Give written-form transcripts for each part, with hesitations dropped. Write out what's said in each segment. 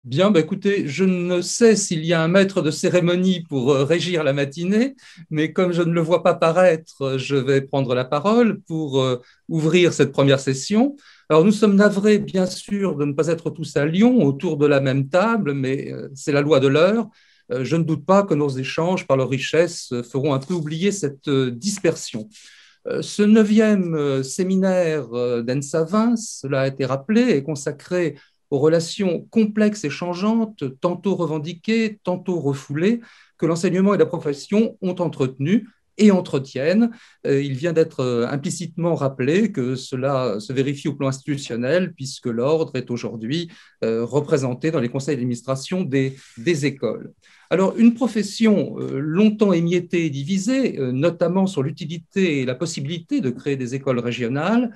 Bien, bah, écoutez, je ne sais s'il y a un maître de cérémonie pour régir la matinée, mais comme je ne le vois pas paraître, je vais prendre la parole pour ouvrir cette première session. Alors, nous sommes navrés, bien sûr, de ne pas être tous à Lyon autour de la même table, mais c'est la loi de l'heure. Je ne doute pas que nos échanges, par leur richesse, feront un peu oublier cette dispersion. Ce neuvième séminaire d'ENSA 20, cela a été rappelé, est consacré aux relations complexes et changeantes, tantôt revendiquées, tantôt refoulées, que l'enseignement et la profession ont entretenues et entretiennent. Il vient d'être implicitement rappelé que cela se vérifie au plan institutionnel, puisque l'ordre est aujourd'hui représenté dans les conseils d'administration des écoles. Alors, une profession longtemps émiettée et divisée, notamment sur l'utilité et la possibilité de créer des écoles régionales,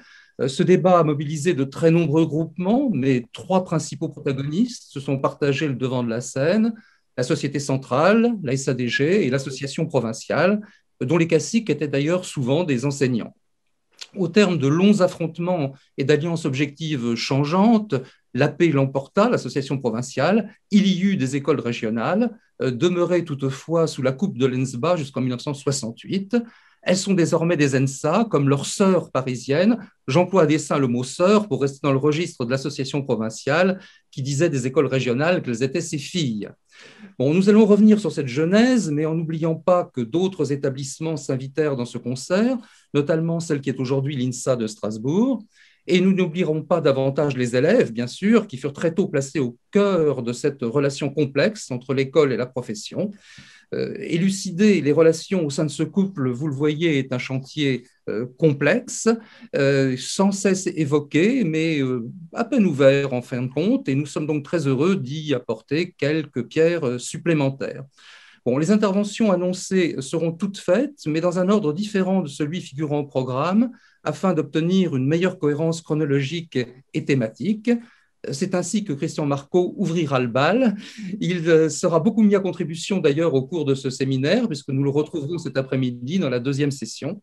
ce débat a mobilisé de très nombreux groupements, mais trois principaux protagonistes se sont partagés le devant de la scène: la Société centrale, la SADG et l'association provinciale, dont les caciques étaient d'ailleurs souvent des enseignants. Au terme de longs affrontements et d'alliances objectives changeantes, l'AP l'emporta, l'association provinciale. Il y eut des écoles régionales, demeurées toutefois sous la coupe de l'ENSBA jusqu'en 1968. Elles sont désormais des ENSA, comme leurs sœurs parisiennes. J'emploie à dessein le mot sœur pour rester dans le registre de l'association provinciale qui disait des écoles régionales qu'elles étaient ses filles. Bon, nous allons revenir sur cette genèse, mais en n'oubliant pas que d'autres établissements s'invitèrent dans ce concert, notamment celle qui est aujourd'hui l'INSA de Strasbourg. Et nous n'oublierons pas davantage les élèves, bien sûr, qui furent très tôt placés au cœur de cette relation complexe entre l'école et la profession. Élucider les relations au sein de ce couple, vous le voyez, est un chantier complexe, sans cesse évoqué, mais à peine ouvert en fin de compte, et nous sommes donc très heureux d'y apporter quelques pierres supplémentaires. Bon, les interventions annoncées seront toutes faites, mais dans un ordre différent de celui figurant au programme, afin d'obtenir une meilleure cohérence chronologique et thématique. C'est ainsi que Christian Marco ouvrira le bal. Il sera beaucoup mis à contribution d'ailleurs au cours de ce séminaire, puisque nous le retrouverons cet après-midi dans la deuxième session.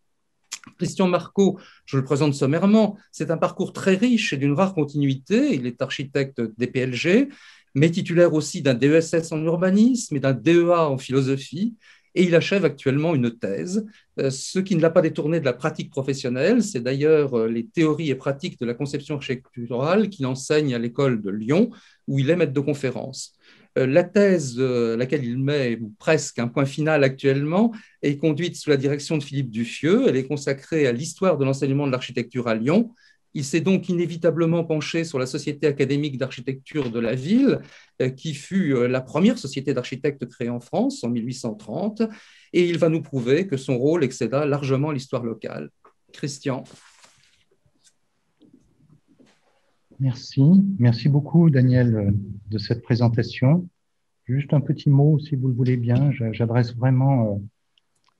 Christian Marco, je le présente sommairement, c'est un parcours très riche et d'une rare continuité. Il est architecte des PLG, mais titulaire aussi d'un DESS en urbanisme et d'un DEA en philosophie. Et il achève actuellement une thèse, ce qui ne l'a pas détourné de la pratique professionnelle. C'est d'ailleurs les théories et pratiques de la conception architecturale qu'il enseigne à l'école de Lyon, où il est maître de conférence. La thèse à laquelle il met presque un point final actuellement est conduite sous la direction de Philippe Duffieux. Elle est consacrée à l'histoire de l'enseignement de l'architecture à Lyon. Il s'est donc inévitablement penché sur la Société académique d'architecture de la ville, qui fut la première société d'architectes créée en France en 1830, et il va nous prouver que son rôle excéda largement l'histoire locale. Christian. Merci. Merci beaucoup, Daniel, de cette présentation. Juste un petit mot, si vous le voulez bien. J'adresse vraiment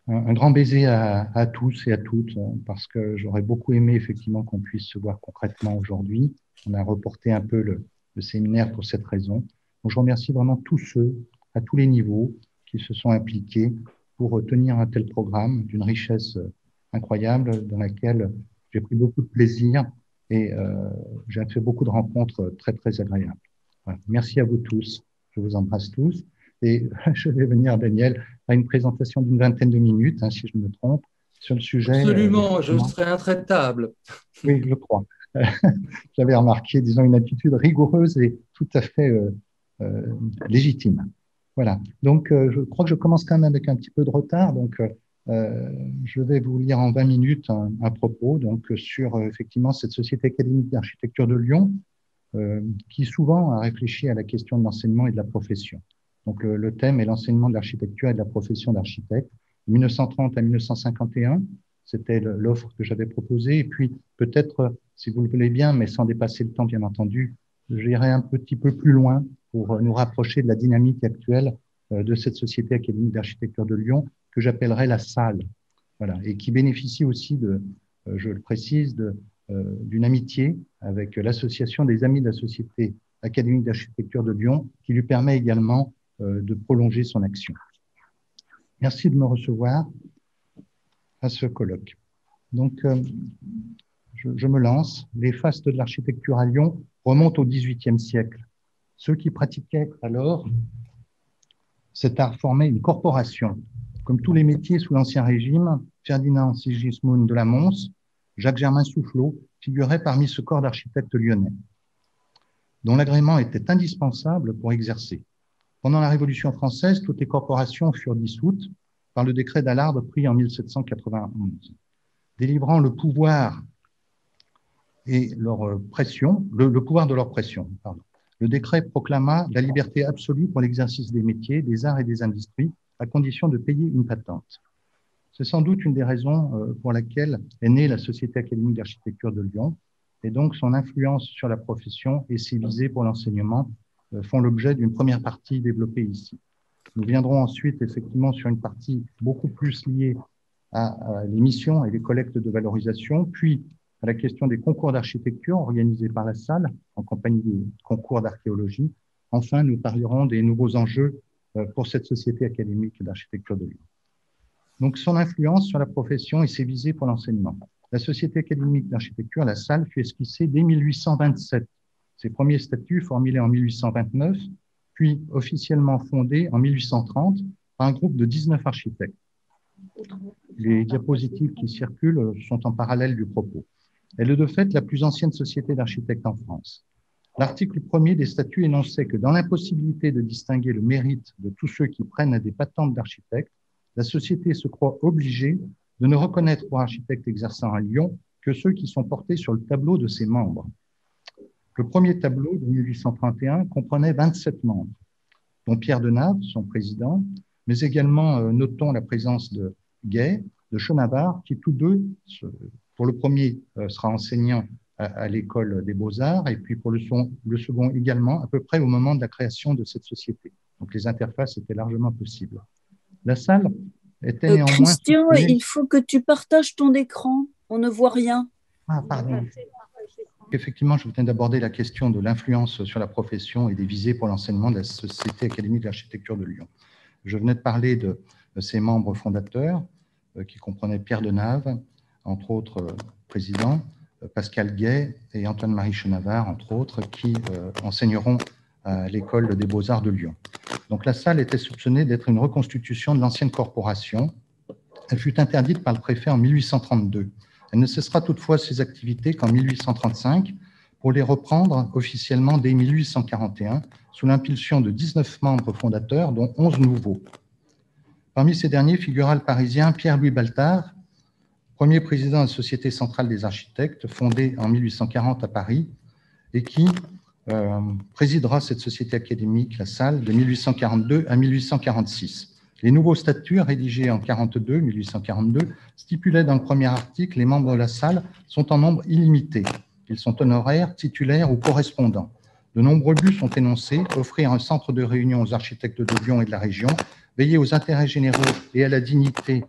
un grand baiser à tous et à toutes, parce que j'aurais beaucoup aimé effectivement qu'on puisse se voir concrètement aujourd'hui. On a reporté un peu le séminaire pour cette raison. Donc, je remercie vraiment tous ceux, à tous les niveaux, qui se sont impliqués pour tenir un tel programme d'une richesse incroyable, dans laquelle j'ai pris beaucoup de plaisir et j'ai fait beaucoup de rencontres très, très agréables. Voilà. Merci à vous tous. Je vous embrasse tous. Et je vais venir, Daniel, à une présentation d'une vingtaine de minutes, hein, si je me trompe, sur le sujet. Absolument, je serai intraitable. Oui, je crois. J'avais remarqué, disons, une attitude rigoureuse et tout à fait euh, légitime. Voilà. Donc, je crois que je commence quand même avec un petit peu de retard. Donc, je vais vous lire en 20 minutes un propos donc, sur effectivement cette Société académique d'architecture de Lyon, qui souvent a réfléchi à la question de l'enseignement et de la profession. Donc, le thème est l'enseignement de l'architecture et de la profession d'architecte. De 1930 à 1951, c'était l'offre que j'avais proposée. Et puis, peut-être, si vous le voulez bien, mais sans dépasser le temps, bien entendu, j'irai un petit peu plus loin pour nous rapprocher de la dynamique actuelle de cette Société académique d'architecture de Lyon, que j'appellerais la salle. Voilà, et qui bénéficie aussi de, je le précise, d'une amitié avec l'association des Amis de la Société académique d'architecture de Lyon, qui lui permet également de prolonger son action. Merci de me recevoir à ce colloque. Donc, je me lance. Les fastes de l'architecture à Lyon remontent au XVIIIe siècle. Ceux qui pratiquaient alors cet art formaient une corporation. Comme tous les métiers sous l'Ancien Régime, Ferdinand Sigismund de la Mons, Jacques-Germain Soufflot figuraient parmi ce corps d'architectes lyonnais, dont l'agrément était indispensable pour exercer. Pendant la Révolution française, toutes les corporations furent dissoutes par le décret d'Allard pris en 1791, délivrant le pouvoir et leur pression, le pouvoir de leur pression. Pardon. Le décret proclama la liberté absolue pour l'exercice des métiers, des arts et des industries, à condition de payer une patente. C'est sans doute une des raisons pour laquelle est née la Société académique d'architecture de Lyon, et donc son influence sur la profession et ses visées pour l'enseignement font l'objet d'une première partie développée ici. Nous viendrons ensuite effectivement sur une partie beaucoup plus liée à les missions et les collectes de valorisation, puis à la question des concours d'architecture organisés par la salle en compagnie des concours d'archéologie. Enfin, nous parlerons des nouveaux enjeux pour cette Société académique d'architecture de Lyon. Donc, son influence sur la profession et ses visées pour l'enseignement. La Société académique d'architecture, la salle, fut esquissée dès 1827. Ses premiers statuts formulés en 1829, puis officiellement fondés en 1830 par un groupe de 19 architectes. Les diapositives qui circulent sont en parallèle du propos. Elle est de fait la plus ancienne société d'architectes en France. L'article 1er des statuts énonçait que dans l'impossibilité de distinguer le mérite de tous ceux qui prennent des patentes d'architectes, la société se croit obligée de ne reconnaître pour architectes exerçant à Lyon que ceux qui sont portés sur le tableau de ses membres. Le premier tableau de 1831 comprenait 27 membres, dont Pierre Denave, son président, mais également notons la présence de Gay, de Chenavard, qui tous deux, pour le premier, sera enseignant à l'école des Beaux-Arts, et puis pour le second également, à peu près au moment de la création de cette société. Donc les interfaces étaient largement possibles. La salle était néanmoins... Christian, il faut que tu partages ton écran, on ne voit rien. Ah, pardon. Effectivement, je venais d'aborder la question de l'influence sur la profession et des visées pour l'enseignement de la Société académique d'architecture de Lyon. Je venais de parler de ses membres fondateurs, qui comprenaient Pierre Denave, entre autres président, Pascal Gay et Antoine-Marie Chenavard, entre autres, qui enseigneront à l'école des Beaux-Arts de Lyon. Donc la salle était soupçonnée d'être une reconstitution de l'ancienne corporation. Elle fut interdite par le préfet en 1832. Elle ne cessera toutefois ses activités qu'en 1835 pour les reprendre officiellement dès 1841 sous l'impulsion de 19 membres fondateurs, dont 11 nouveaux. Parmi ces derniers figura le Parisien Pierre-Louis Baltard, premier président de la Société centrale des architectes, fondée en 1840 à Paris, et qui présidera cette société académique, la salle, de 1842 à 1846. Les nouveaux statuts, rédigés en 1842, stipulaient dans le premier article « Les membres de la salle sont en nombre illimité. Ils sont honoraires, titulaires ou correspondants. De nombreux buts sont énoncés, offrir un centre de réunion aux architectes de Lyon et de la région, veiller aux intérêts généraux et à la dignité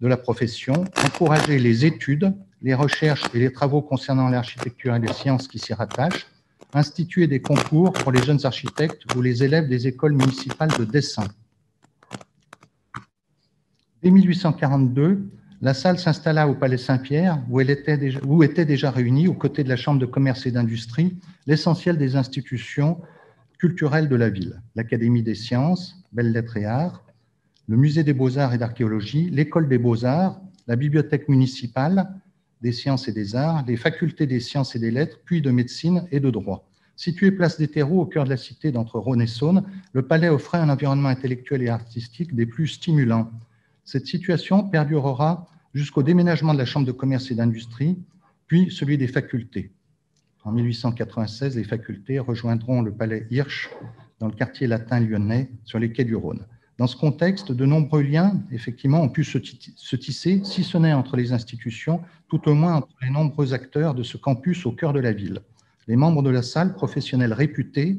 de la profession, encourager les études, les recherches et les travaux concernant l'architecture et les sciences qui s'y rattachent, instituer des concours pour les jeunes architectes ou les élèves des écoles municipales de dessin. » Dès 1842, la salle s'installa au Palais Saint-Pierre, où étaient déjà réunis, aux côtés de la Chambre de commerce et d'industrie, l'essentiel des institutions culturelles de la ville. L'Académie des sciences, belles-lettres et arts, le Musée des beaux-arts et d'archéologie, l'École des beaux-arts, la Bibliothèque municipale des sciences et des arts, les facultés des sciences et des lettres, puis de médecine et de droit. Situé place des Terreaux, au cœur de la cité d'entre Rhône et Saône, le palais offrait un environnement intellectuel et artistique des plus stimulants. Cette situation perdurera jusqu'au déménagement de la Chambre de commerce et d'industrie, puis celui des facultés. En 1896, les facultés rejoindront le palais Hirsch dans le quartier latin lyonnais, sur les quais du Rhône. Dans ce contexte, de nombreux liens, effectivement, ont pu se tisser, si ce n'est entre les institutions, tout au moins entre les nombreux acteurs de ce campus au cœur de la ville. Les membres de la salle, professionnels réputés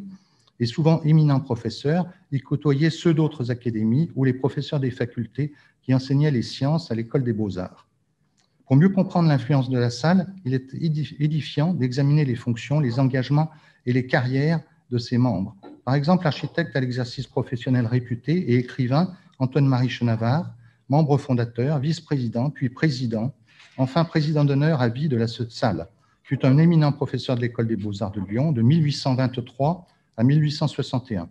et souvent éminents professeurs, y côtoyaient ceux d'autres académies ou les professeurs des facultés qui enseignaient les sciences à l'École des beaux-arts. Pour mieux comprendre l'influence de la salle, il est édifiant d'examiner les fonctions, les engagements et les carrières de ses membres. Par exemple, l'architecte à l'exercice professionnel réputé et écrivain Antoine-Marie Chenavard, membre fondateur, vice-président, puis président, enfin président d'honneur à vie de la salle, fut un éminent professeur de l'École des beaux-arts de Lyon de 1823 à 1861.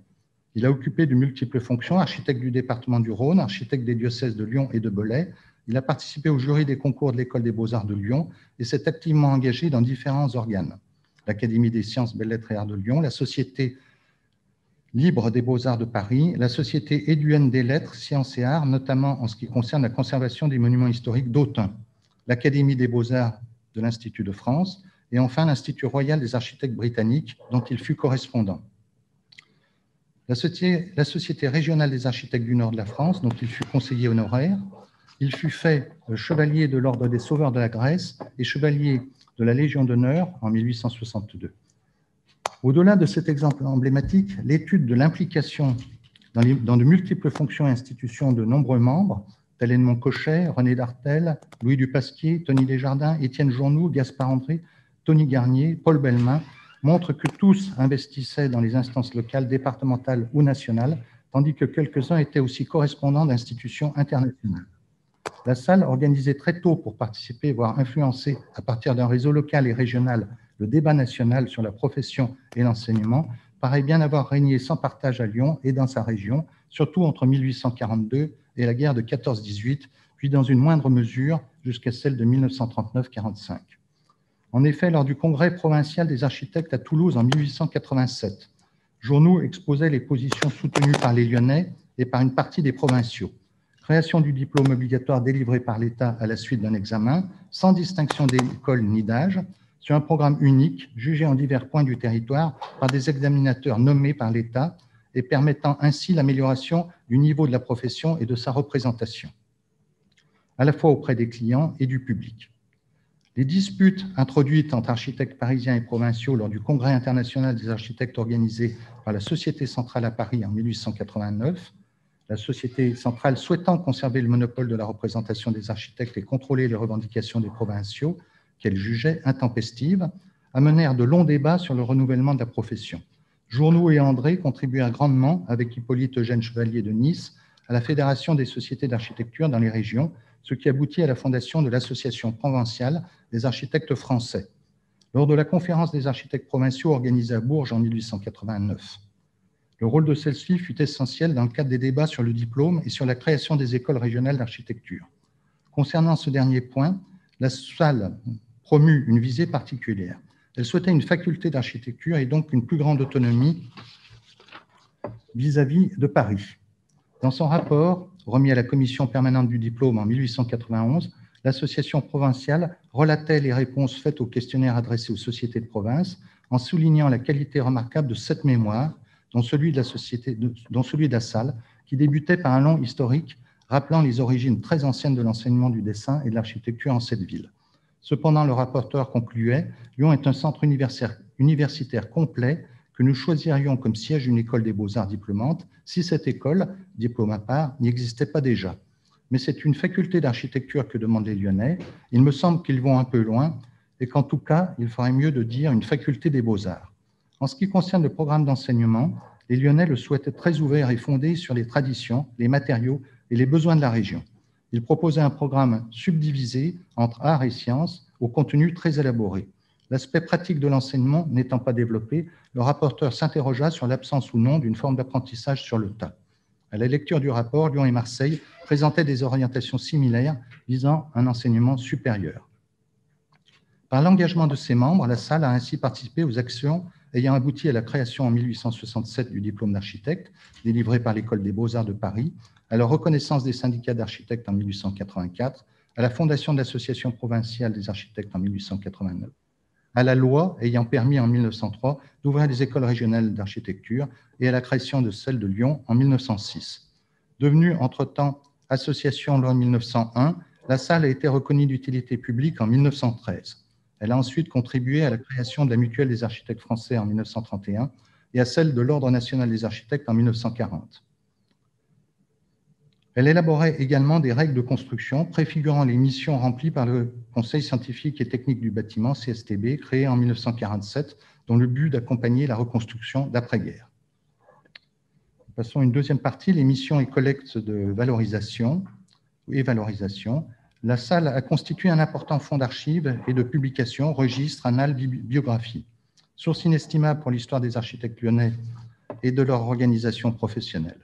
Il a occupé de multiples fonctions, architecte du département du Rhône, architecte des diocèses de Lyon et de Belley. Il a participé au jury des concours de l'École des Beaux-Arts de Lyon et s'est activement engagé dans différents organes. L'Académie des sciences, belles-lettres et arts de Lyon, la Société libre des Beaux-Arts de Paris, la Société éduenne des lettres, sciences et arts, notamment en ce qui concerne la conservation des monuments historiques d'Autun, l'Académie des Beaux-Arts de l'Institut de France et enfin l'Institut royal des architectes britanniques, dont il fut correspondant. La Société régionale des architectes du Nord de la France, dont il fut conseiller honoraire. Il fut fait chevalier de l'Ordre des Sauveurs de la Grèce et chevalier de la Légion d'honneur en 1862. Au-delà de cet exemple emblématique, l'étude de l'implication dans de multiples fonctions et institutions de nombreux membres, tels Edmond Cochet, René Dartel, Louis Dupasquier, Tony Desjardins, Étienne Journoux, Gaspard André, Tony Garnier, Paul Bellemin, montre que tous investissaient dans les instances locales, départementales ou nationales, tandis que quelques-uns étaient aussi correspondants d'institutions internationales. La salle, organisée très tôt pour participer, voire influencer, à partir d'un réseau local et régional, le débat national sur la profession et l'enseignement, paraît bien avoir régné sans partage à Lyon et dans sa région, surtout entre 1842 et la guerre de 14-18, puis dans une moindre mesure jusqu'à celle de 1939-45. En effet, lors du congrès provincial des architectes à Toulouse en 1887, Journoux exposait les positions soutenues par les Lyonnais et par une partie des provinciaux. Création du diplôme obligatoire délivré par l'État à la suite d'un examen, sans distinction d'école ni d'âge, sur un programme unique, jugé en divers points du territoire par des examinateurs nommés par l'État et permettant ainsi l'amélioration du niveau de la profession et de sa représentation, à la fois auprès des clients et du public. Les disputes introduites entre architectes parisiens et provinciaux lors du Congrès international des architectes organisé par la Société centrale à Paris en 1889, la Société centrale souhaitant conserver le monopole de la représentation des architectes et contrôler les revendications des provinciaux, qu'elle jugeait intempestives, amenèrent de longs débats sur le renouvellement de la profession. Journoux et André contribuèrent grandement, avec Hippolyte Eugène Chevalier de Nice, à la Fédération des sociétés d'architecture dans les régions, ce qui aboutit à la fondation de l'Association provinciale des architectes français, lors de la conférence des architectes provinciaux organisée à Bourges en 1889. Le rôle de celle-ci fut essentiel dans le cadre des débats sur le diplôme et sur la création des écoles régionales d'architecture. Concernant ce dernier point, la salle promut une visée particulière. Elle souhaitait une faculté d'architecture et donc une plus grande autonomie vis-à-vis de Paris. Dans son rapport, remis à la commission permanente du diplôme en 1891, l'association provinciale relatait les réponses faites aux questionnaires adressés aux sociétés de province en soulignant la qualité remarquable de 7 mémoires, dont celui de la salle, qui débutait par un long historique rappelant les origines très anciennes de l'enseignement du dessin et de l'architecture en cette ville. Cependant, le rapporteur concluait « Lyon est un centre universitaire complet que nous choisirions comme siège une école des beaux-arts diplômante si cette école, diplôme à part, n'existait pas déjà. Mais c'est une faculté d'architecture que demandent les Lyonnais. Il me semble qu'ils vont un peu loin et qu'en tout cas, il ferait mieux de dire une faculté des beaux-arts. En ce qui concerne le programme d'enseignement, les Lyonnais le souhaitaient très ouvert et fondé sur les traditions, les matériaux et les besoins de la région. Ils proposaient un programme subdivisé entre arts et sciences au contenu très élaboré. L'aspect pratique de l'enseignement n'étant pas développé, le rapporteur s'interrogea sur l'absence ou non d'une forme d'apprentissage sur le tas. À la lecture du rapport, Lyon et Marseille présentaient des orientations similaires visant un enseignement supérieur. Par l'engagement de ses membres, la salle a ainsi participé aux actions ayant abouti à la création en 1867 du diplôme d'architecte, délivré par l'École des Beaux-Arts de Paris, à la reconnaissance des syndicats d'architectes en 1884, à la fondation de l'Association provinciale des architectes en 1889, à la loi ayant permis en 1903 d'ouvrir des écoles régionales d'architecture et à la création de celle de Lyon en 1906. Devenue entre-temps association loi 1901, la salle a été reconnue d'utilité publique en 1913. Elle a ensuite contribué à la création de la Mutuelle des architectes français en 1931 et à celle de l'Ordre national des architectes en 1940. Elle élaborait également des règles de construction préfigurant les missions remplies par le Conseil scientifique et technique du bâtiment, CSTB, créé en 1947, dont le but d'accompagner la reconstruction d'après-guerre. Passons à une deuxième partie, les missions et collectes de valorisation et valorisation. La salle a constitué un important fonds d'archives et de publications, registres, annales, biographies. source inestimable pour l'histoire des architectes lyonnais et de leur organisation professionnelle.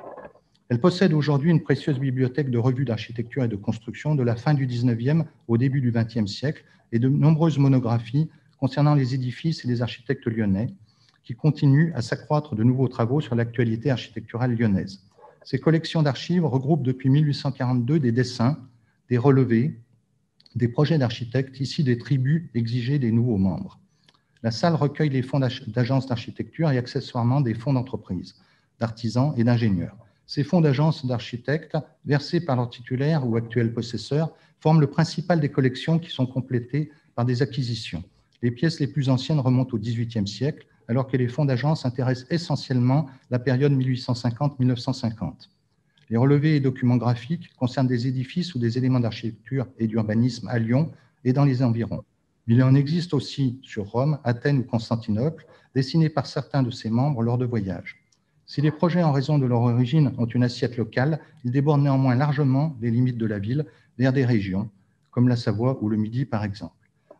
Elle possède aujourd'hui une précieuse bibliothèque de revues d'architecture et de construction de la fin du XIXe au début du XXe siècle et de nombreuses monographies concernant les édifices et les architectes lyonnais qui continuent à s'accroître de nouveaux travaux sur l'actualité architecturale lyonnaise. Ces collections d'archives regroupent depuis 1842 des dessins, des relevés, des projets d'architectes issus des tribus exigées des nouveaux membres. La salle recueille les fonds d'agences d'architecture et accessoirement des fonds d'entreprise, d'artisans et d'ingénieurs. Ces fonds d'agences d'architectes, versés par leurs titulaires ou actuels possesseurs, forment le principal des collections qui sont complétées par des acquisitions. Les pièces les plus anciennes remontent au XVIIIe siècle, alors que les fonds d'agence intéressent essentiellement la période 1850-1950. Les relevés et documents graphiques concernent des édifices ou des éléments d'architecture et d'urbanisme à Lyon et dans les environs. Il en existe aussi sur Rome, Athènes ou Constantinople, dessinés par certains de ses membres lors de voyages. Si les projets, en raison de leur origine, ont une assiette locale, ils débordent néanmoins largement les limites de la ville vers des régions, comme la Savoie ou le Midi par exemple.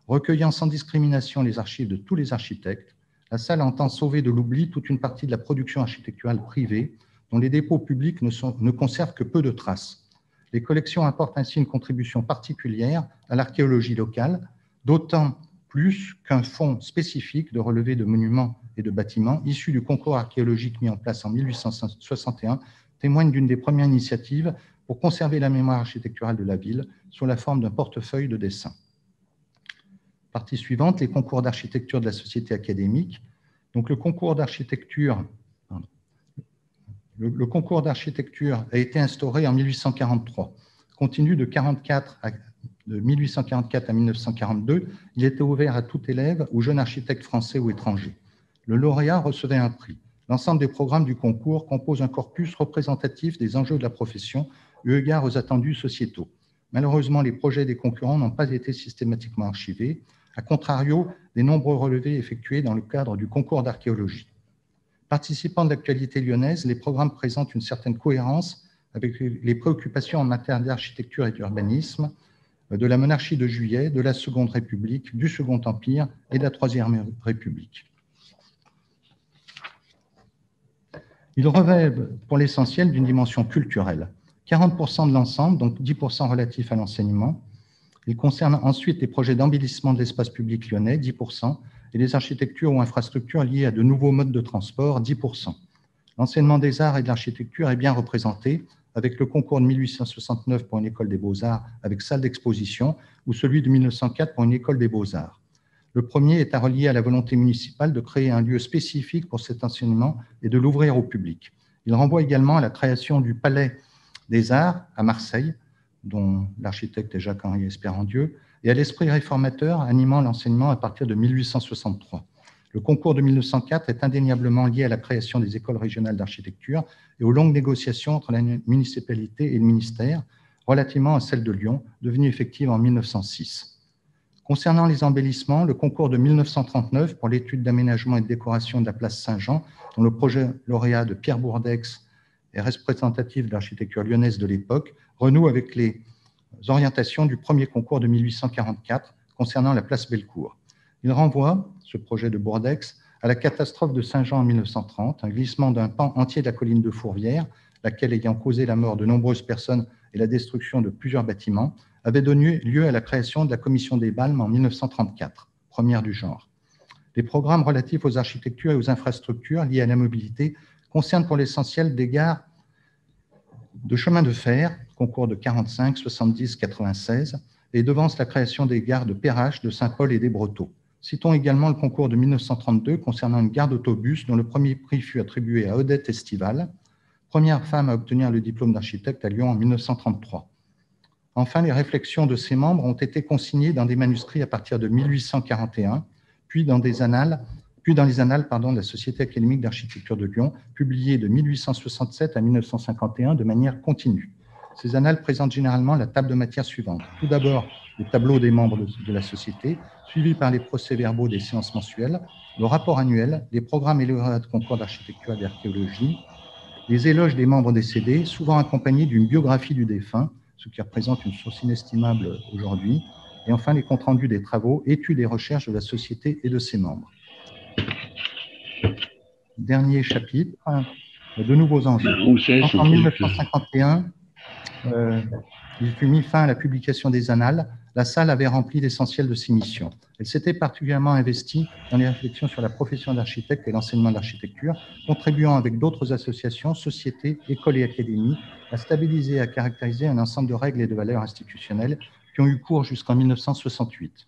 Recueillant sans discrimination les archives de tous les architectes, la salle entend sauver de l'oubli toute une partie de la production architecturale privée dont les dépôts publics ne conservent que peu de traces. Les collections apportent ainsi une contribution particulière à l'archéologie locale, d'autant plus qu'un fonds spécifique de relevé de monuments et de bâtiments issus du concours archéologique mis en place en 1861 témoigne d'une des premières initiatives pour conserver la mémoire architecturale de la ville sous la forme d'un portefeuille de dessins. Partie suivante, les concours d'architecture de la société académique. Donc, le concours d'architecture a été instauré en 1843. Continu de 1844 à 1942, il était ouvert à tout élève ou jeune architecte français ou étranger. Le lauréat recevait un prix. L'ensemble des programmes du concours compose un corpus représentatif des enjeux de la profession eu égard aux attendus sociétaux. Malheureusement, les projets des concurrents n'ont pas été systématiquement archivés, à contrario des nombreux relevés effectués dans le cadre du concours d'archéologie. Participant de l'actualité lyonnaise, les programmes présentent une certaine cohérence avec les préoccupations en matière d'architecture et d'urbanisme, de la monarchie de Juillet, de la Seconde République, du Second Empire et de la Troisième République. Ils revêtent pour l'essentiel d'une dimension culturelle. 40% de l'ensemble, donc 10% relatifs à l'enseignement. Ils concernent ensuite les projets d'embellissement de l'espace public lyonnais, 10%, et les architectures ou infrastructures liées à de nouveaux modes de transport, 10%. L'enseignement des arts et de l'architecture est bien représenté, avec le concours de 1869 pour une école des beaux-arts avec salle d'exposition ou celui de 1904 pour une école des beaux-arts. Le premier est à relier à la volonté municipale de créer un lieu spécifique pour cet enseignement et de l'ouvrir au public. Il renvoie également à la création du Palais des Arts à Marseille, dont l'architecte est Jacques-Henri Espérandieu, et à l'esprit réformateur animant l'enseignement à partir de 1863. Le concours de 1904 est indéniablement lié à la création des écoles régionales d'architecture et aux longues négociations entre la municipalité et le ministère relativement à celle de Lyon, devenue effective en 1906. Concernant les embellissements, le concours de 1939 pour l'étude d'aménagement et de décoration de la place Saint-Jean, dont le projet lauréat de Pierre Bourdex est représentatif de l'architecture lyonnaise de l'époque, renoue avec les orientations du premier concours de 1844 concernant la place Bellecour. Il renvoie, ce projet de Bourdex, à la catastrophe de Saint-Jean en 1930, un glissement d'un pan entier de la colline de Fourvière, laquelle ayant causé la mort de nombreuses personnes et la destruction de plusieurs bâtiments, avait donné lieu à la création de la commission des Balmes en 1934, première du genre. Les programmes relatifs aux architectures et aux infrastructures liées à la mobilité concernent pour l'essentiel des gares de chemin de fer, concours de 45, 70, 96, et devancent la création des gares de Perrache, de Saint-Paul et des Brotteaux. Citons également le concours de 1932 concernant une gare d'autobus dont le premier prix fut attribué à Odette Estival, première femme à obtenir le diplôme d'architecte à Lyon en 1933. Enfin, les réflexions de ses membres ont été consignées dans des manuscrits à partir de 1841, puis dans les annales de la Société académique d'architecture de Lyon, publiées de 1867 à 1951 de manière continue. Ces annales présentent généralement la table de matière suivante. Tout d'abord, les tableaux des membres de la Société, suivis par les procès-verbaux des séances mensuelles, le rapport annuel, les programmes et lauréats de concours d'architecture et d'archéologie, les éloges des membres décédés, souvent accompagnés d'une biographie du défunt, ce qui représente une source inestimable aujourd'hui, et enfin les comptes rendus des travaux, études et recherches de la Société et de ses membres. dernier chapitre, de nouveaux enjeux. Donc, en 1951, il fut mis fin à la publication des Annales. La salle avait rempli l'essentiel de ses missions. Elle s'était particulièrement investie dans les réflexions sur la profession d'architecte et l'enseignement de l'architecture, contribuant avec d'autres associations, sociétés, écoles et académies à stabiliser et à caractériser un ensemble de règles et de valeurs institutionnelles qui ont eu cours jusqu'en 1968.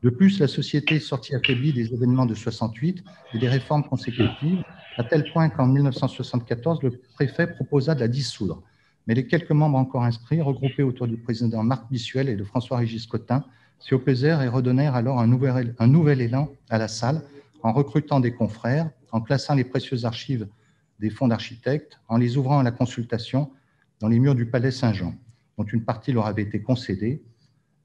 De plus, la société sortit affaiblie des événements de 68 et des réformes consécutives, à tel point qu'en 1974, le préfet proposa de la dissoudre. Mais les quelques membres encore inscrits, regroupés autour du président Marc Bissuel et de François-Régis Cottin, s'y opposèrent et redonnèrent alors un nouvel élan à la salle en recrutant des confrères, en plaçant les précieuses archives des fonds d'architectes, en les ouvrant à la consultation dans les murs du Palais Saint-Jean, dont une partie leur avait été concédée,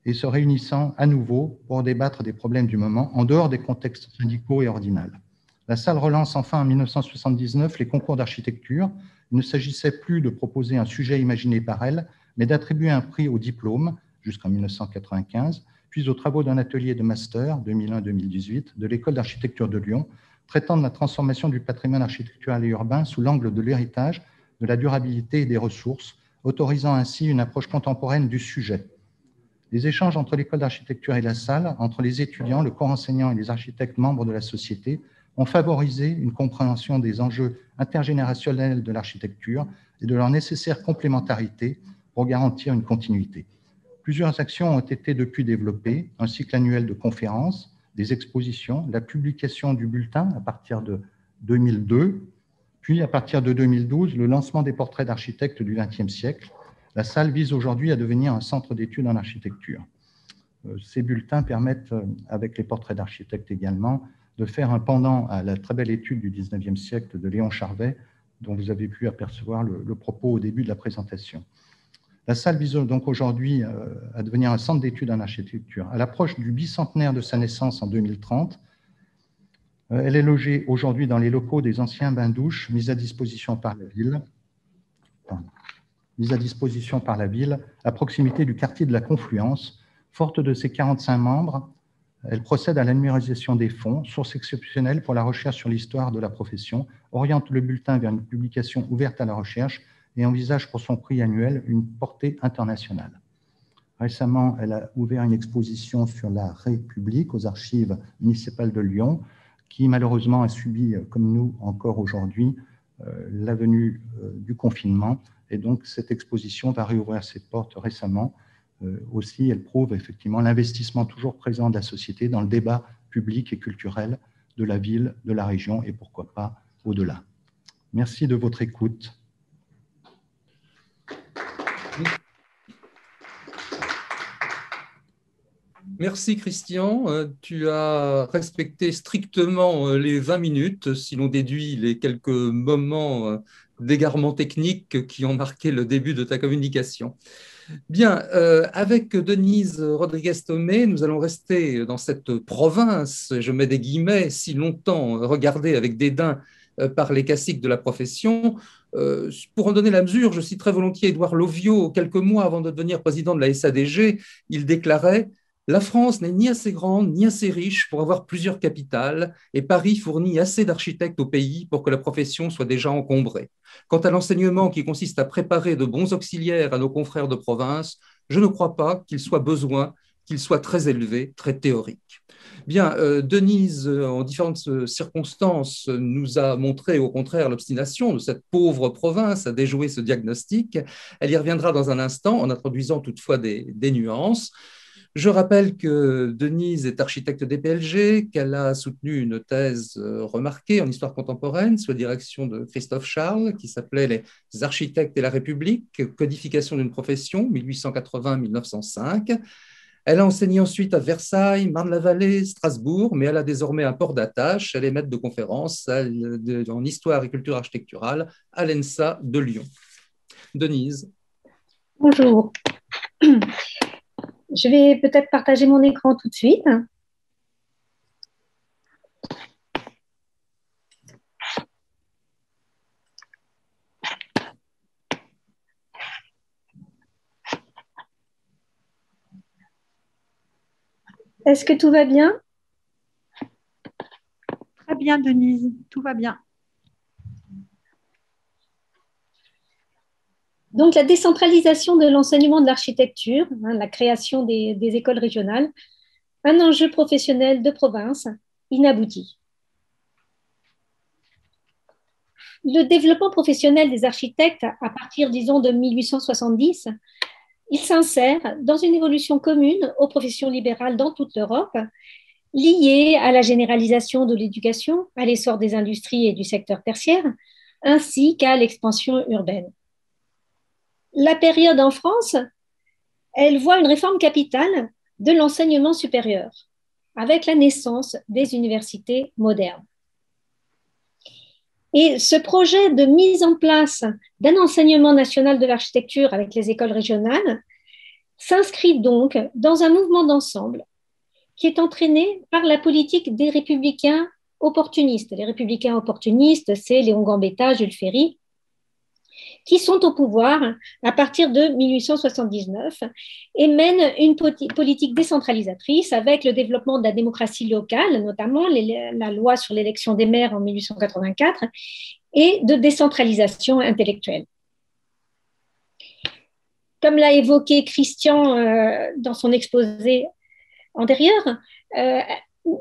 et se réunissant à nouveau pour débattre des problèmes du moment en dehors des contextes syndicaux et ordinals. La salle relance enfin en 1979 les concours d'architecture. Il ne s'agissait plus de proposer un sujet imaginé par elle, mais d'attribuer un prix au diplôme jusqu'en 1995, puis aux travaux d'un atelier de master 2001-2018 de l'École d'architecture de Lyon, traitant de la transformation du patrimoine architectural et urbain sous l'angle de l'héritage, de la durabilité et des ressources, autorisant ainsi une approche contemporaine du sujet. Les échanges entre l'école d'architecture et la salle, entre les étudiants, le corps enseignant et les architectes membres de la société, ont favorisé une compréhension des enjeux intergénérationnels de l'architecture et de leur nécessaire complémentarité pour garantir une continuité. Plusieurs actions ont été depuis développées, un cycle annuel de conférences, des expositions, la publication du bulletin à partir de 2002, puis à partir de 2012, le lancement des portraits d'architectes du XXe siècle. La salle vise aujourd'hui à devenir un centre d'études en architecture. Ces bulletins permettent, avec les portraits d'architectes également, de faire un pendant à la très belle étude du XIXe siècle de Léon Charvet, dont vous avez pu apercevoir le propos au début de la présentation. La salle vise donc aujourd'hui à devenir un centre d'études en architecture. À l'approche du bicentenaire de sa naissance en 2030, elle est logée aujourd'hui dans les locaux des anciens bains-douches mis à disposition par la ville. À proximité du quartier de la Confluence. Forte de ses 45 membres, elle procède à l'annuarisation des fonds, source exceptionnelle pour la recherche sur l'histoire de la profession, oriente le bulletin vers une publication ouverte à la recherche et envisage pour son prix annuel une portée internationale. Récemment, elle a ouvert une exposition sur la République aux archives municipales de Lyon, qui malheureusement a subi, comme nous encore aujourd'hui, la venue du confinement. Et donc, cette exposition va réouvrir ses portes récemment. Aussi, elle prouve effectivement l'investissement toujours présent de la société dans le débat public et culturel de la ville, de la région et pourquoi pas au-delà. Merci de votre écoute. Merci Christian, tu as respecté strictement les 20 minutes, si l'on déduit les quelques moments d'égarement technique qui ont marqué le début de ta communication. Bien, avec Denise Rodriguez-Tomé, nous allons rester dans cette province, je mets des guillemets, si longtemps regardée avec dédain par les classiques de la profession. Pour en donner la mesure, je citerai volontiers Édouard Loviot. Quelques mois avant de devenir président de la SADG, il déclarait: la France n'est ni assez grande ni assez riche pour avoir plusieurs capitales, et Paris fournit assez d'architectes au pays pour que la profession soit déjà encombrée. Quant à l'enseignement qui consiste à préparer de bons auxiliaires à nos confrères de province, je ne crois pas qu'il soit besoin qu'il soit très élevé, très théorique. Bien, Denise, en différentes circonstances, nous a montré au contraire l'obstination de cette pauvre province à déjouer ce diagnostic. Elle y reviendra dans un instant en introduisant toutefois des nuances. Je rappelle que Denise est architecte des PLG, qu'elle a soutenu une thèse remarquée en histoire contemporaine sous la direction de Christophe Charles, qui s'appelait Les architectes et la République, codification d'une profession, 1880-1905. Elle a enseigné ensuite à Versailles, Marne-la-Vallée, Strasbourg, mais elle a désormais un port d'attache. Elle est maître de conférences en histoire et culture architecturale à l'ENSA de Lyon. Denise. Bonjour. Je vais peut-être partager mon écran tout de suite. Est-ce que tout va bien? Très bien, Denise. Tout va bien. Donc, la décentralisation de l'enseignement de l'architecture, la création des écoles régionales, un enjeu professionnel de province inabouti. Le développement professionnel des architectes à partir, disons, de 1870, il s'insère dans une évolution commune aux professions libérales dans toute l'Europe, liée à la généralisation de l'éducation, à l'essor des industries et du secteur tertiaire, ainsi qu'à l'expansion urbaine. La période en France, elle voit une réforme capitale de l'enseignement supérieur, avec la naissance des universités modernes. Et ce projet de mise en place d'un enseignement national de l'architecture avec les écoles régionales s'inscrit donc dans un mouvement d'ensemble qui est entraîné par la politique des républicains opportunistes. Les républicains opportunistes, c'est Léon Gambetta, Jules Ferry, qui sont au pouvoir à partir de 1879 et mènent une politique décentralisatrice avec le développement de la démocratie locale, notamment la loi sur l'élection des maires en 1884, et de décentralisation intellectuelle. Comme l'a évoqué Christian dans son exposé antérieur,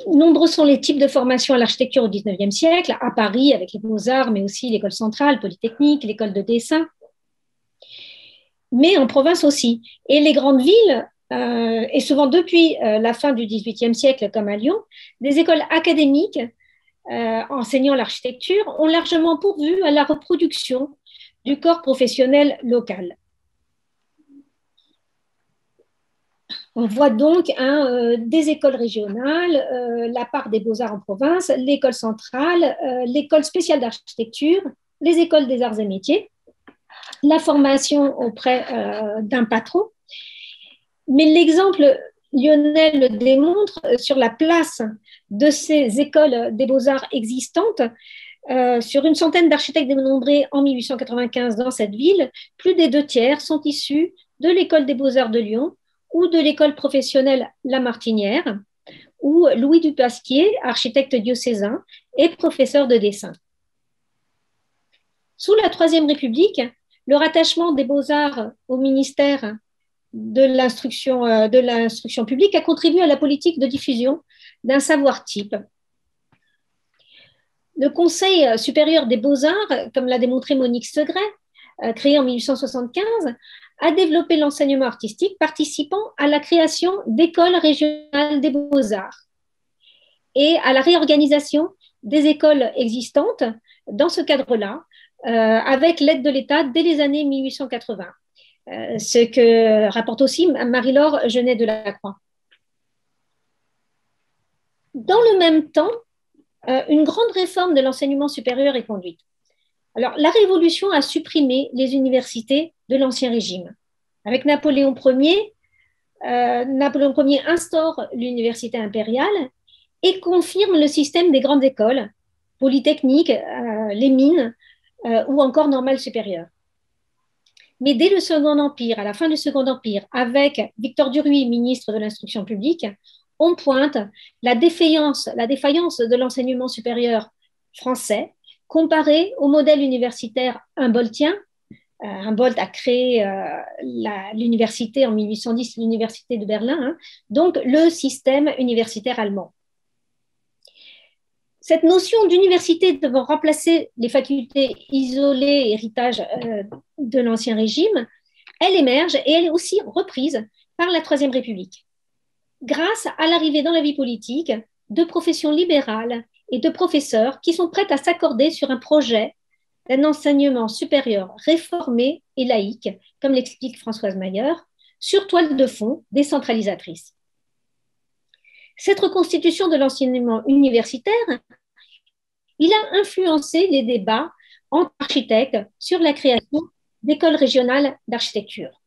nombreux sont les types de formation à l'architecture au XIXe siècle, à Paris avec les Beaux-Arts, mais aussi l'école centrale, Polytechnique, l'école de dessin, mais en province aussi. Et les grandes villes, et souvent depuis la fin du XVIIIe siècle, comme à Lyon, des écoles académiques enseignant l'architecture ont largement pourvu à la reproduction du corps professionnel local. On voit donc des écoles régionales, la part des beaux-arts en province, l'école centrale, l'école spéciale d'architecture, les écoles des arts et métiers, la formation auprès d'un patron. Mais l'exemple lyonnais le démontre sur la place de ces écoles des beaux-arts existantes. Sur une centaine d'architectes dénombrés en 1895 dans cette ville, plus des 2/3 sont issus de l'école des beaux-arts de Lyon, ou de l'école professionnelle La Martinière, où Louis Dupasquier, architecte diocésain, est professeur de dessin. Sous la Troisième République, le rattachement des beaux-arts au ministère de l'instruction publique a contribué à la politique de diffusion d'un savoir-type. Le Conseil supérieur des beaux-arts, comme l'a démontré Monique Segret, créé en 1875, a développé l'enseignement artistique, participant à la création d'écoles régionales des beaux-arts et à la réorganisation des écoles existantes dans ce cadre-là, avec l'aide de l'État dès les années 1880, ce que rapporte aussi Marie-Laure Genet de la Croix. Dans le même temps, une grande réforme de l'enseignement supérieur est conduite. Alors, la Révolution a supprimé les universités de l'Ancien Régime. Avec Napoléon Ier, Napoléon Ier instaure l'université impériale et confirme le système des grandes écoles, Polytechnique, les mines ou encore normale supérieure. Mais dès le Second Empire, à la fin du Second Empire, avec Victor Duruy, ministre de l'Instruction publique, on pointe la défaillance de l'enseignement supérieur français comparé au modèle universitaire humboldtien. Humboldt a créé l'université en 1810, l'université de Berlin, donc le système universitaire allemand. Cette notion d'université devant remplacer les facultés isolées, héritage de l'Ancien Régime, elle émerge et elle est aussi reprise par la Troisième République, grâce à l'arrivée dans la vie politique de professions libérales et de professeurs qui sont prêts à s'accorder sur un projet d'un enseignement supérieur réformé et laïque, comme l'explique Françoise Mayer, sur toile de fond décentralisatrice. Cette reconstitution de l'enseignement universitaire, il a influencé les débats entre architectes sur la création d'écoles régionales d'architecture.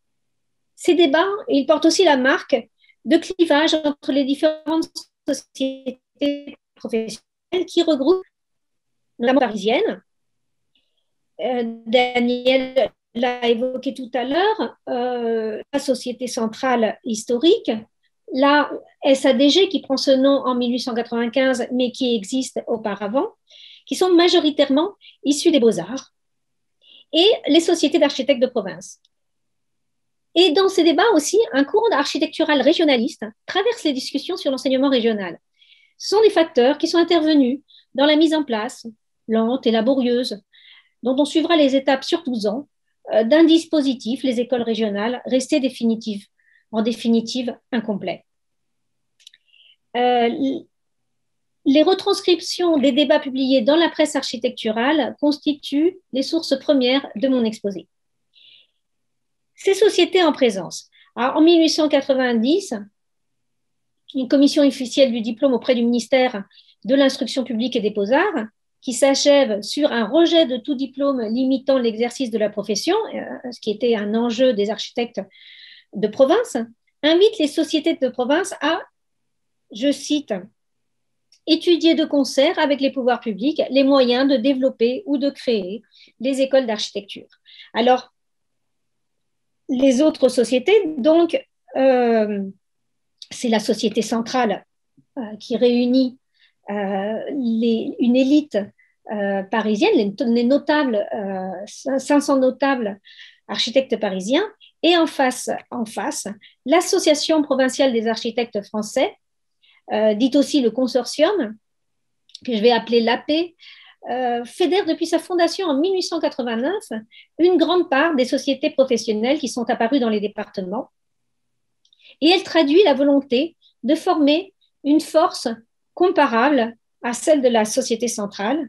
Ces débats, ils portent aussi la marque de clivage entre les différentes sociétés professionnelles qui regroupent la parisienne. Daniel l'a évoqué tout à l'heure, la Société centrale historique, la SADG, qui prend ce nom en 1895, mais qui existe auparavant, qui sont majoritairement issus des beaux-arts, et les sociétés d'architectes de province. Et dans ces débats aussi, un courant architectural régionaliste traverse les discussions sur l'enseignement régional. Ce sont des facteurs qui sont intervenus dans la mise en place, lente et laborieuse, dont on suivra les étapes sur 12 ans, d'un dispositif, les écoles régionales, resté en définitive incomplet. Les retranscriptions des débats publiés dans la presse architecturale constituent les sources premières de mon exposé. Ces sociétés en présence. Alors, en 1890, une commission officielle du diplôme auprès du ministère de l'Instruction publique et des Beaux-Arts, qui s'achève sur un rejet de tout diplôme limitant l'exercice de la profession, ce qui était un enjeu des architectes de province, invite les sociétés de province à, je cite, étudier de concert avec les pouvoirs publics les moyens de développer ou de créer les écoles d'architecture. Alors, les autres sociétés, donc, c'est la société centrale qui réunit une élite parisienne, les notables, 500 notables architectes parisiens, et en face, l'association provinciale des architectes français, dite aussi le consortium, que je vais appeler l'AP, fédère depuis sa fondation en 1889 une grande part des sociétés professionnelles qui sont apparues dans les départements. Et elle traduit la volonté de former une force comparable à celle de la société centrale.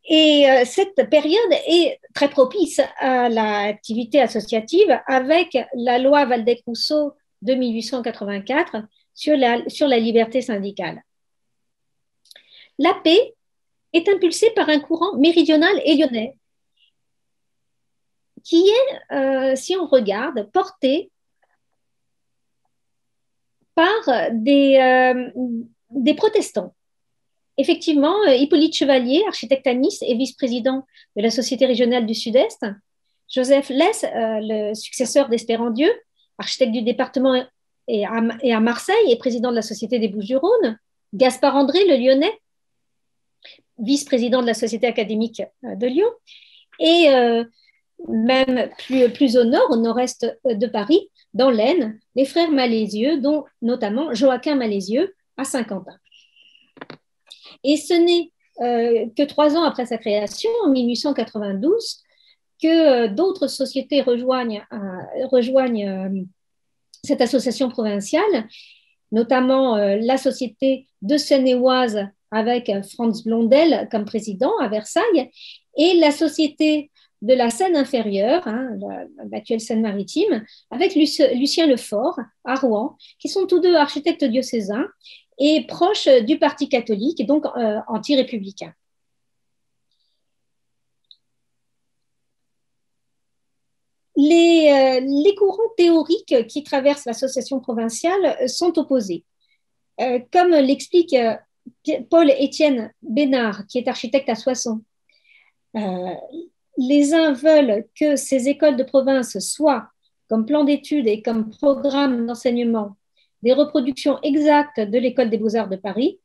Et cette période est très propice à l'activité associative avec la loi Waldeck-Rousseau de 1884 sur la liberté syndicale. L'AP est impulsée par un courant méridional et lyonnais qui est, si on regarde, porté par des protestants. Effectivement, Hippolyte Chevalier, architecte à Nice et vice-président de la Société régionale du Sud-Est, Joseph Lès, le successeur d'Espérandieu, architecte du département et à Marseille et président de la Société des Bouches-du-Rhône, Gaspard André, le Lyonnais, vice-président de la Société académique de Lyon, et même plus au nord, au nord-est de Paris, dans l'Aisne, les frères Malézieux, dont notamment Joachim Malézieux à Saint-Quentin. Et ce n'est que 3 ans après sa création, en 1892, que d'autres sociétés rejoignent cette association provinciale, notamment la Société de Seine-et-Oise avec Franz Blondel comme président à Versailles, et la Société de la Seine inférieure, l'actuelle Seine-Maritime, avec Lucien Lefort à Rouen, qui sont tous deux architectes diocésains et proches du Parti catholique et donc anti-républicain. Les courants théoriques qui traversent l'association provinciale sont opposés. Comme l'explique Paul-Étienne Bénard, qui est architecte à Soissons, les uns veulent que ces écoles de province soient, comme plan d'études et comme programme d'enseignement, des reproductions exactes de l'école des beaux-arts de Paris.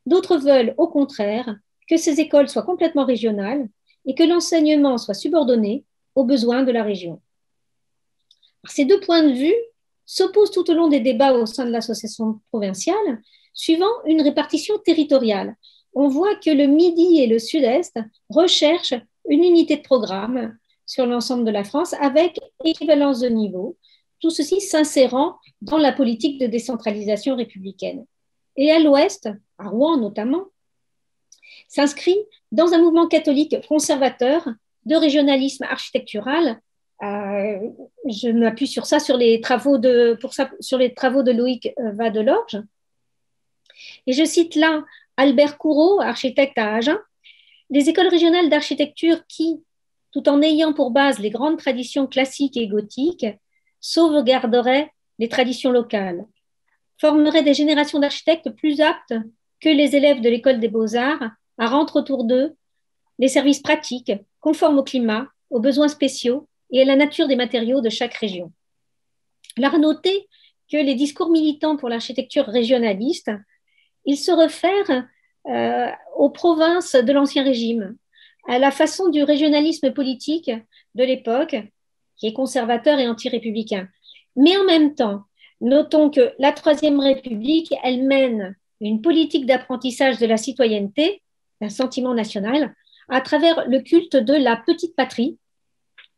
D'autres veulent, au contraire, que ces écoles soient complètement régionales et que l'enseignement soit subordonné aux besoins de la région. Ces deux points de vue s'opposent tout au long des débats au sein de l'association provinciale, suivant une répartition territoriale. On voit que le Midi et le Sud-Est recherchent une unité de programme sur l'ensemble de la France avec équivalence de niveau, tout ceci s'insérant dans la politique de décentralisation républicaine. Et à l'Ouest, à Rouen notamment, s'inscrit dans un mouvement catholique conservateur de régionalisme architectural. Je m'appuie sur ça, sur les travaux de Loïc Vadelorge. Et je cite là Albert Courreau, architecte à Agen. Les écoles régionales d'architecture qui, tout en ayant pour base les grandes traditions classiques et gothiques, sauvegarderaient les traditions locales, formeraient des générations d'architectes plus aptes que les élèves de l'école des beaux-arts à rendre autour d'eux les services pratiques, conformes au climat, aux besoins spéciaux et à la nature des matériaux de chaque région. Alors, à noter que les discours militants pour l'architecture régionaliste, ils se réfèrent aux provinces de l'Ancien Régime, à la façon du régionalisme politique de l'époque, qui est conservateur et anti-républicain. Mais en même temps, notons que la Troisième République, elle mène une politique d'apprentissage de la citoyenneté, d'un sentiment national, à travers le culte de la petite patrie,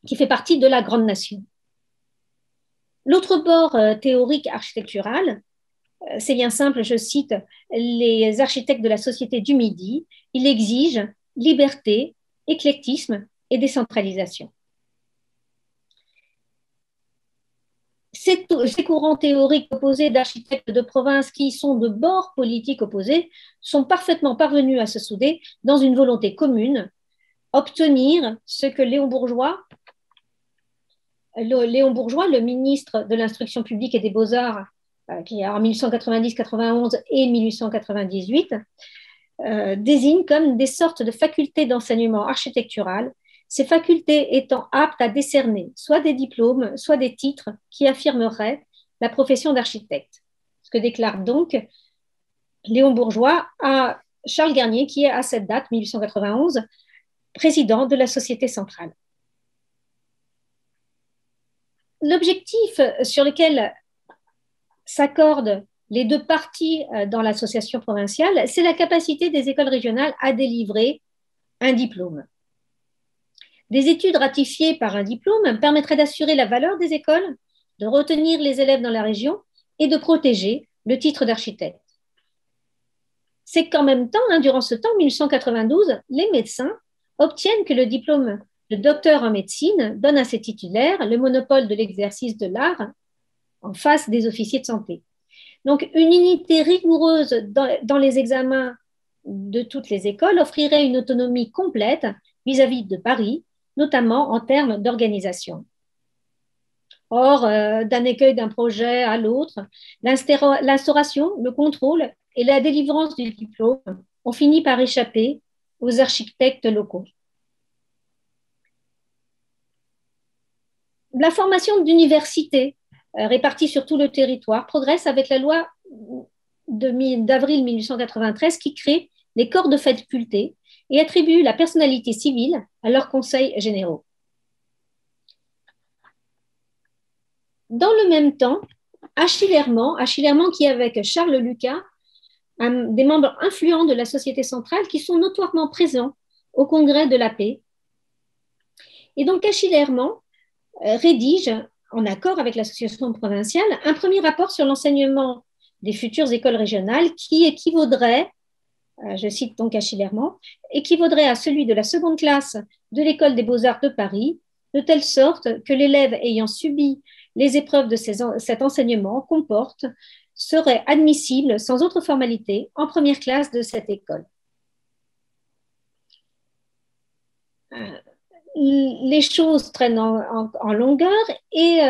qui fait partie de la grande nation. L'autre bord théorique architectural, c'est bien simple, je cite les architectes de la Société du Midi, il exige liberté, éclectisme et décentralisation. Ces courants théoriques opposés d'architectes de province qui sont de bords politiques opposés sont parfaitement parvenus à se souder dans une volonté commune, obtenir ce que Léon Bourgeois, le ministre de l'Instruction publique et des Beaux-Arts, qui est en 1890-91 et 1898, désigne comme des sortes de facultés d'enseignement architectural, ces facultés étant aptes à décerner soit des diplômes, soit des titres qui affirmeraient la profession d'architecte. Ce que déclare donc Léon Bourgeois à Charles Garnier, qui est à cette date, 1891, président de la Société centrale. L'objectif sur lequel s'accordent les deux parties dans l'association provinciale, c'est la capacité des écoles régionales à délivrer un diplôme. Des études ratifiées par un diplôme permettraient d'assurer la valeur des écoles, de retenir les élèves dans la région et de protéger le titre d'architecte. C'est qu'en même temps, durant ce temps, 1892, les médecins obtiennent que le diplôme de docteur en médecine donne à ses titulaires le monopole de l'exercice de l'art en face des officiers de santé. Donc, une unité rigoureuse dans les examens de toutes les écoles offrirait une autonomie complète vis-à-vis de Paris, notamment en termes d'organisation. Or, d'un écueil d'un projet à l'autre, l'instauration, le contrôle et la délivrance du diplôme ont fini par échapper aux architectes locaux. La formation d'universités réparties sur tout le territoire progresse avec la loi d'avril 1893 qui crée les corps de faculté et attribue la personnalité civile à leurs conseils généraux. Dans le même temps, Achille Herman qui est avec Charles Lucas, des membres influents de la Société centrale qui sont notoirement présents au Congrès de la paix. Et donc Achille Herman rédige, en accord avec l'association provinciale, un premier rapport sur l'enseignement des futures écoles régionales qui équivaudrait, je cite donc Achille Herman, équivaudrait à celui de la seconde classe de l'école des beaux-arts de Paris, de telle sorte que l'élève ayant subi les épreuves de cet enseignement comporte serait admissible sans autre formalité en première classe de cette école. Les choses traînent en longueur et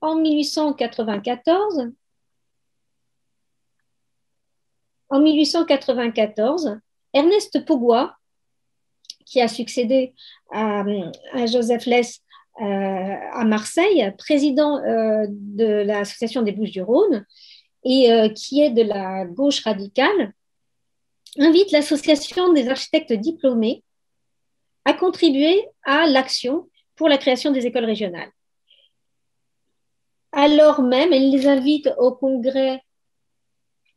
en 1894, Ernest Pogua, qui a succédé à Joseph Lès à Marseille, président de l'association des Bouches-du-Rhône et qui est de la gauche radicale, invite l'association des architectes diplômés à contribuer à l'action pour la création des écoles régionales. Alors même, elle les invite au congrès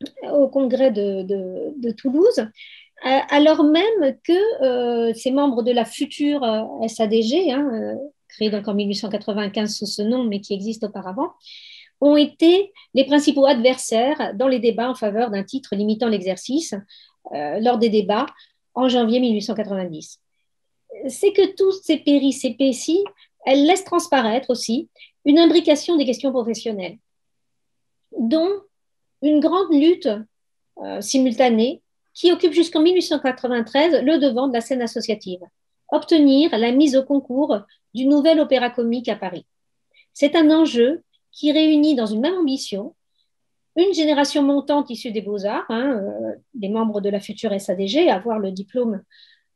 de Toulouse, alors même que ces membres de la future SADG, créée donc en 1895 sous ce nom, mais qui existe auparavant, ont été les principaux adversaires dans les débats en faveur d'un titre limitant l'exercice lors des débats en janvier 1890. C'est que tous ces péripéties, elles laissent transparaître aussi une imbrication des questions professionnelles, dont une grande lutte simultanée qui occupe jusqu'en 1893 le devant de la scène associative, obtenir la mise au concours du nouvel opéra comique à Paris. C'est un enjeu qui réunit dans une même ambition une génération montante issue des beaux-arts, des membres de la future SADG, avoir le diplôme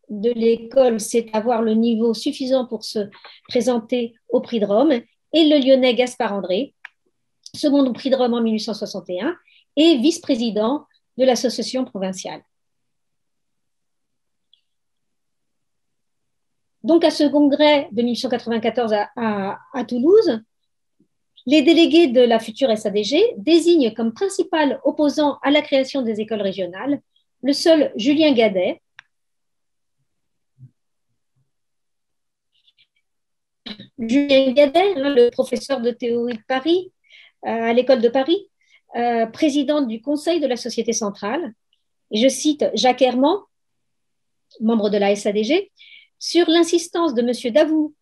de l'école, c'est avoir le niveau suffisant pour se présenter au prix de Rome, et le Lyonnais Gaspard André, second prix de Rome en 1861 et vice-président de l'association provinciale. Donc, à ce congrès de 1894 à Toulouse, les délégués de la future SADG désignent comme principal opposant à la création des écoles régionales le seul Julien Gadet, le professeur de théorie de Paris, à l'école de Paris, président du conseil de la Société centrale. Et je cite Jacques Herman, membre de la SADG, sur l'insistance de M. Davout,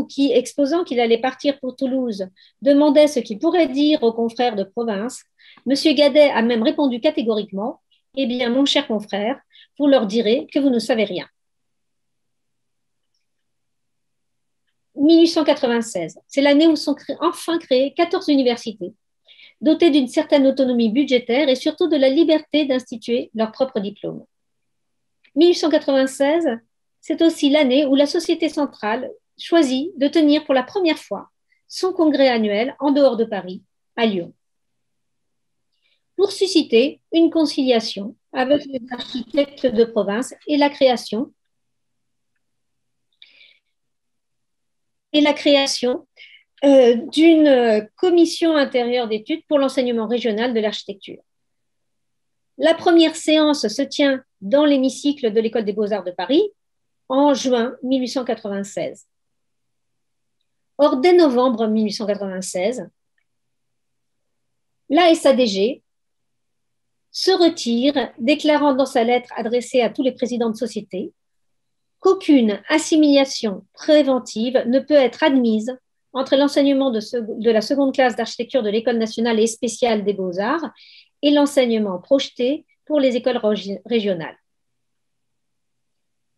qui, exposant qu'il allait partir pour Toulouse, demandait ce qu'il pourrait dire aux confrères de province. M. Gadet a même répondu catégoriquement « Eh bien, mon cher confrère, vous leur direz que vous ne savez rien. » 1896, c'est l'année où sont enfin créées 14 universités, dotées d'une certaine autonomie budgétaire et surtout de la liberté d'instituer leurs propres diplômes. 1896, c'est aussi l'année où la Société centrale choisit de tenir pour la première fois son congrès annuel en dehors de Paris, à Lyon, pour susciter une conciliation avec les architectes de province et la création d'une commission intérieure d'études pour l'enseignement régional de l'architecture. La première séance se tient dans l'hémicycle de l'École des Beaux-Arts de Paris en juin 1896. Or, dès novembre 1896, la SADG se retire, déclarant dans sa lettre adressée à tous les présidents de société qu'aucune assimilation préventive ne peut être admise entre l'enseignement de la seconde classe d'architecture de l'École nationale et spéciale des Beaux-Arts et l'enseignement projeté pour les écoles régionales.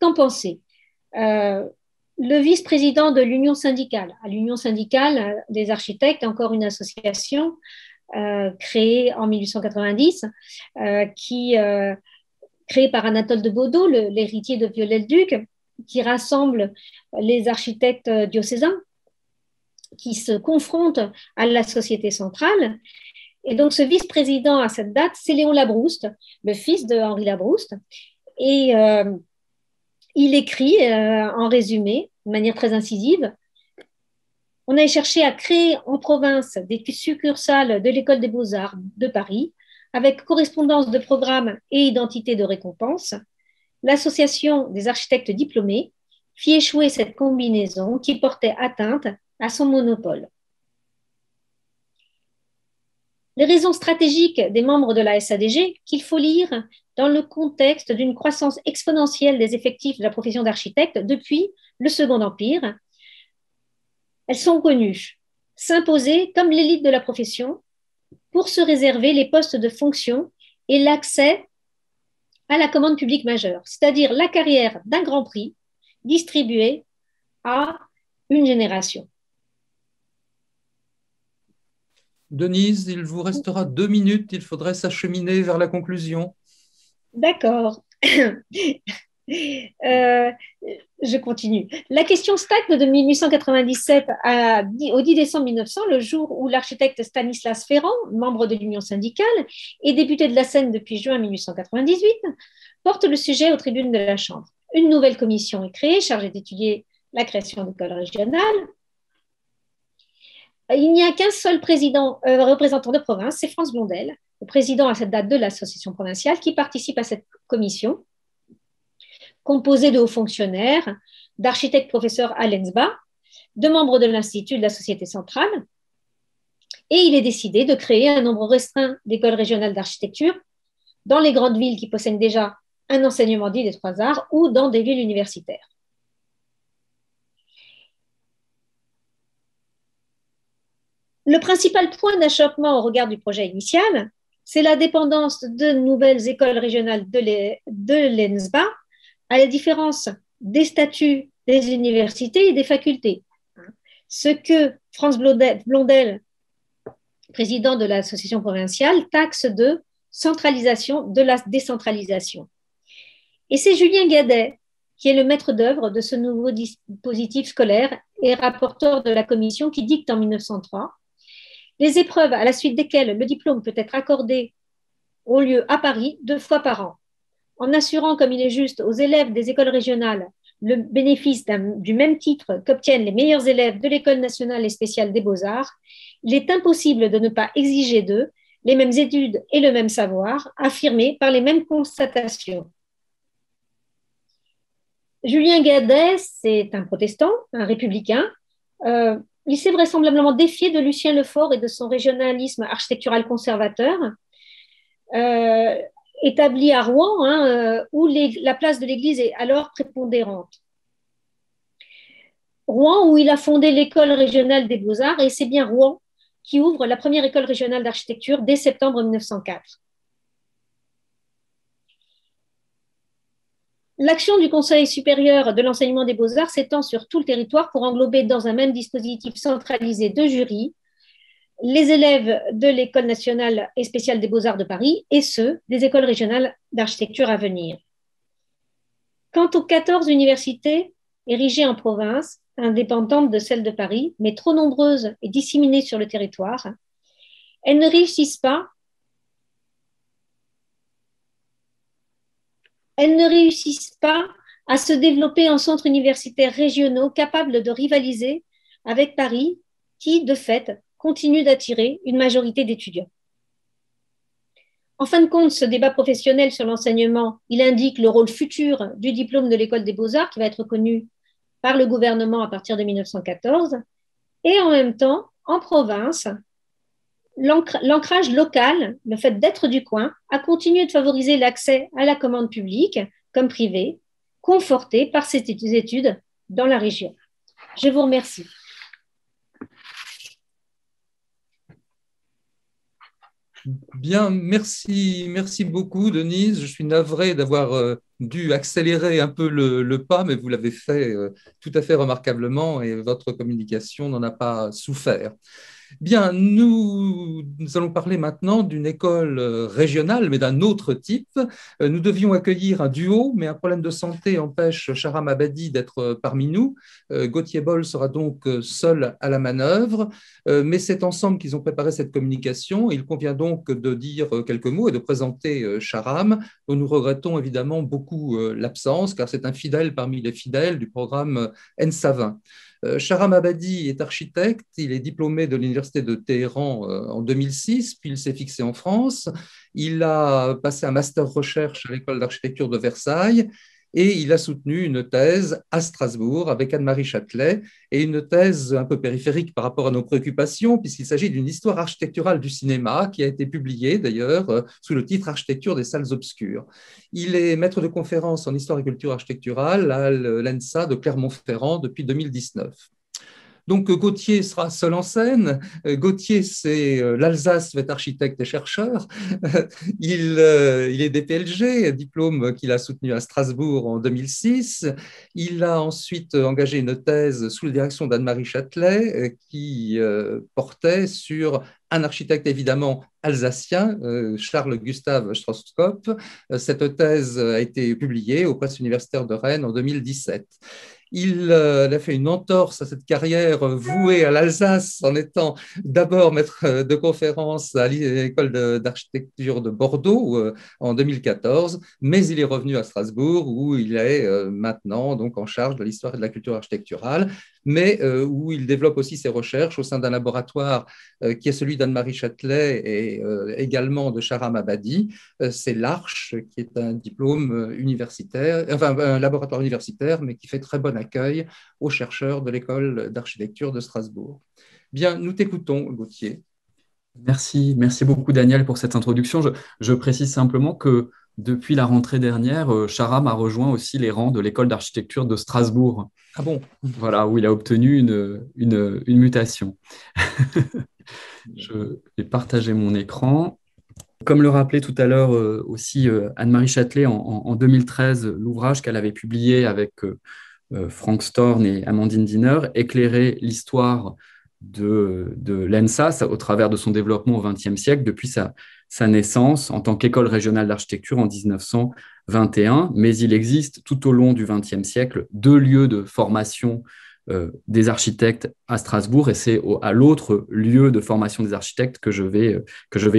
Qu'en pensez le vice-président de l'Union syndicale, à l'Union syndicale des architectes, encore une association créée en 1890, créée par Anatole de Baudot, l'héritier de Viollet-le-Duc, qui rassemble les architectes diocésains qui se confrontent à la Société centrale. Et donc, ce vice-président à cette date, c'est Léon Labrouste, le fils de Henri Labrouste. Et il écrit en résumé, de manière très incisive, on a cherché à créer en province des succursales de l'École des Beaux-Arts de Paris, avec correspondance de programme et identité de récompense. L'Association des architectes diplômés fit échouer cette combinaison qui portait atteinte à son monopole. Les raisons stratégiques des membres de la SADG qu'il faut lire dans le contexte d'une croissance exponentielle des effectifs de la profession d'architecte depuis le Second Empire. Elles sont connues, s'imposer comme l'élite de la profession pour se réserver les postes de fonction et l'accès à la commande publique majeure, c'est-à-dire la carrière d'un grand prix distribué à une génération. Denise, il vous restera 2 minutes, il faudrait s'acheminer vers la conclusion. D'accord. Je continue. La question stagne de 1897 au 10 décembre 1900, le jour où l'architecte Stanislas Ferrand, membre de l'Union syndicale et député de la Seine depuis juin 1898, porte le sujet aux tribunes de la Chambre. Une nouvelle commission est créée, chargée d'étudier la création d'écoles régionales. Il n'y a qu'un seul représentant de province, c'est Franz Blondel, le président à cette date de l'association provinciale, qui participe à cette commission, composée de hauts fonctionnaires, d'architectes professeurs à l'ENSBA, de membres de l'Institut de la Société centrale, et il est décidé de créer un nombre restreint d'écoles régionales d'architecture dans les grandes villes qui possèdent déjà un enseignement dit des 3 arts ou dans des villes universitaires. Le principal point d'achoppement au regard du projet initial, c'est la dépendance de nouvelles écoles régionales de l'ENSBA à la différence des statuts des universités et des facultés. Ce que Franz Blondel, président de l'association provinciale, taxe de centralisation de la décentralisation. Et c'est Julien Gadet qui est le maître d'œuvre de ce nouveau dispositif scolaire et rapporteur de la commission qui dicte en 1903. Les épreuves à la suite desquelles le diplôme peut être accordé ont lieu à Paris 2 fois par an. En assurant, comme il est juste, aux élèves des écoles régionales le bénéfice du même titre qu'obtiennent les meilleurs élèves de l'École nationale et spéciale des beaux-arts, il est impossible de ne pas exiger d'eux les mêmes études et le même savoir, affirmés par les mêmes constatations. Julien Guadet, c'est un protestant, un républicain. Il s'est vraisemblablement défié de Lucien Lefort et de son régionalisme architectural conservateur, établi à Rouen, où la place de l'église est alors prépondérante. Rouen, où il a fondé l'école régionale des beaux-arts, et c'est bien Rouen qui ouvre la première école régionale d'architecture dès septembre 1904. L'action du Conseil supérieur de l'enseignement des beaux-arts s'étend sur tout le territoire pour englober dans un même dispositif centralisé de jury les élèves de l'École nationale et spéciale des beaux-arts de Paris et ceux des écoles régionales d'architecture à venir. Quant aux 14 universités érigées en province, indépendantes de celles de Paris, mais trop nombreuses et disséminées sur le territoire, elles ne réussissent pas à se développer en centres universitaires régionaux capables de rivaliser avec Paris, qui, de fait, continue d'attirer une majorité d'étudiants. En fin de compte, ce débat professionnel sur l'enseignement, il indique le rôle futur du diplôme de l'École des Beaux-Arts qui va être reconnu par le gouvernement à partir de 1914. Et en même temps, en province, l'ancrage local, le fait d'être du coin, a continué de favoriser l'accès à la commande publique comme privée, conforté par ces études dans la région. Je vous remercie. Bien, merci beaucoup, Denise. Je suis navré d'avoir dû accélérer un peu le pas, mais vous l'avez fait tout à fait remarquablement et votre communication n'en a pas souffert. Bien, nous allons parler maintenant d'une école régionale, mais d'un autre type. Nous devions accueillir un duo, mais un problème de santé empêche Sharam Abadi d'être parmi nous. Gauthier Boll sera donc seul à la manœuvre, mais c'est ensemble qu'ils ont préparé cette communication. Il convient donc de dire quelques mots et de présenter Sharam, dont nous regrettons évidemment beaucoup l'absence, car c'est un fidèle parmi les fidèles du programme ENSA20. Sharam Abadi est architecte, il est diplômé de l'Université de Téhéran en 2006, puis il s'est fixé en France. Il a passé un master recherche à l'École d'architecture de Versailles et il a soutenu une thèse à Strasbourg avec Anne-Marie Châtelet, et une thèse un peu périphérique par rapport à nos préoccupations, puisqu'il s'agit d'une histoire architecturale du cinéma qui a été publiée d'ailleurs sous le titre Architecture des salles obscures. Il est maître de conférences en histoire et culture architecturale à l'ENSA de Clermont-Ferrand depuis 2019. Donc Gauthier sera seul en scène. Gauthier, c'est l'Alsace, fait architecte et chercheur. Il est DPLG, diplôme qu'il a soutenu à Strasbourg en 2006. Il a ensuite engagé une thèse sous la direction d'Anne-Marie Châtelet qui portait sur un architecte évidemment alsacien, Charles Gustave Strauss-Kopp. Cette thèse a été publiée aux presses universitaires de Rennes en 2017. Il a fait une entorse à cette carrière vouée à l'Alsace en étant d'abord maître de conférence à l'École d'architecture de Bordeaux en 2014, mais il est revenu à Strasbourg où il est maintenant donc en charge de l'histoire et de la culture architecturale, mais où il développe aussi ses recherches au sein d'un laboratoire qui est celui d'Anne-Marie Châtelet et également de Sharam Abadi. C'est l'Arche, qui est un diplôme universitaire, enfin un laboratoire universitaire, mais qui fait très bon accueil aux chercheurs de l'École d'architecture de Strasbourg. Bien, nous t'écoutons, Gauthier. Merci beaucoup, Daniel, pour cette introduction. Je précise simplement que depuis la rentrée dernière, Sharam a rejoint aussi les rangs de l'École d'architecture de Strasbourg. Ah bon? Voilà, où il a obtenu une mutation. Je vais partager mon écran. Comme le rappelait tout à l'heure aussi Anne-Marie Châtelet en 2013, l'ouvrage qu'elle avait publié avec Frank Storn et Amandine Diner éclairait l'histoire de l'ENSA au travers de son développement au XXe siècle depuis sa sa naissance en tant qu'école régionale d'architecture en 1921, mais il existe tout au long du XXe siècle 2 lieux de formation des architectes à Strasbourg, et c'est à l'autre lieu de formation des architectes que je vais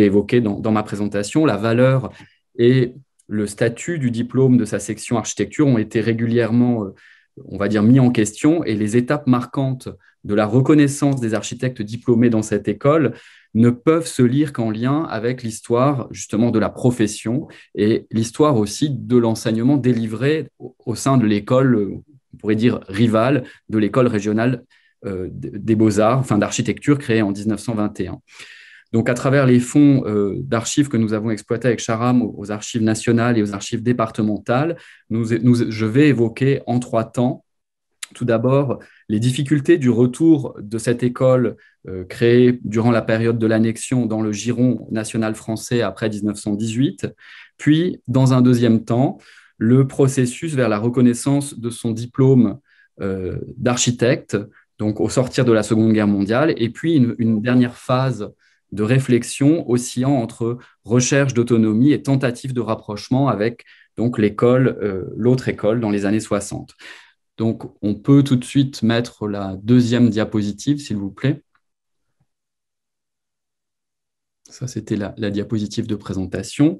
évoquer dans ma présentation. La valeur et le statut du diplôme de sa section architecture ont été régulièrement, on va dire, mis en question, et les étapes marquantes de la reconnaissance des architectes diplômés dans cette école ne peuvent se lire qu'en lien avec l'histoire justement de la profession et l'histoire aussi de l'enseignement délivré au sein de l'école, on pourrait dire rivale, de l'école régionale des beaux-arts, enfin d'architecture, créée en 1921. Donc, à travers les fonds d'archives que nous avons exploités avec Charam aux archives nationales et aux archives départementales, je vais évoquer en 3 temps. Tout d'abord, les difficultés du retour de cette école créée durant la période de l'annexion dans le giron national français après 1918. Puis, dans un deuxième temps, le processus vers la reconnaissance de son diplôme d'architecte, donc au sortir de la Seconde Guerre mondiale. Et puis, une dernière phase de réflexion oscillant entre recherche d'autonomie et tentative de rapprochement avec donc l'autre école dans les années 60. Donc, on peut tout de suite mettre la deuxième diapositive, s'il vous plaît. Ça, c'était la diapositive de présentation.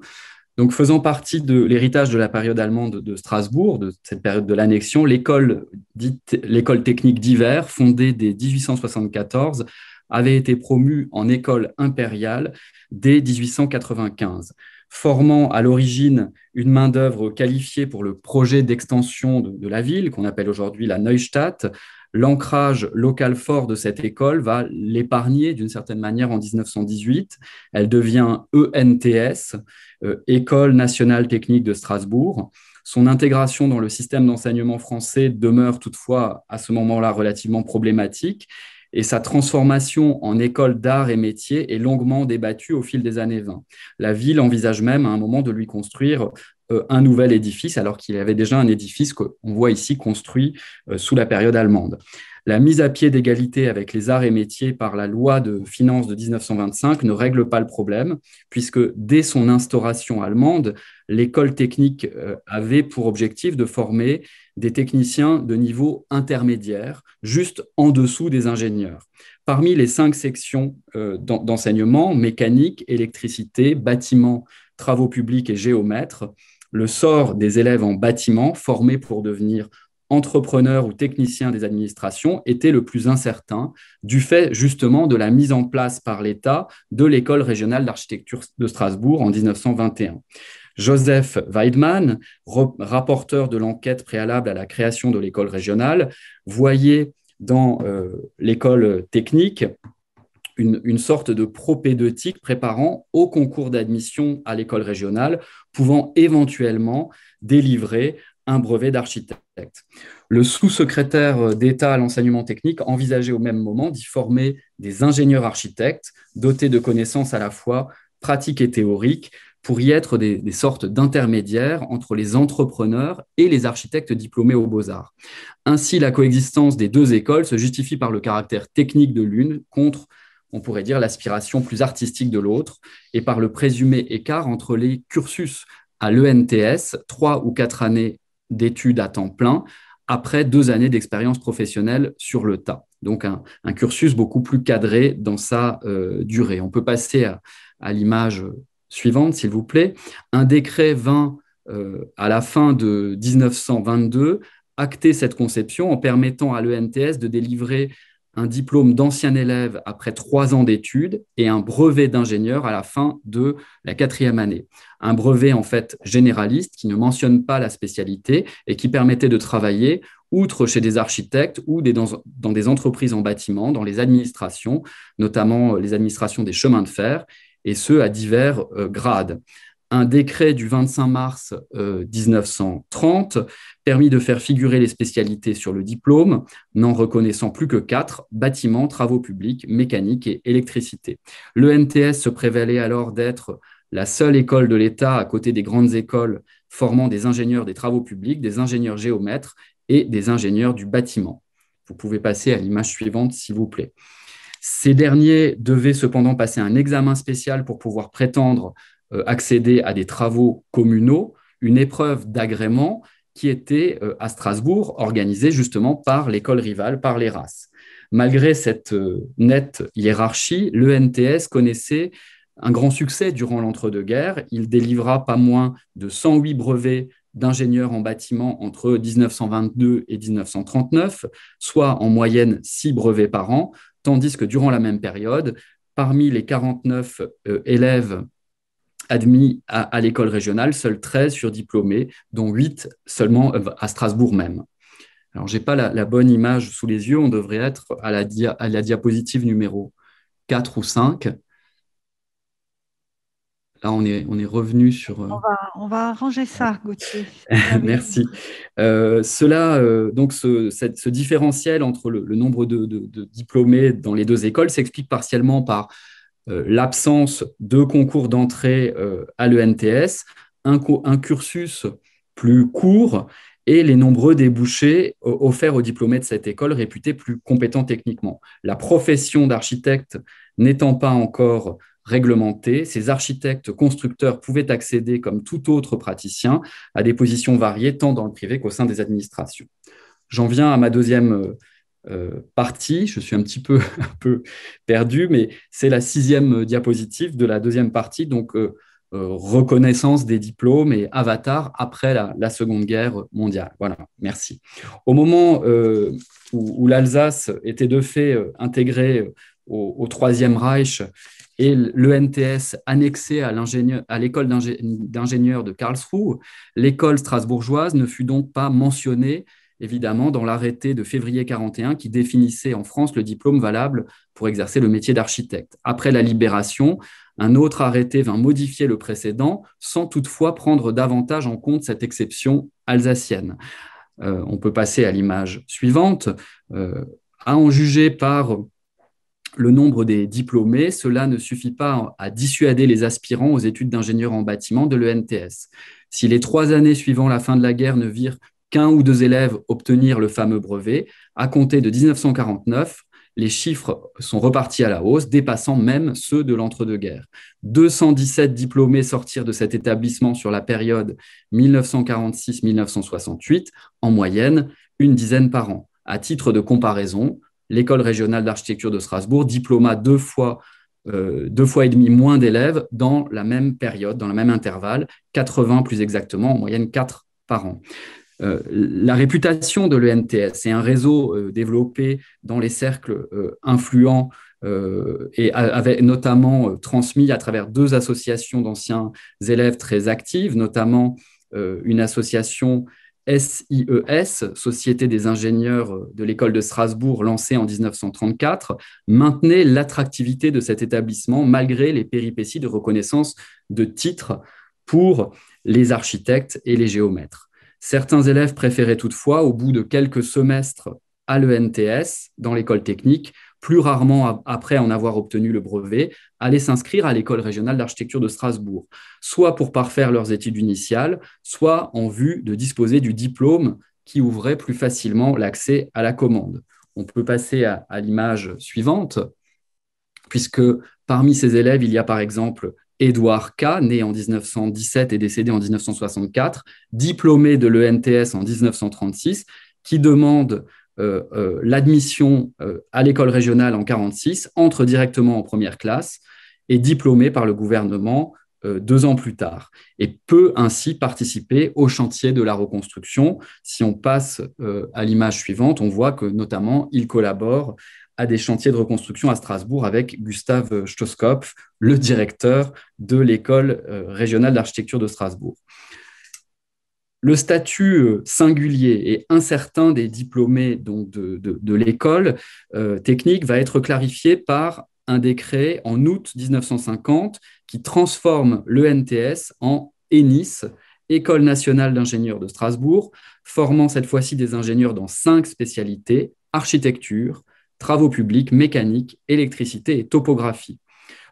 Donc, faisant partie de l'héritage de la période allemande de Strasbourg, de cette période de l'annexion, l'école technique d'hiver, fondée dès 1874, avait été promue en école impériale dès 1895. Formant à l'origine une main-d'œuvre qualifiée pour le projet d'extension de la ville, qu'on appelle aujourd'hui la Neustadt, l'ancrage local fort de cette école va l'épargner d'une certaine manière en 1918. Elle devient ENTS, École nationale technique de Strasbourg. Son intégration dans le système d'enseignement français demeure toutefois à ce moment-là relativement problématique, et sa transformation en école d'art et métiers est longuement débattue au fil des années 20. La ville envisage même à un moment de lui construire un nouvel édifice, alors qu'il y avait déjà un édifice qu'on voit ici construit sous la période allemande. La mise à pied d'égalité avec les arts et métiers par la loi de finances de 1925 ne règle pas le problème, puisque dès son instauration allemande, l'école technique avait pour objectif de former des techniciens de niveau intermédiaire, juste en dessous des ingénieurs. Parmi les 5 sections d'enseignement, mécanique, électricité, bâtiment, travaux publics et géomètres, le sort des élèves en bâtiment formés pour devenir entrepreneurs ou techniciens des administrations était le plus incertain, du fait justement de la mise en place par l'État de l'École régionale d'architecture de Strasbourg en 1921. Joseph Weidmann, rapporteur de l'enquête préalable à la création de l'école régionale, voyait dans l'école technique une sorte de propédeutique préparant au concours d'admission à l'école régionale, pouvant éventuellement délivrer un brevet d'architecte. Le sous-secrétaire d'État à l'enseignement technique envisageait au même moment d'y former des ingénieurs architectes dotés de connaissances à la fois pratiques et théoriques pour y être des sortes d'intermédiaires entre les entrepreneurs et les architectes diplômés aux beaux-arts. Ainsi, la coexistence des 2 écoles se justifie par le caractère technique de l'une contre, on pourrait dire, l'aspiration plus artistique de l'autre, et par le présumé écart entre les cursus à l'ENTS, 3 ou 4 années d'études à temps plein, après 2 années d'expérience professionnelle sur le tas. Donc, un cursus beaucoup plus cadré dans sa durée. On peut passer à l'image suivante, s'il vous plaît. Un décret vint à la fin de 1922 acter cette conception en permettant à l'ENTS de délivrer un diplôme d'ancien élève après 3 ans d'études et un brevet d'ingénieur à la fin de la 4e année. Un brevet en fait généraliste qui ne mentionne pas la spécialité et qui permettait de travailler outre chez des architectes ou dans des entreprises en bâtiment, dans les administrations, notamment les administrations des chemins de fer, et ce à divers grades. Un décret du 25 mars 1930 permit de faire figurer les spécialités sur le diplôme, n'en reconnaissant plus que 4, bâtiments, travaux publics, mécanique et électricité. L'ENTS se prévalait alors d'être la seule école de l'État à côté des grandes écoles formant des ingénieurs des travaux publics, des ingénieurs géomètres et des ingénieurs du bâtiment. Vous pouvez passer à l'image suivante, s'il vous plaît. Ces derniers devaient cependant passer un examen spécial pour pouvoir prétendre accéder à des travaux communaux, une épreuve d'agrément qui était à Strasbourg organisée justement par l'école rivale, par l'ERAS. Malgré cette nette hiérarchie, l'ENTS connaissait un grand succès durant l'entre-deux-guerres. Il délivra pas moins de 108 brevets d'ingénieurs en bâtiment entre 1922 et 1939, soit en moyenne 6 brevets par an, tandis que durant la même période, parmi les 49 élèves admis à l'école régionale, seuls 13 furent diplômés, dont 8 seulement à Strasbourg même. Alors, je n'ai pas la bonne image sous les yeux, on devrait être à la diapositive numéro 4 ou 5. Là, on est revenu sur… On va arranger ça, Gauthier. Merci. Donc, ce différentiel entre le nombre de diplômés dans les deux écoles s'explique partiellement par l'absence de concours d'entrée à l'ENTS, un cursus plus court et les nombreux débouchés offerts aux diplômés de cette école réputés plus compétents techniquement. La profession d'architecte n'étant pas encore réglementée, ces architectes constructeurs pouvaient accéder, comme tout autre praticien, à des positions variées tant dans le privé qu'au sein des administrations. J'en viens à ma deuxième partie. Je suis un peu perdu, mais c'est la 6e diapositive de la deuxième partie, donc reconnaissance des diplômes et avatar après la Seconde Guerre mondiale. Voilà, merci. Au moment où l'Alsace était de fait intégrée au Troisième Reich et l'ENTS annexé à l'école d'ingénieurs de Karlsruhe, l'école strasbourgeoise ne fut donc pas mentionnée évidemment dans l'arrêté de février 1941 qui définissait en France le diplôme valable pour exercer le métier d'architecte. Après la libération, un autre arrêté vint modifier le précédent sans toutefois prendre davantage en compte cette exception alsacienne. On peut passer à l'image suivante. À en juger par le nombre des diplômés, cela ne suffit pas à dissuader les aspirants aux études d'ingénieur en bâtiment de l'ENTS. Si les 3 années suivant la fin de la guerre ne virent qu'un ou 2 élèves obtenir le fameux brevet, à compter de 1949, les chiffres sont repartis à la hausse, dépassant même ceux de l'entre-deux-guerres. 217 diplômés sortirent de cet établissement sur la période 1946-1968, en moyenne une dizaine par an. À titre de comparaison, l'école régionale d'architecture de Strasbourg diplôma 2 fois et demi moins d'élèves dans la même période, dans le même intervalle, 80 plus exactement, en moyenne 4 par an. La réputation de l'ENTS et un réseau développé dans les cercles influents et avait notamment transmis à travers 2 associations d'anciens élèves très actives, notamment une association SIES, Société des ingénieurs de l'école de Strasbourg, lancée en 1934, maintenait l'attractivité de cet établissement malgré les péripéties de reconnaissance de titres pour les architectes et les géomètres. Certains élèves préféraient toutefois, au bout de quelques semestres à l'ENTS, dans l'école technique, plus rarement après en avoir obtenu le brevet, aller s'inscrire à l'école régionale d'architecture de Strasbourg, soit pour parfaire leurs études initiales, soit en vue de disposer du diplôme qui ouvrait plus facilement l'accès à la commande. On peut passer à l'image suivante, puisque parmi ces élèves, il y a par exemple Édouard K., né en 1917 et décédé en 1964, diplômé de l'ENTS en 1936, qui demande l'admission à l'école régionale en 1946, entre directement en première classe et diplômé par le gouvernement 2 ans plus tard, et peut ainsi participer au chantier de la reconstruction. Si on passe à l'image suivante, on voit que notamment il collabore à des chantiers de reconstruction à Strasbourg avec Gustave Stoskopf, le directeur de l'école régionale d'architecture de Strasbourg. Le statut singulier et incertain des diplômés donc, de l'école technique va être clarifié par un décret en août 1950 qui transforme l'ENTS en ENIS, École nationale d'ingénieurs de Strasbourg, formant cette fois-ci des ingénieurs dans 5 spécialités, architecture, travaux publics, mécanique, électricité et topographie.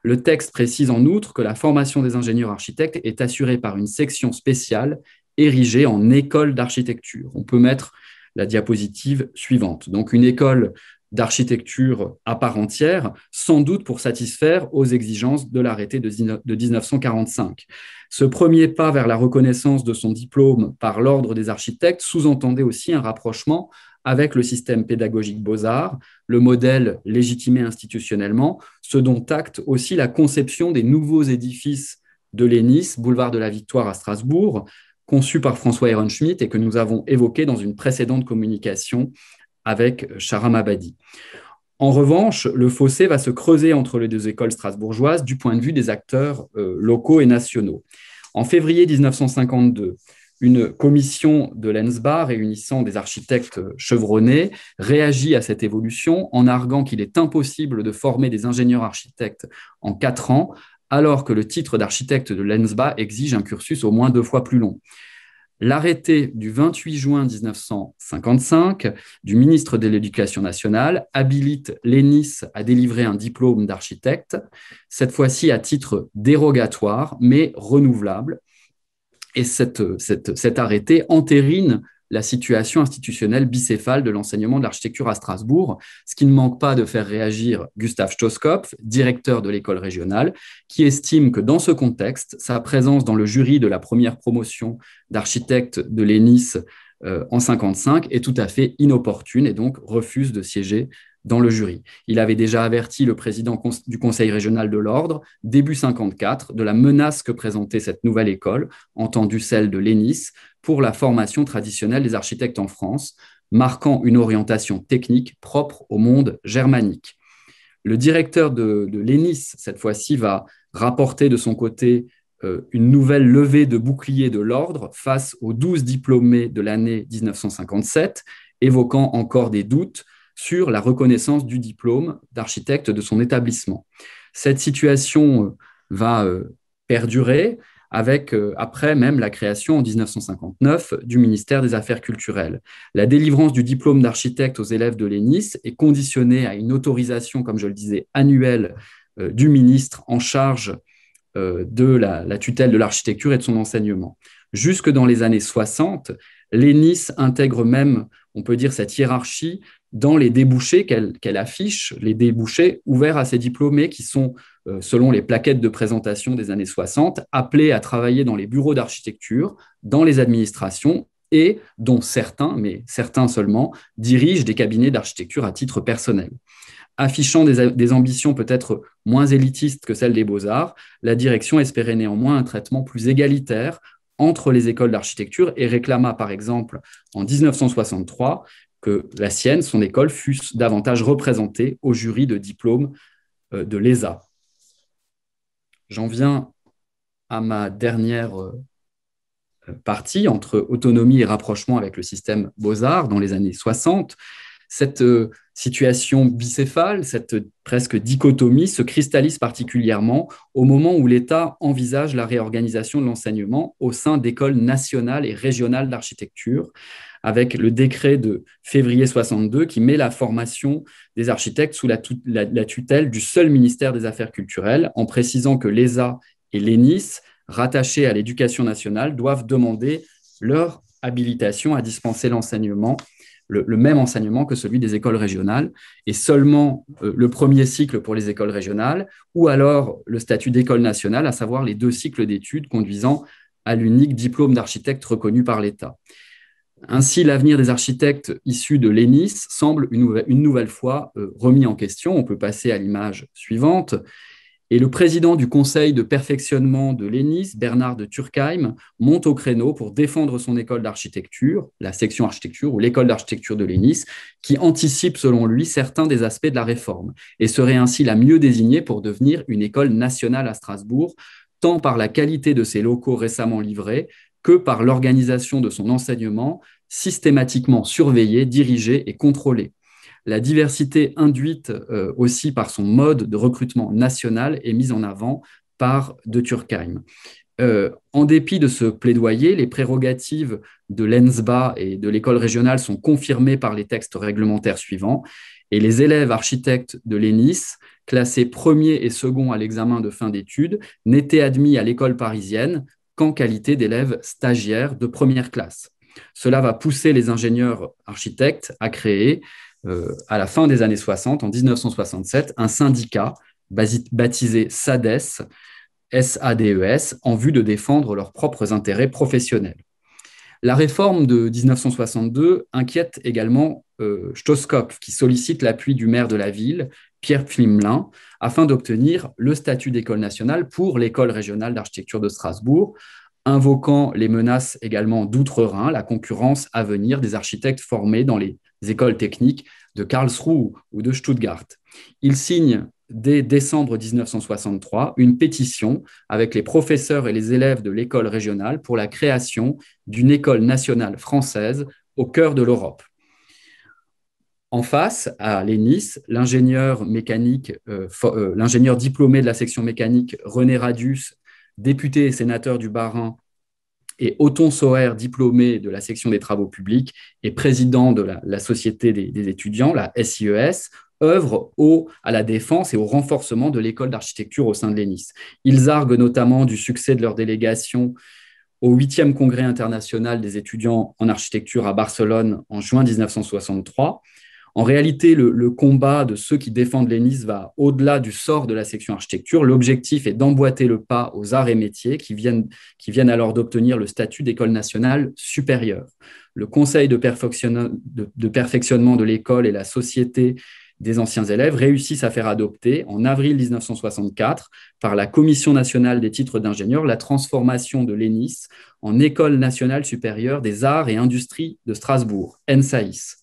Le texte précise en outre que la formation des ingénieurs architectes est assurée par une section spéciale érigée en école d'architecture. On peut mettre la diapositive suivante. Donc, une école d'architecture à part entière, sans doute pour satisfaire aux exigences de l'arrêté de 1945. Ce premier pas vers la reconnaissance de son diplôme par l'Ordre des architectes sous-entendait aussi un rapprochement avec le système pédagogique Beaux-Arts, le modèle légitimé institutionnellement, ce dont acte aussi la conception des nouveaux édifices de l'ENIS, boulevard de la Victoire à Strasbourg, conçu par François Ehrenschmidt et que nous avons évoqué dans une précédente communication avec Sharam Abadi. En revanche, le fossé va se creuser entre les deux écoles strasbourgeoises du point de vue des acteurs locaux et nationaux. En février 1952, une commission de l'ENSBA réunissant des architectes chevronnés réagit à cette évolution en arguant qu'il est impossible de former des ingénieurs architectes en 4 ans, alors que le titre d'architecte de l'ENSBA exige un cursus au moins 2 fois plus long. L'arrêté du 28 juin 1955 du ministre de l'Éducation nationale habilite l'ENIS à délivrer un diplôme d'architecte, cette fois-ci à titre dérogatoire, mais renouvelable. Et cet arrêté entérine la situation institutionnelle bicéphale de l'enseignement de l'architecture à Strasbourg, ce qui ne manque pas de faire réagir Gustav Stoskopf, directeur de l'école régionale, qui estime que dans ce contexte, sa présence dans le jury de la première promotion d'architectes de l'ENIS en 1955 est tout à fait inopportune et donc refuse de siéger dans le jury. Il avait déjà averti le président du Conseil régional de l'Ordre, début 1954, de la menace que présentait cette nouvelle école, entendue celle de l'ENIS, pour la formation traditionnelle des architectes en France, marquant une orientation technique propre au monde germanique. Le directeur de l'ENIS, cette fois-ci, va rapporter de son côté une nouvelle levée de bouclier de l'Ordre face aux 12 diplômés de l'année 1957, évoquant encore des doutes sur la reconnaissance du diplôme d'architecte de son établissement. Cette situation va perdurer avec, après même la création en 1959 du ministère des Affaires culturelles. La délivrance du diplôme d'architecte aux élèves de l'ENIS est conditionnée à une autorisation, comme je le disais, annuelle du ministre en charge de la tutelle de l'architecture et de son enseignement. Jusque dans les années 60, l'ENIS intègre même, on peut dire, cette hiérarchie dans les débouchés qu'elle affiche, les débouchés ouverts à ses diplômés qui sont, selon les plaquettes de présentation des années 60, appelés à travailler dans les bureaux d'architecture, dans les administrations et dont certains, mais certains seulement, dirigent des cabinets d'architecture à titre personnel. Affichant des ambitions peut-être moins élitistes que celles des Beaux-Arts, la direction espérait néanmoins un traitement plus égalitaire entre les écoles d'architecture et réclama par exemple en 1963 que la sienne, son école, fût davantage représentée au jury de diplôme de l'ESA. J'en viens à ma dernière partie entre autonomie et rapprochement avec le système Beaux-Arts dans les années 60. Cette situation bicéphale, cette presque dichotomie se cristallise particulièrement au moment où l'État envisage la réorganisation de l'enseignement au sein d'écoles nationales et régionales d'architecture, avec le décret de février 62 qui met la formation des architectes sous la tutelle du seul ministère des Affaires culturelles, en précisant que l'ESA et l'ENIS, rattachés à l'Éducation nationale, doivent demander leur habilitation à dispenser l'enseignement, le même enseignement que celui des écoles régionales, et seulement le premier cycle pour les écoles régionales, ou alors le statut d'école nationale, à savoir les 2 cycles d'études conduisant à l'unique diplôme d'architecte reconnu par l'État. Ainsi, l'avenir des architectes issus de l'ENIS semble une nouvelle fois remis en question. On peut passer à l'image suivante. Et le président du conseil de perfectionnement de l'ENIS, Bernard de Turckheim, monte au créneau pour défendre son école d'architecture, la section architecture ou l'école d'architecture de l'ENIS, qui anticipe selon lui certains des aspects de la réforme et serait ainsi la mieux désignée pour devenir une école nationale à Strasbourg, tant par la qualité de ses locaux récemment livrés que par l'organisation de son enseignement systématiquement surveillé, dirigé et contrôlé. La diversité induite aussi par son mode de recrutement national est mise en avant par de Turckheim. En dépit de ce plaidoyer, les prérogatives de l'ENSBA et de l'école régionale sont confirmées par les textes réglementaires suivants et les élèves architectes de l'ENIS, classés premier et second à l'examen de fin d'études, n'étaient admis à l'école parisienne qu'en qualité d'élèves stagiaires de première classe. Cela va pousser les ingénieurs architectes à créer à la fin des années 60, en 1967, un syndicat baptisé SADES, SADES, en vue de défendre leurs propres intérêts professionnels. La réforme de 1962 inquiète également Stoskopf, qui sollicite l'appui du maire de la ville, Pierre Pflimlin, afin d'obtenir le statut d'école nationale pour l'école régionale d'architecture de Strasbourg, invoquant les menaces également d'outre-Rhin, la concurrence à venir des architectes formés dans les écoles techniques de Karlsruhe ou de Stuttgart. Il signe dès décembre 1963 une pétition avec les professeurs et les élèves de l'école régionale pour la création d'une école nationale française au cœur de l'Europe. En face, à l'ENIS, l'ingénieur diplômé de la section mécanique René Radius, député et sénateur du Bas-Rhin, et Othon Sauer, diplômé de la section des travaux publics et président de la Société des étudiants, la SIES, œuvrent à la défense et au renforcement de l'école d'architecture au sein de l'ENIS. Ils arguent notamment du succès de leur délégation au 8e congrès international des étudiants en architecture à Barcelone en juin 1963. En réalité, le combat de ceux qui défendent l'ENIS va au-delà du sort de la section architecture. L'objectif est d'emboîter le pas aux arts et métiers qui viennent alors d'obtenir le statut d'école nationale supérieure. Le conseil de perfectionnement de l'école et la société des anciens élèves réussissent à faire adopter, en avril 1964, par la Commission nationale des titres d'ingénieur, la transformation de l'ENIS en École nationale supérieure des arts et industries de Strasbourg, ENSAIS.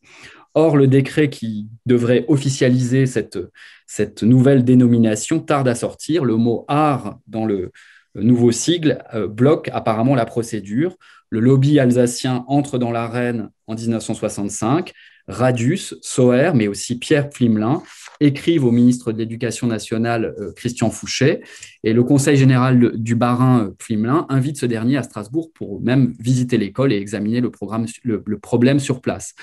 Or, le décret qui devrait officialiser cette nouvelle dénomination tarde à sortir. Le mot « art » dans le nouveau sigle bloque apparemment la procédure. Le lobby alsacien entre dans l'arène en 1965. Radius, Sauer, mais aussi Pierre Pflimlin écrivent au ministre de l'Éducation nationale, Christian Fouché, et le conseil général du Bas-Rhin, Pflimlin, invite ce dernier à Strasbourg pour même visiter l'école et examiner le problème sur place.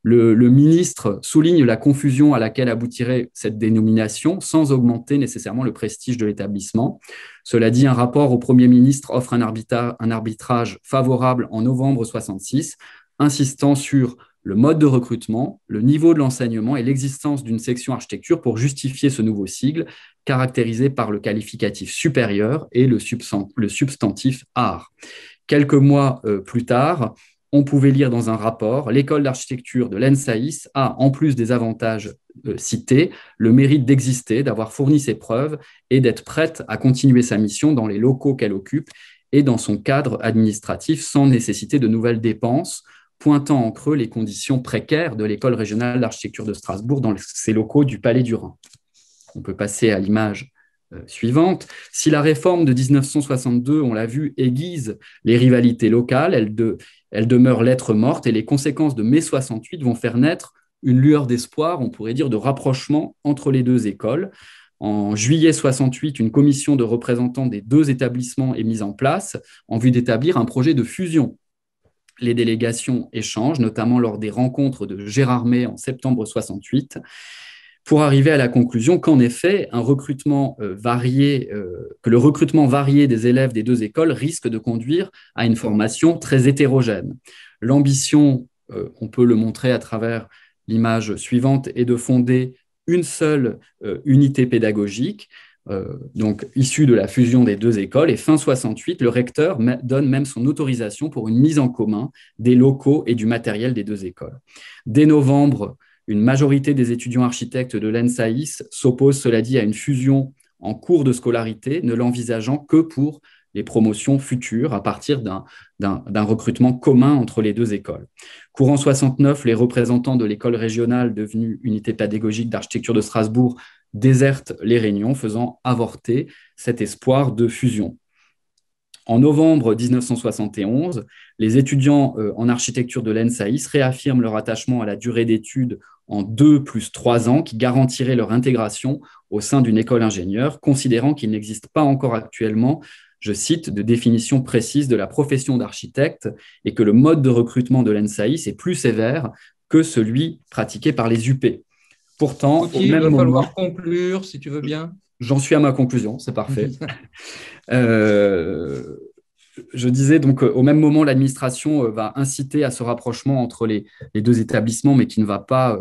Le ministre souligne la confusion à laquelle aboutirait cette dénomination sans augmenter nécessairement le prestige de l'établissement. Cela dit, un rapport au Premier ministre offre un arbitrage favorable en novembre 1966, insistant sur le mode de recrutement, le niveau de l'enseignement et l'existence d'une section architecture pour justifier ce nouveau sigle, caractérisé par le qualificatif supérieur et le substantif art. Quelques mois plus tard, on pouvait lire dans un rapport, l'école d'architecture de l'ENSAIS a, en plus des avantages cités, le mérite d'exister, d'avoir fourni ses preuves et d'être prête à continuer sa mission dans les locaux qu'elle occupe et dans son cadre administratif sans nécessiter de nouvelles dépenses, pointant en creux les conditions précaires de l'école régionale d'architecture de Strasbourg dans ses locaux du Palais du Rhin. On peut passer à l'image suivante. Si la réforme de 1962, on l'a vu, aiguise les rivalités locales, elle demeure lettre morte et les conséquences de mai 68 vont faire naître une lueur d'espoir, on pourrait dire de rapprochement entre les deux écoles. En juillet 68, une commission de représentants des deux établissements est mise en place en vue d'établir un projet de fusion. Les délégations échangent, notamment lors des rencontres de Gérardmer en septembre 68, pour arriver à la conclusion qu'en effet, que le recrutement varié des élèves des deux écoles risque de conduire à une formation très hétérogène. L'ambition, on peut le montrer à travers l'image suivante, est de fonder une seule unité pédagogique, donc issue de la fusion des deux écoles. Et fin 68, le recteur donne même son autorisation pour une mise en commun des locaux et du matériel des deux écoles. Dès novembre, une majorité des étudiants architectes de l'ENSAIS s'oppose, cela dit, à une fusion en cours de scolarité, ne l'envisageant que pour les promotions futures à partir d'un recrutement commun entre les deux écoles. Courant 69, les représentants de l'école régionale devenue unité pédagogique d'architecture de Strasbourg désertent les réunions, faisant avorter cet espoir de fusion. En novembre 1971, les étudiants en architecture de l'ENSAIS réaffirment leur attachement à la durée d'études en 2 + 3 ans qui garantirait leur intégration au sein d'une école ingénieure, considérant qu'il n'existe pas encore actuellement, je cite, de définition précise de la profession d'architecte et que le mode de recrutement de l'ENSAIS est plus sévère que celui pratiqué par les UP. Pourtant, au même moment, il va falloir conclure, si tu veux bien. J'en suis à ma conclusion, c'est parfait. Je disais donc au même moment, l'administration va inciter à ce rapprochement entre les deux établissements, mais qui ne va pas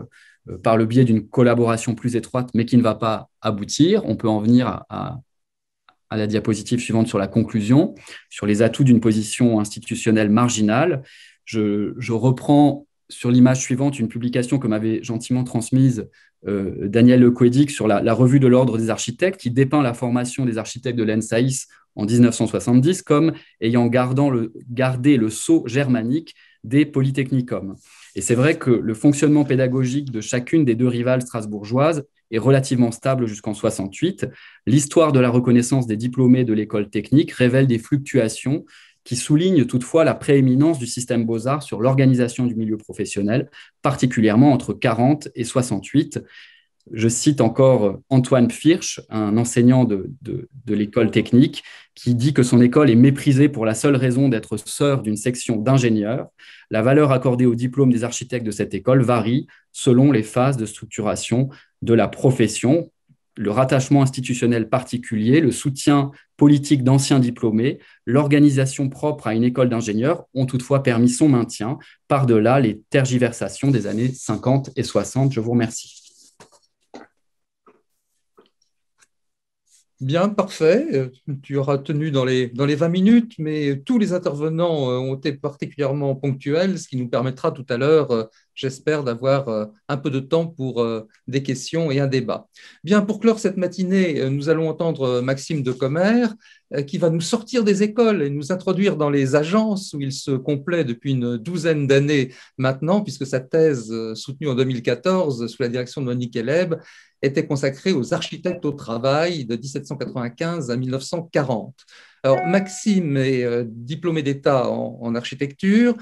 par le biais d'une collaboration plus étroite, mais qui ne va pas aboutir. On peut en venir à la diapositive suivante sur la conclusion, sur les atouts d'une position institutionnelle marginale. Je reprends sur l'image suivante une publication que m'avait gentiment transmise Daniel Lequedic sur la revue de l'Ordre des architectes, qui dépeint la formation des architectes de l'ENSAIS en 1970 comme ayant gardé le sceau germanique des polytechnicums. Et c'est vrai que le fonctionnement pédagogique de chacune des deux rivales strasbourgeoises est relativement stable jusqu'en 68. L'histoire de la reconnaissance des diplômés de l'école technique révèle des fluctuations qui soulignent toutefois la prééminence du système Beaux-Arts sur l'organisation du milieu professionnel, particulièrement entre 40 et 68. Je cite encore Antoine Pfirsch, un enseignant de l'école technique, qui dit que son école est méprisée pour la seule raison d'être sœur d'une section d'ingénieurs. La valeur accordée au diplôme des architectes de cette école varie selon les phases de structuration de la profession. Le rattachement institutionnel particulier, le soutien politique d'anciens diplômés, l'organisation propre à une école d'ingénieurs ont toutefois permis son maintien par-delà les tergiversations des années 50 et 60. Je vous remercie. Bien, parfait. Tu auras tenu dans les 20 minutes, mais tous les intervenants ont été particulièrement ponctuels, ce qui nous permettra tout à l'heure, j'espère, d'avoir un peu de temps pour des questions et un débat. Bien, pour clore cette matinée, nous allons entendre Maxime de Commer, qui va nous sortir des écoles et nous introduire dans les agences où il se complaît depuis une douzaine d'années maintenant, puisque sa thèse, soutenue en 2014 sous la direction de Monique Eleb, était consacrée aux architectes au travail de 1795 à 1940. Alors, Maxime est diplômé d'État en architecture.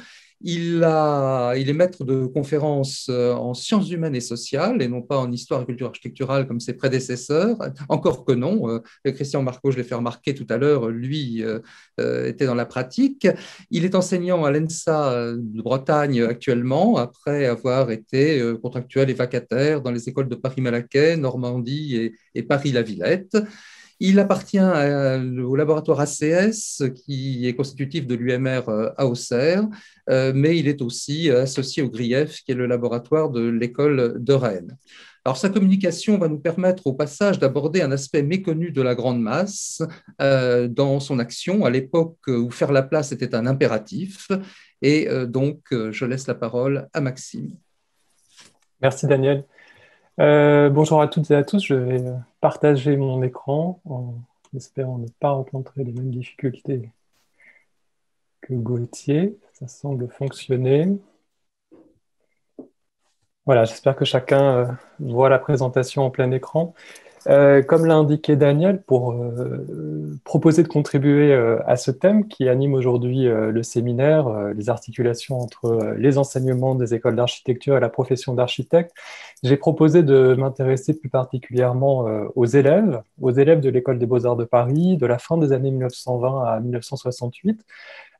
Il est maître de conférences en sciences humaines et sociales, et non pas en histoire et culture architecturale comme ses prédécesseurs, encore que non. Christian Marco, je l'ai fait remarquer tout à l'heure, lui était dans la pratique. Il est enseignant à l'ENSA de Bretagne actuellement, après avoir été contractuel et vacataire dans les écoles de Paris-Malaquais, Normandie et Paris-La-Villette. Il appartient au laboratoire ACS, qui est constitutif de l'UMR à Auxerre, mais il est aussi associé au GRIEF, qui est le laboratoire de l'école de Rennes. Alors, sa communication va nous permettre au passage d'aborder un aspect méconnu de la grande masse dans son action, à l'époque où faire la place était un impératif. Et donc, je laisse la parole à Maxime. Merci Daniel. Bonjour à toutes et à tous, je vais partager mon écran en espérant ne pas rencontrer les mêmes difficultés que Gauthier. Ça semble fonctionner. Voilà, j'espère que chacun voit la présentation en plein écran. Comme l'a indiqué Daniel, pour proposer de contribuer à ce thème qui anime aujourd'hui le séminaire, les articulations entre les enseignements des écoles d'architecture et la profession d'architecte, j'ai proposé de m'intéresser plus particulièrement aux élèves de l'École des Beaux-Arts de Paris, de la fin des années 1920 à 1968,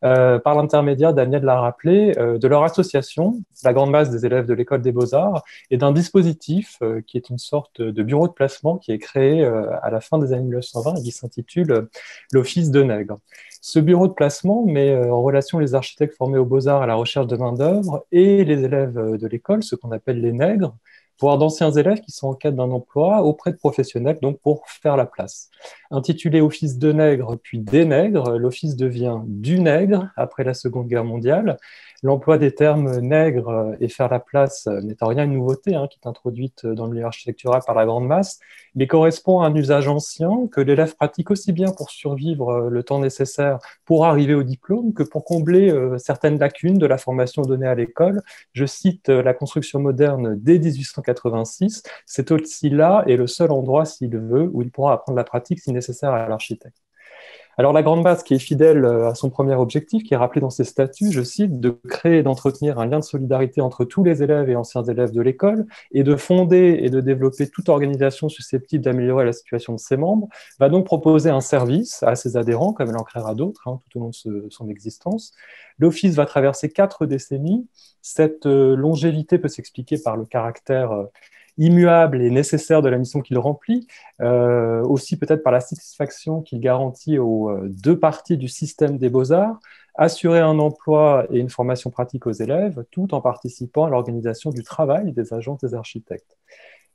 par l'intermédiaire, Daniel l'a rappelé, de leur association, la grande masse des élèves de l'École des Beaux-Arts, et d'un dispositif qui est une sorte de bureau de placement qui est créé à la fin des années 1920 et qui s'intitule l'Office de Nègre. Ce bureau de placement met en relation les architectes formés aux Beaux-Arts à la recherche de main-d'œuvre et les élèves de l'école, ce qu'on appelle les nègres, voire d'anciens élèves qui sont en quête d'un emploi auprès de professionnels, donc pour faire la place. Intitulé Office de nègre puis des nègres, l'office devient du nègre après la Seconde Guerre mondiale. L'emploi des termes nègre et faire la place n'est en rien une nouveauté, qui est introduite dans le milieu architectural par la grande masse, mais correspond à un usage ancien que l'élève pratique aussi bien pour survivre le temps nécessaire pour arriver au diplôme que pour combler certaines lacunes de la formation donnée à l'école. Je cite la construction moderne dès 1886, c'est aussi là et le seul endroit, s'il veut, où il pourra apprendre la pratique si nécessaire à l'architecte. Alors la grande masse qui est fidèle à son premier objectif, qui est rappelé dans ses statuts, je cite, de créer et d'entretenir un lien de solidarité entre tous les élèves et anciens élèves de l'école, et de fonder et de développer toute organisation susceptible d'améliorer la situation de ses membres, va donc proposer un service à ses adhérents, comme elle en créera d'autres tout au long de son existence. L'Office va traverser 4 décennies. Cette longévité peut s'expliquer par le caractère immuable et nécessaire de la mission qu'il remplit, aussi peut-être par la satisfaction qu'il garantit aux 2 parties du système des beaux-arts, assurer un emploi et une formation pratique aux élèves, tout en participant à l'organisation du travail des agents des architectes.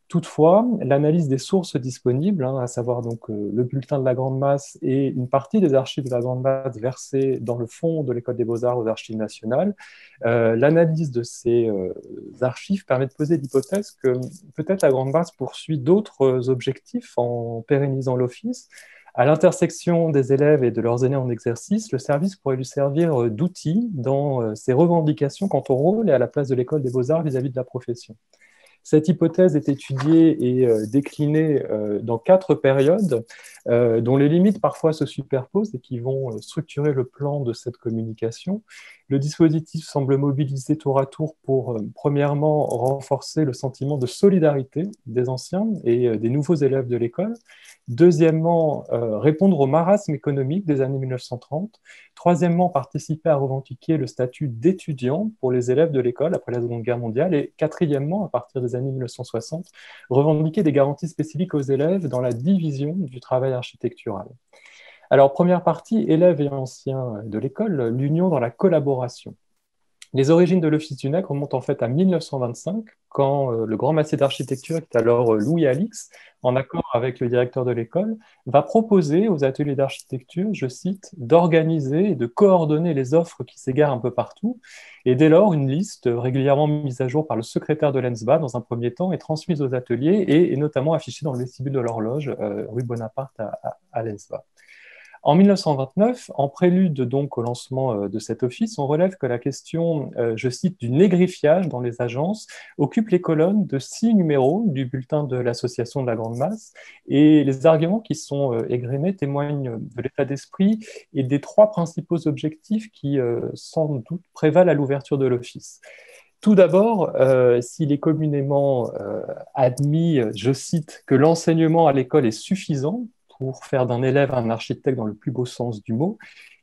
Toutefois, l'analyse des sources disponibles, à savoir donc le bulletin de la Grande Masse et une partie des archives de la Grande Masse versées dans le fonds de l'École des Beaux-Arts aux Archives nationales, l'analyse de ces archives permet de poser l'hypothèse que peut-être la Grande Masse poursuit d'autres objectifs en pérennisant l'office. À l'intersection des élèves et de leurs aînés en exercice, le service pourrait lui servir d'outil dans ses revendications quant au rôle et à la place de l'École des Beaux-Arts vis-à-vis de la profession. Cette hypothèse est étudiée et déclinée dans 4 périodes, dont les limites parfois se superposent et qui vont structurer le plan de cette communication. Le dispositif semble mobiliser tour à tour pour, premièrement, renforcer le sentiment de solidarité des anciens et des nouveaux élèves de l'école. Deuxièmement, répondre au marasme économique des années 1930. Troisièmement, participer à revendiquer le statut d'étudiant pour les élèves de l'école après la Seconde Guerre mondiale. Et quatrièmement, à partir des années 1960, revendiquer des garanties spécifiques aux élèves dans la division du travail architectural. Alors, première partie, élèves et anciens de l'école, l'union dans la collaboration. Les origines de l'Office du Nègre remontent en fait à 1925, quand le grand massier d'architecture, qui est alors Louis Alix, en accord avec le directeur de l'école, va proposer aux ateliers d'architecture, je cite, d'organiser et de coordonner les offres qui s'égarent un peu partout. Et dès lors, une liste régulièrement mise à jour par le secrétaire de l'ENSBA, dans un premier temps, est transmise aux ateliers et notamment affichée dans le vestibule de l'horloge, rue Bonaparte à l'ENSBA. En 1929, en prélude donc au lancement de cet office, on relève que la question, je cite, du négrifiage dans les agences occupe les colonnes de 6 numéros du bulletin de l'Association de la Grande Masse, et les arguments qui sont égrenés témoignent de l'état d'esprit et des 3 principaux objectifs qui, sans doute, prévalent à l'ouverture de l'office. Tout d'abord, s'il est communément admis, je cite, que l'enseignement à l'école est suffisant pour faire d'un élève un architecte dans le plus beau sens du mot,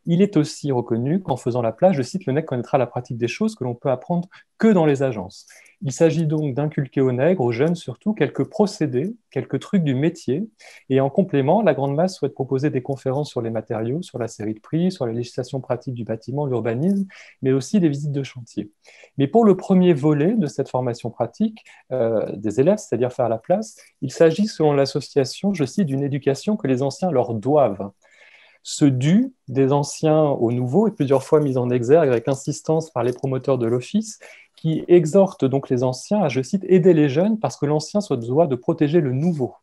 il est aussi reconnu qu'en faisant la place, je cite, le nègre connaîtra la pratique des choses que l'on peut apprendre que dans les agences. Il s'agit donc d'inculquer aux nègres, aux jeunes surtout, quelques procédés, quelques trucs du métier. Et en complément, la Grande Masse souhaite proposer des conférences sur les matériaux, sur la série de prix, sur la législation pratique du bâtiment, l'urbanisme, mais aussi des visites de chantier. Mais pour le premier volet de cette formation pratique des élèves, c'est-à-dire faire la place, il s'agit, selon l'association, je cite, d'une éducation que les anciens leur doivent. Ce dû des anciens aux nouveaux est plusieurs fois mis en exergue avec insistance par les promoteurs de l'office qui exhortent donc les anciens à, je cite, aider les jeunes parce que l'ancien se doit de protéger le nouveau.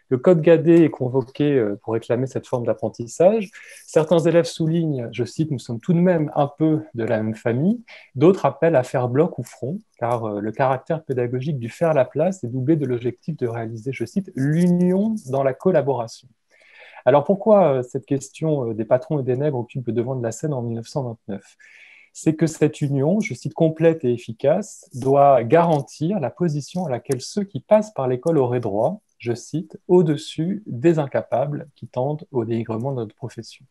Le code Gadet est convoqué pour réclamer cette forme d'apprentissage. Certains élèves soulignent, je cite, nous sommes tout de même un peu de la même famille. D'autres appellent à faire bloc ou front, car le caractère pédagogique du faire la place est doublé de l'objectif de réaliser, je cite, l'union dans la collaboration. Alors pourquoi cette question des patrons et des nègres occupe le devant de la scène en 1929 ? C'est que cette union, je cite, complète et efficace, doit garantir la position à laquelle ceux qui passent par l'école auraient droit, je cite, au-dessus des incapables qui tendent au dénigrement de notre profession.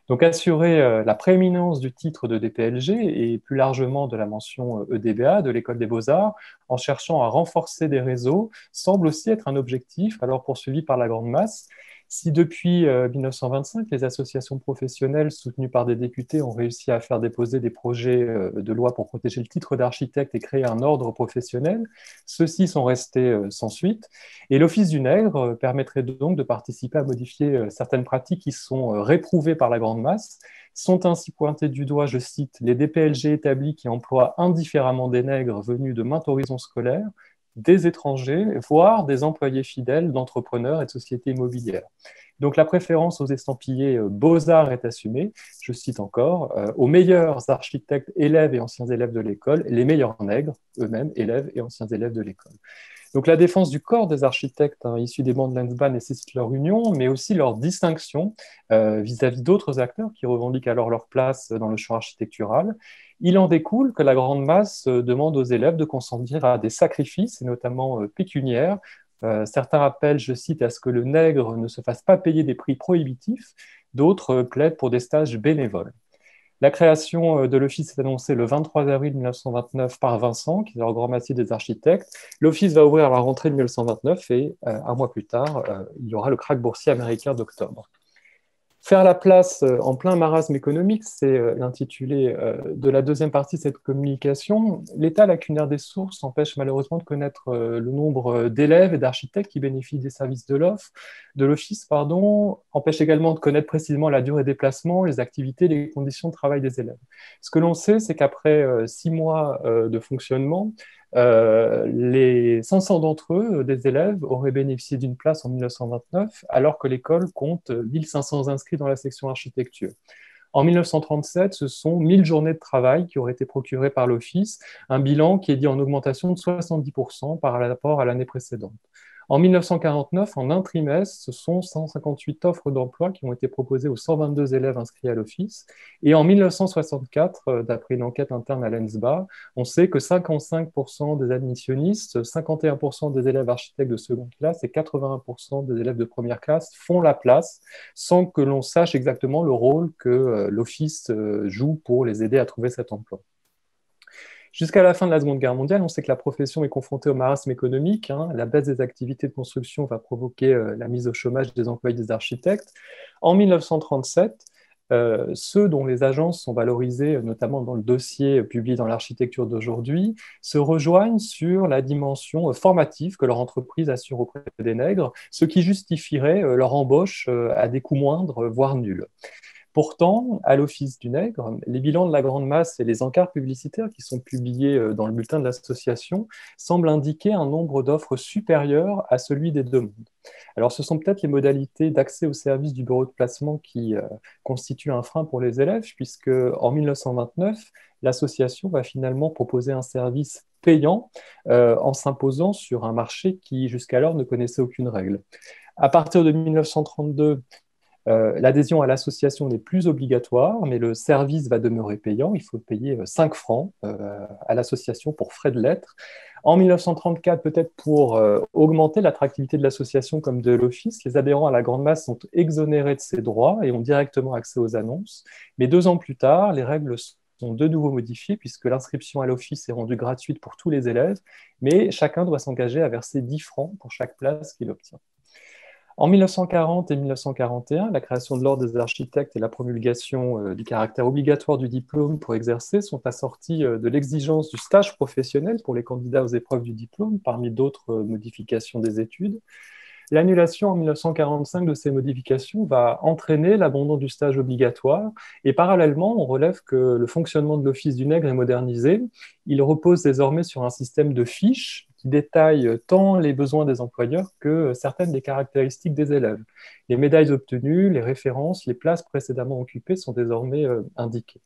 Donc assurer la prééminence du titre de DPLG et plus largement de la mention EDBA, de l'École des Beaux-Arts, en cherchant à renforcer des réseaux, semble aussi être un objectif alors poursuivi par la Grande Masse. Si depuis 1925, les associations professionnelles soutenues par des députés ont réussi à faire déposer des projets de loi pour protéger le titre d'architecte et créer un ordre professionnel, ceux-ci sont restés sans suite. Et l'Office du Nègre permettrait donc de participer à modifier certaines pratiques qui sont réprouvées par la Grande Masse. Sont ainsi pointés du doigt, je cite, les DPLG établis qui emploient indifféremment des nègres venus de maint horizon scolaire, des étrangers, voire des employés fidèles d'entrepreneurs et de sociétés immobilières. Donc la préférence aux estampillés Beaux-Arts est assumée, je cite encore, aux meilleurs architectes, élèves et anciens élèves de l'école, les meilleurs nègres, eux-mêmes élèves et anciens élèves de l'école. Donc la défense du corps des architectes issus des bancs de l'ENSBA nécessite leur union, mais aussi leur distinction vis-à-vis d'autres acteurs qui revendiquent alors leur place dans le champ architectural. Il en découle que la Grande Masse demande aux élèves de consentir à des sacrifices, et notamment pécuniaires. Certains appellent, je cite, à ce que le nègre ne se fasse pas payer des prix prohibitifs, d'autres plaident pour des stages bénévoles. La création de l'Office est annoncée le 23 avril 1929 par Vincent, qui est le grand massier des architectes. L'Office va ouvrir à la rentrée de 1929 et un mois plus tard, il y aura le krach boursier américain d'octobre. Faire la place en plein marasme économique, c'est l'intitulé de la deuxième partie de cette communication. L'état lacunaire des sources empêche malheureusement de connaître le nombre d'élèves et d'architectes qui bénéficient des services de l'Office, empêche également de connaître précisément la durée des placements, les activités, les conditions de travail des élèves. Ce que l'on sait, c'est qu'après 6 mois de fonctionnement, les 500 d'entre eux, des élèves, auraient bénéficié d'une place en 1929, alors que l'école compte 1500 inscrits dans la section architecture. En 1937, ce sont 1000 journées de travail qui auraient été procurées par l'Office, un bilan qui est dit en augmentation de 70% par rapport à l'année précédente. En 1949, en un trimestre, ce sont 158 offres d'emploi qui ont été proposées aux 122 élèves inscrits à l'Office. Et en 1964, d'après une enquête interne à l'ENSBA, on sait que 55% des admissionnistes, 51% des élèves architectes de seconde classe et 81% des élèves de première classe font la place sans que l'on sache exactement le rôle que l'Office joue pour les aider à trouver cet emploi. Jusqu'à la fin de la Seconde Guerre mondiale, on sait que la profession est confrontée au marasme économique. La baisse des activités de construction va provoquer la mise au chômage des employés des architectes. En 1937, ceux dont les agences sont valorisées, notamment dans le dossier publié dans l'architecture d'aujourd'hui, se rejoignent sur la dimension formative que leur entreprise assure auprès des nègres, ce qui justifierait leur embauche à des coûts moindres, voire nuls. Pourtant, à l'Office du Nègre, les bilans de la grande masse et les encarts publicitaires qui sont publiés dans le bulletin de l'association semblent indiquer un nombre d'offres supérieur à celui des demandes. Alors, ce sont peut-être les modalités d'accès au service du bureau de placement qui constituent un frein pour les élèves, puisque en 1929, l'association va finalement proposer un service payant en s'imposant sur un marché qui jusqu'alors ne connaissait aucune règle. À partir de 1932, l'adhésion à l'association n'est plus obligatoire, mais le service va demeurer payant. Il faut payer 5 francs à l'association pour frais de lettres. En 1934, peut-être pour augmenter l'attractivité de l'association comme de l'Office, les adhérents à la grande masse sont exonérés de ces droits et ont directement accès aux annonces. Mais 2 ans plus tard, les règles sont de nouveau modifiées puisque l'inscription à l'Office est rendue gratuite pour tous les élèves, mais chacun doit s'engager à verser 10 francs pour chaque place qu'il obtient. En 1940 et 1941, la création de l'Ordre des architectes et la promulgation du caractère obligatoire du diplôme pour exercer sont assorties de l'exigence du stage professionnel pour les candidats aux épreuves du diplôme, parmi d'autres modifications des études. L'annulation en 1945 de ces modifications va entraîner l'abandon du stage obligatoire et parallèlement, on relève que le fonctionnement de l'Office du Nègre est modernisé. Il repose désormais sur un système de fiches qui détaille tant les besoins des employeurs que certaines des caractéristiques des élèves. Les médailles obtenues, les références, les places précédemment occupées sont désormais indiquées.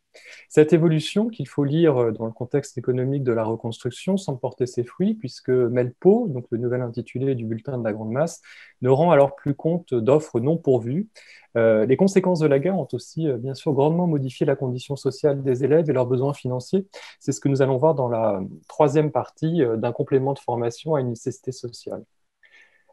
Cette évolution, qu'il faut lire dans le contexte économique de la reconstruction, semble porter ses fruits, puisque Melpo, donc le nouvel intitulé du bulletin de la grande masse, ne rend alors plus compte d'offres non pourvues. Les conséquences de la guerre ont aussi, bien sûr, grandement modifié la condition sociale des élèves et leurs besoins financiers. C'est ce que nous allons voir dans la troisième partie d'un complément de formation à une nécessité sociale.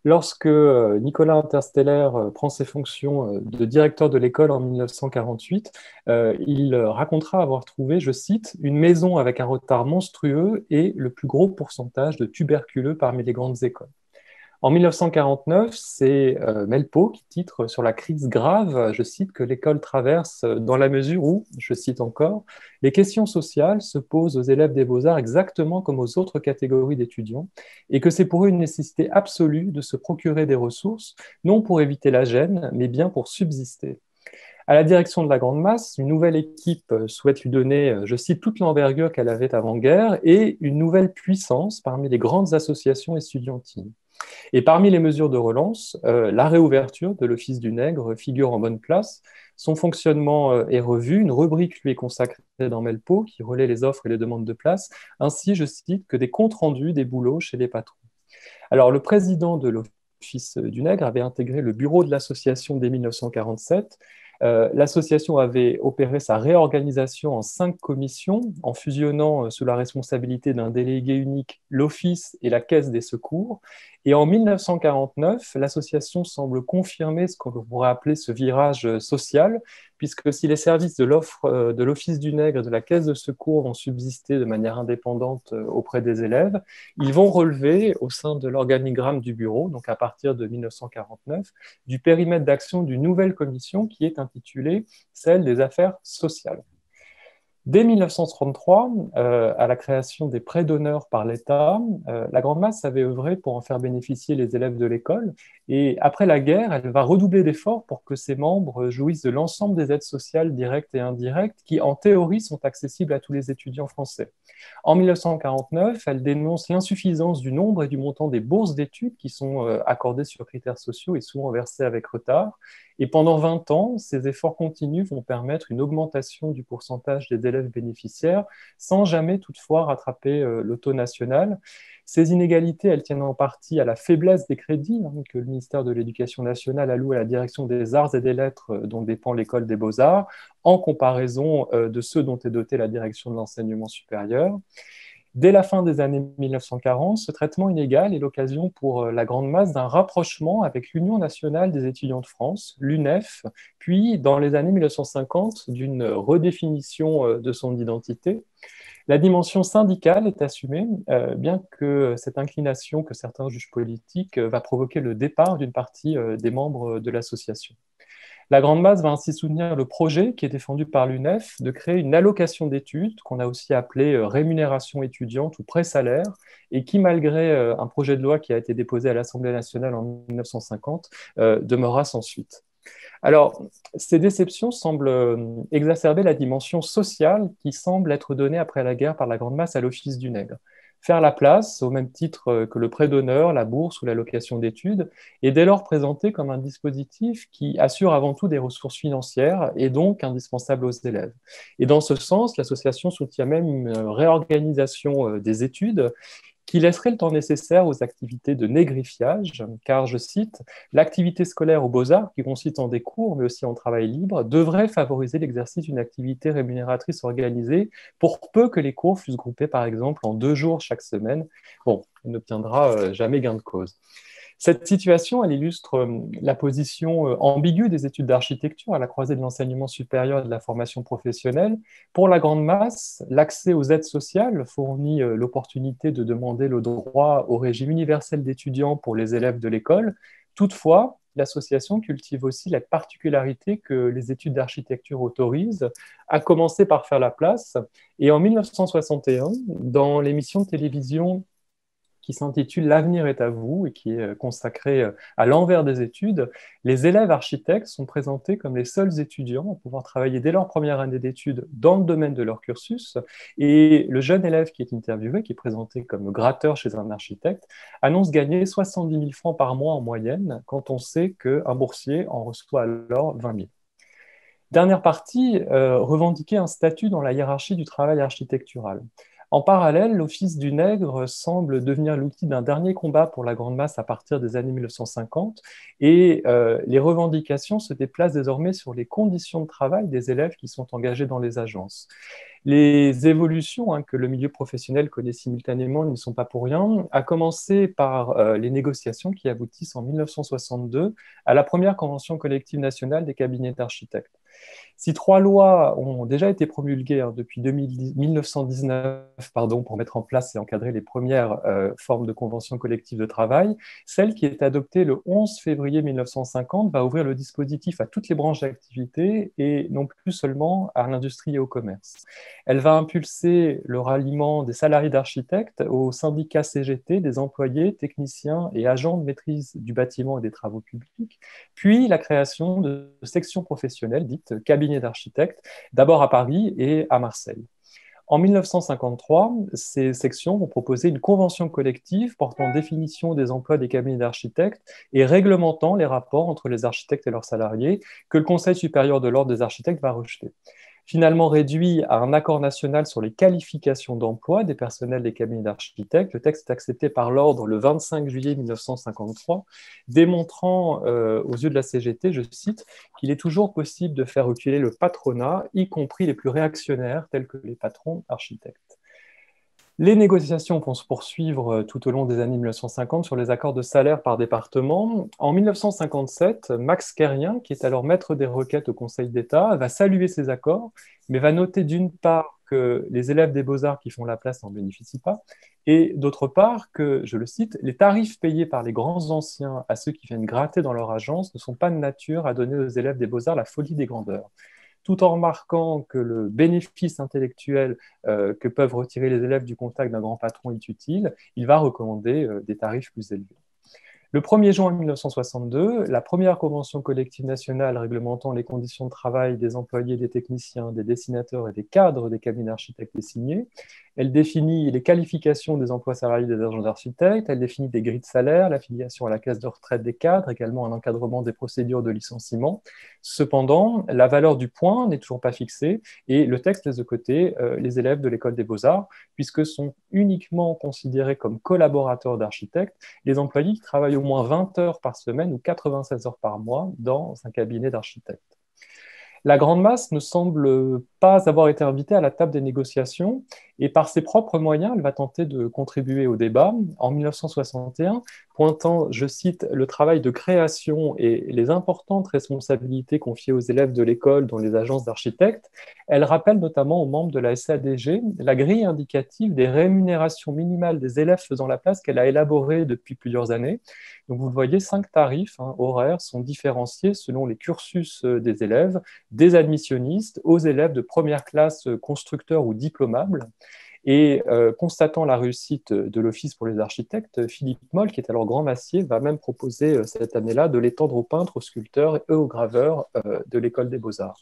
Lorsque Nicolas Intersteller prend ses fonctions de directeur de l'école en 1948, il racontera avoir trouvé, je cite, « une maison avec un retard monstrueux et le plus gros pourcentage de tuberculeux parmi les grandes écoles ». En 1949, c'est Melpo qui titre sur la crise grave, je cite, que l'école traverse dans la mesure où, je cite encore, les questions sociales se posent aux élèves des beaux-arts exactement comme aux autres catégories d'étudiants et que c'est pour eux une nécessité absolue de se procurer des ressources, non pour éviter la gêne, mais bien pour subsister. À la direction de la grande masse, une nouvelle équipe souhaite lui donner, je cite, toute l'envergure qu'elle avait avant-guerre et une nouvelle puissance parmi les grandes associations estudiantines. Et parmi les mesures de relance, la réouverture de l'Office du Nègre figure en bonne place. Son fonctionnement est revu, une rubrique lui est consacrée dans Melpo qui relaie les offres et les demandes de place, ainsi, je cite, que des comptes rendus des boulots chez les patrons. Alors, le président de l'Office du Nègre avait intégré le bureau de l'association dès 1947. L'association avait opéré sa réorganisation en 5 commissions, en fusionnant sous la responsabilité d'un délégué unique l'Office et la Caisse des secours. Et en 1949, l'association semble confirmer ce qu'on pourrait appeler ce virage social, puisque si les services de l'Office du Nègre et de la Caisse de secours vont subsister de manière indépendante auprès des élèves, ils vont relever au sein de l'organigramme du bureau, donc à partir de 1949, du périmètre d'action d'une nouvelle commission qui est intitulée celle des affaires sociales. Dès 1933, à la création des prêts d'honneur par l'État, la Grande Masse avait œuvré pour en faire bénéficier les élèves de l'école. Et après la guerre, elle va redoubler d'efforts pour que ses membres jouissent de l'ensemble des aides sociales directes et indirectes qui, en théorie, sont accessibles à tous les étudiants français. En 1949, elle dénonce l'insuffisance du nombre et du montant des bourses d'études qui sont accordées sur critères sociaux et souvent versées avec retard. Et pendant 20 ans, ces efforts continus vont permettre une augmentation du pourcentage des élèves bénéficiaires, sans jamais toutefois rattraper le taux national. Ces inégalités, elles tiennent en partie à la faiblesse des crédits que le ministère de l'Éducation nationale alloue à la direction des arts et des lettres dont dépend l'école des beaux-arts, en comparaison de ceux dont est dotée la direction de l'enseignement supérieur. Dès la fin des années 1940, ce traitement inégal est l'occasion pour la Grande Masse d'un rapprochement avec l'Union nationale des étudiants de France, l'UNEF, puis dans les années 1950, d'une redéfinition de son identité. La dimension syndicale est assumée, bien que cette inclination que certains jugent politique va provoquer le départ d'une partie des membres de l'association. La Grande Masse va ainsi soutenir le projet qui est défendu par l'UNEF de créer une allocation d'études qu'on a aussi appelée rémunération étudiante ou pré-salaire et qui, malgré un projet de loi qui a été déposé à l'Assemblée nationale en 1950, demeurera sans suite. Alors, ces déceptions semblent exacerber la dimension sociale qui semble être donnée après la guerre par la Grande Masse à l'Office du Nègre. Faire la place, au même titre que le prêt d'honneur, la bourse ou l'allocation d'études, est dès lors présenté comme un dispositif qui assure avant tout des ressources financières et donc indispensable aux élèves. Et dans ce sens, l'association soutient même une réorganisation des études qui laisserait le temps nécessaire aux activités de négrifiage, car, je cite, « l'activité scolaire aux beaux-arts, qui consiste en des cours, mais aussi en travail libre, devrait favoriser l'exercice d'une activité rémunératrice organisée, pour peu que les cours fussent groupés, par exemple, en 2 jours chaque semaine. » Bon, on n'obtiendra jamais gain de cause. Cette situation, elle illustre la position ambiguë des études d'architecture à la croisée de l'enseignement supérieur et de la formation professionnelle. Pour la Grande Masse, l'accès aux aides sociales fournit l'opportunité de demander le droit au régime universel d'étudiants pour les élèves de l'école. Toutefois, l'association cultive aussi la particularité que les études d'architecture autorisent, à commencer par faire la place. Et en 1961, dans l'émission de télévision qui s'intitule « L'avenir est à vous » et qui est consacré à l'envers des études, les élèves architectes sont présentés comme les seuls étudiants à pouvoir travailler dès leur première année d'études dans le domaine de leur cursus. Et le jeune élève qui est interviewé, qui est présenté comme gratteur chez un architecte, annonce gagner 70 000 francs par mois en moyenne, quand on sait qu'un boursier en reçoit alors 20 000. Dernière partie, revendiquer un statut dans la hiérarchie du travail architectural. En parallèle, l'Office du Nègre semble devenir l'outil d'un dernier combat pour la Grande Masse à partir des années 1950 et les revendications se déplacent désormais sur les conditions de travail des élèves qui sont engagés dans les agences. Les évolutions que le milieu professionnel connaît simultanément ne sont pas pour rien, à commencer par les négociations qui aboutissent en 1962 à la première convention collective nationale des cabinets d'architectes. Si 3 lois ont déjà été promulguées depuis 1919 pour mettre en place et encadrer les premières formes de conventions collectives de travail, celle qui est adoptée le 11 février 1950 va ouvrir le dispositif à toutes les branches d'activité et non plus seulement à l'industrie et au commerce. Elle va impulser le ralliement des salariés d'architectes au syndicat CGT, des employés, techniciens et agents de maîtrise du bâtiment et des travaux publics, puis la création de sections professionnelles dites cabinets d'architectes, d'abord à Paris et à Marseille. En 1953, ces sections vont proposer une convention collective portant définition des emplois des cabinets d'architectes et réglementant les rapports entre les architectes et leurs salariés que le Conseil supérieur de l'ordre des architectes va rejeter. Finalement réduit à un accord national sur les qualifications d'emploi des personnels des cabinets d'architectes, le texte est accepté par l'ordre le 25 juillet 1953, démontrant aux yeux de la CGT, je cite, qu'il est toujours possible de faire reculer le patronat, y compris les plus réactionnaires, tels que les patrons architectes. Les négociations vont se poursuivre tout au long des années 1950 sur les accords de salaire par département. En 1957, Max Kérien, qui est alors maître des requêtes au Conseil d'État, va saluer ces accords, mais va noter d'une part que les élèves des beaux-arts qui font la place n'en bénéficient pas, et d'autre part que, je le cite, les tarifs payés par les grands anciens à ceux qui viennent gratter dans leur agence ne sont pas de nature à donner aux élèves des beaux-arts la folie des grandeurs. Tout en remarquant que le bénéfice intellectuel que peuvent retirer les élèves du contact d'un grand patron est utile, il va recommander des tarifs plus élevés. Le 1er juin 1962, la première convention collective nationale réglementant les conditions de travail des employés, des techniciens, des dessinateurs et des cadres des cabinets d'architectes est signée. Elle définit les qualifications des emplois salariés des agents d'architectes, elle définit des grilles de salaire, l'affiliation à la caisse de retraite des cadres, également un encadrement des procédures de licenciement. Cependant, la valeur du point n'est toujours pas fixée et le texte laisse de côté les élèves de l'école des beaux-arts, puisque sont uniquement considérés comme collaborateurs d'architectes les employés qui travaillent au moins 20 heures par semaine ou 96 heures par mois dans un cabinet d'architectes. La grande masse ne semble pas avoir été invitée à la table des négociations et par ses propres moyens, elle va tenter de contribuer au débat. En 1961, pointant, je cite, le travail de création et les importantes responsabilités confiées aux élèves de l'école dans les agences d'architectes, elle rappelle notamment aux membres de la SADG la grille indicative des rémunérations minimales des élèves faisant la place qu'elle a élaborée depuis plusieurs années. Donc vous le voyez, 5 tarifs horaires sont différenciés selon les cursus des élèves, des admissionnistes aux élèves de première classe constructeurs ou diplomables. Et constatant la réussite de l'Office pour les architectes, Philippe Moll, qui est alors grand massier, va même proposer cette année-là de l'étendre aux peintres, aux sculpteurs et aux graveurs de l'école des beaux-arts.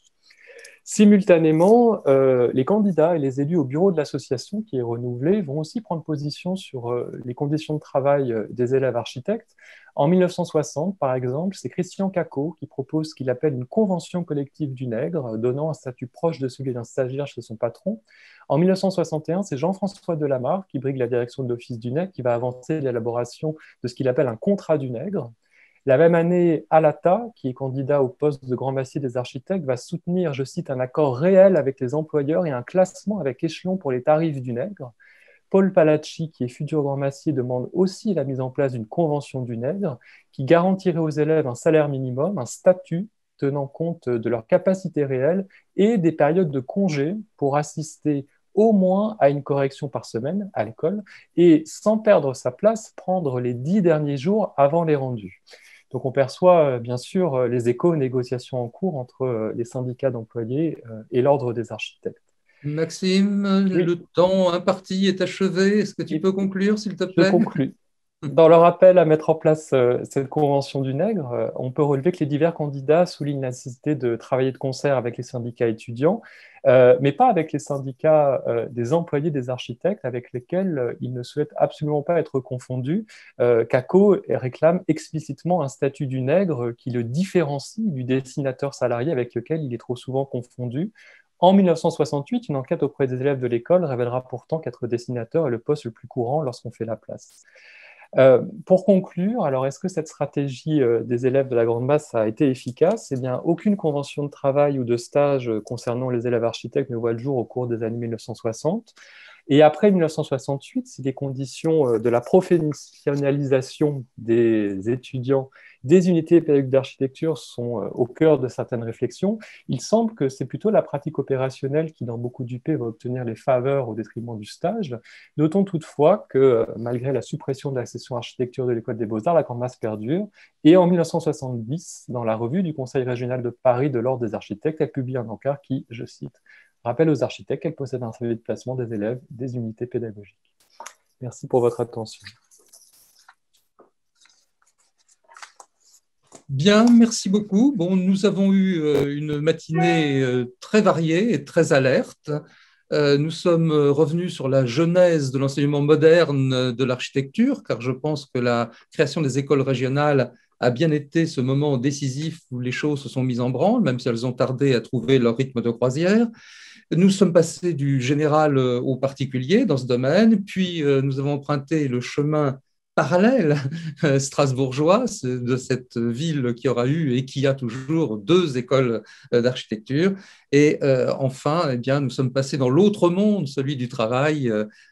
Simultanément, les candidats et les élus au bureau de l'association, qui est renouvelé, vont aussi prendre position sur les conditions de travail des élèves architectes. En 1960, par exemple, c'est Christian Cacot qui propose ce qu'il appelle une convention collective du nègre, donnant un statut proche de celui d'un stagiaire chez son patron. En 1961, c'est Jean-François Delamarre qui brigue la direction de l'Office du nègre, qui va avancer l'élaboration de ce qu'il appelle un contrat du nègre. La même année, Alata, qui est candidat au poste de grand massier des architectes, va soutenir, je cite, un accord réel avec les employeurs et un classement avec échelon pour les tarifs du nègre. Paul Palacci, qui est futur grand massier, demande aussi la mise en place d'une convention du nègre qui garantirait aux élèves un salaire minimum, un statut tenant compte de leur capacité réelle et des périodes de congé pour assister au moins à une correction par semaine à l'école et, sans perdre sa place, prendre les 10 derniers jours avant les rendus. Donc on perçoit bien sûr les échos aux négociations en cours entre les syndicats d'employés et l'ordre des architectes. Maxime, oui. Le temps imparti est achevé. Est-ce que tu peux conclure, s'il te plaît ? Je conclus. Dans leur appel à mettre en place cette convention du nègre, on peut relever que les divers candidats soulignent la nécessité de travailler de concert avec les syndicats étudiants, mais pas avec les syndicats des employés des architectes avec lesquels ils ne souhaitent absolument pas être confondus. Cacot réclame explicitement un statut du nègre qui le différencie du dessinateur salarié avec lequel il est trop souvent confondu. En 1968, une enquête auprès des élèves de l'école révélera pourtant qu'être dessinateur est le poste le plus courant lorsqu'on fait la place. Pour conclure, alors est-ce que cette stratégie des élèves de la grande masse a été efficace ? Eh bien, aucune convention de travail ou de stage concernant les élèves architectes ne voit le jour au cours des années 1960. Et après 1968, si les conditions de la professionnalisation des étudiants des unités pédagogiques d'architecture sont au cœur de certaines réflexions, il semble que c'est plutôt la pratique opérationnelle qui, dans beaucoup d'UP, va obtenir les faveurs au détriment du stage. Notons toutefois que, malgré la suppression de la section architecture de l'École des Beaux-Arts, la grande masse perdure. Et en 1970, dans la revue du Conseil régional de Paris de l'Ordre des architectes, elle publie un encart qui, je cite, rappelle aux architectes qu'elle possède un CV de placement des élèves des unités pédagogiques. Merci pour votre attention. Bien, merci beaucoup. Bon, nous avons eu une matinée très variée et très alerte. Nous sommes revenus sur la genèse de l'enseignement moderne de l'architecture, car je pense que la création des écoles régionales a bien été ce moment décisif où les choses se sont mises en branle, même si elles ont tardé à trouver leur rythme de croisière. Nous sommes passés du général au particulier dans ce domaine, puis nous avons emprunté le chemin parallèle strasbourgeois de cette ville qui aura eu et qui a toujours 2 écoles d'architecture. Et enfin, eh bien, nous sommes passés dans l'autre monde, celui du travail,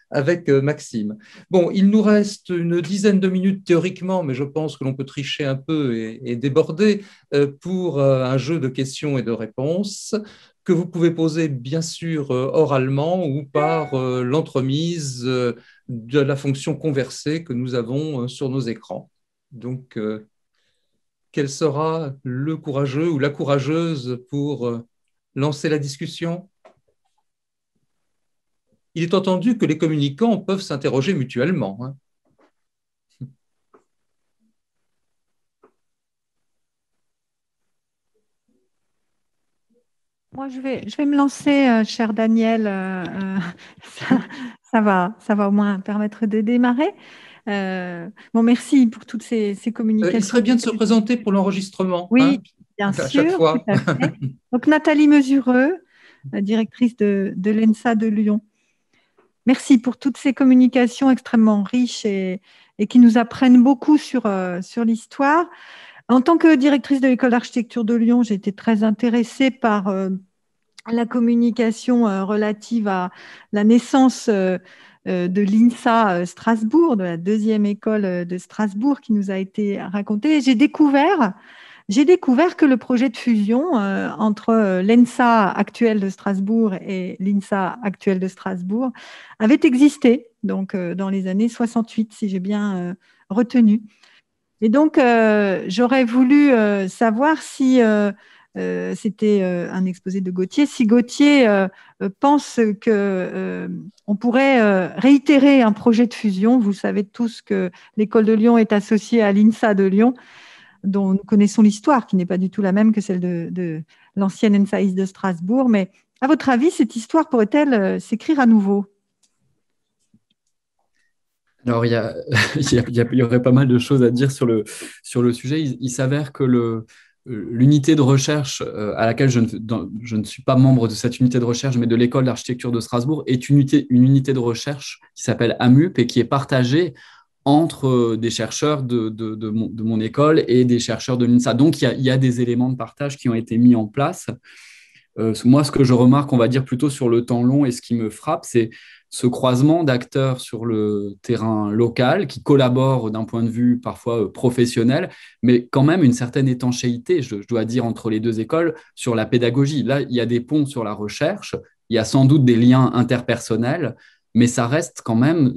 avec Maxime. Bon, il nous reste une dizaine de minutes théoriquement, mais je pense que l'on peut tricher un peu et déborder pour un jeu de questions et de réponses que vous pouvez poser bien sûr oralement ou par l'entremise de la fonction conversée que nous avons sur nos écrans. Donc, quel sera le courageux ou la courageuse pour lancer la discussion? Il est entendu que les communicants peuvent s'interroger mutuellement, hein. Moi, je vais me lancer, cher Daniel. Ça va au moins permettre de démarrer. Bon, merci pour toutes ces communications. Il serait bien de se présenter pour l'enregistrement. Oui, hein, bien à sûr, chaque fois. tout à fait. Donc, Nathalie Mesureux, directrice de l'ENSA de Lyon. Merci pour toutes ces communications extrêmement riches et qui nous apprennent beaucoup sur l'histoire. En tant que directrice de l'école d'architecture de Lyon, j'ai été très intéressée par la communication relative à la naissance de l'INSA Strasbourg, de la 2e école de Strasbourg qui nous a été racontée. Et j'ai découvert que le projet de fusion entre l'ENSA actuelle de Strasbourg et l'INSA actuelle de Strasbourg avait existé donc, dans les années 68, si j'ai bien retenu. Et donc, j'aurais voulu savoir si c'était un exposé de Gauthier, si Gauthier pense qu'on pourrait réitérer un projet de fusion. Vous savez tous que l'école de Lyon est associée à l'INSA de Lyon, dont nous connaissons l'histoire, qui n'est pas du tout la même que celle de l'ancienne ENSAIS de Strasbourg. Mais à votre avis, cette histoire pourrait-elle s'écrire à nouveau? Alors, il y aurait pas mal de choses à dire sur le sujet. Il s'avère que l'unité de recherche à laquelle je ne suis pas membre de cette unité de recherche, mais de l'école d'architecture de Strasbourg, est une unité de recherche qui s'appelle AMUP et qui est partagée entre des chercheurs de mon école et des chercheurs de l'INSA. Donc, il y a des éléments de partage qui ont été mis en place. Moi, ce que je remarque, on va dire plutôt sur le temps long, et ce qui me frappe, c'est ce croisement d'acteurs sur le terrain local qui collaborent d'un point de vue parfois professionnel, mais quand même une certaine étanchéité, je dois dire, entre les 2 écoles sur la pédagogie. Là, il y a des ponts sur la recherche, il y a sans doute des liens interpersonnels, mais ça reste quand même,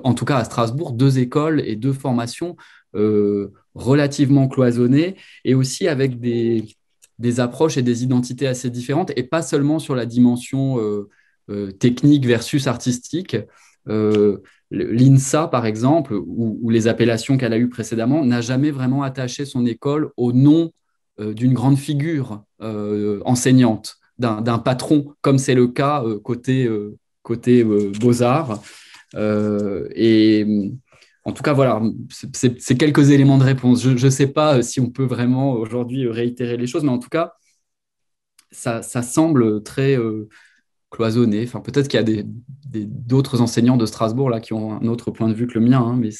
en tout cas à Strasbourg, 2 écoles et 2 formations relativement cloisonnées, et aussi avec des approches et des identités assez différentes, et pas seulement sur la dimension technique versus artistique. L'INSA, par exemple, ou les appellations qu'elle a eues précédemment, n'a jamais vraiment attaché son école au nom d'une grande figure enseignante, d'un patron, comme c'est le cas côté Beaux-Arts. Et en tout cas, voilà, c'est quelques éléments de réponse. Je ne sais pas si on peut vraiment aujourd'hui réitérer les choses, mais en tout cas, ça semble très cloisonné. Enfin, peut-être qu'il y a d'autres enseignants de Strasbourg là, qui ont un autre point de vue que le mien, hein, mais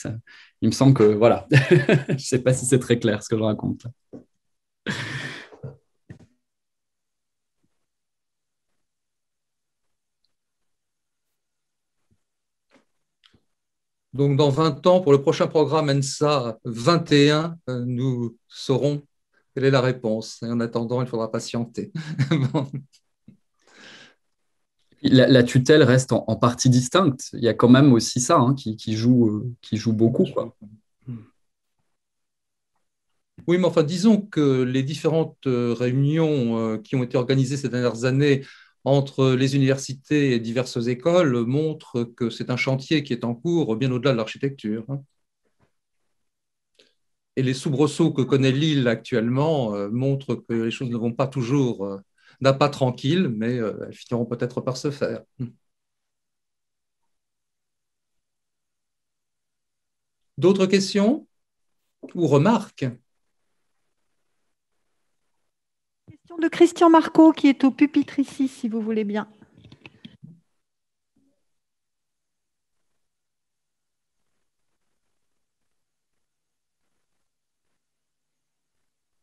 il me semble que, voilà, je ne sais pas si c'est très clair ce que je raconte. Donc, dans 20 ans, pour le prochain programme ENSA 21, nous saurons quelle est la réponse. Et en attendant, il faudra patienter. Bon. La tutelle reste en partie distincte. Il y a quand même aussi ça hein, qui joue beaucoup, quoi. Oui, mais enfin, disons que les différentes réunions qui ont été organisées ces dernières années entre les universités et diverses écoles montrent que c'est un chantier qui est en cours bien au-delà de l'architecture, hein. Et les soubresauts que connaît Lille actuellement montrent que les choses ne vont pas toujours d'un pas tranquille, mais elles finiront peut-être par se faire. D'autres questions ou remarques? Question de Christian Marco qui est au pupitre ici, si vous voulez bien.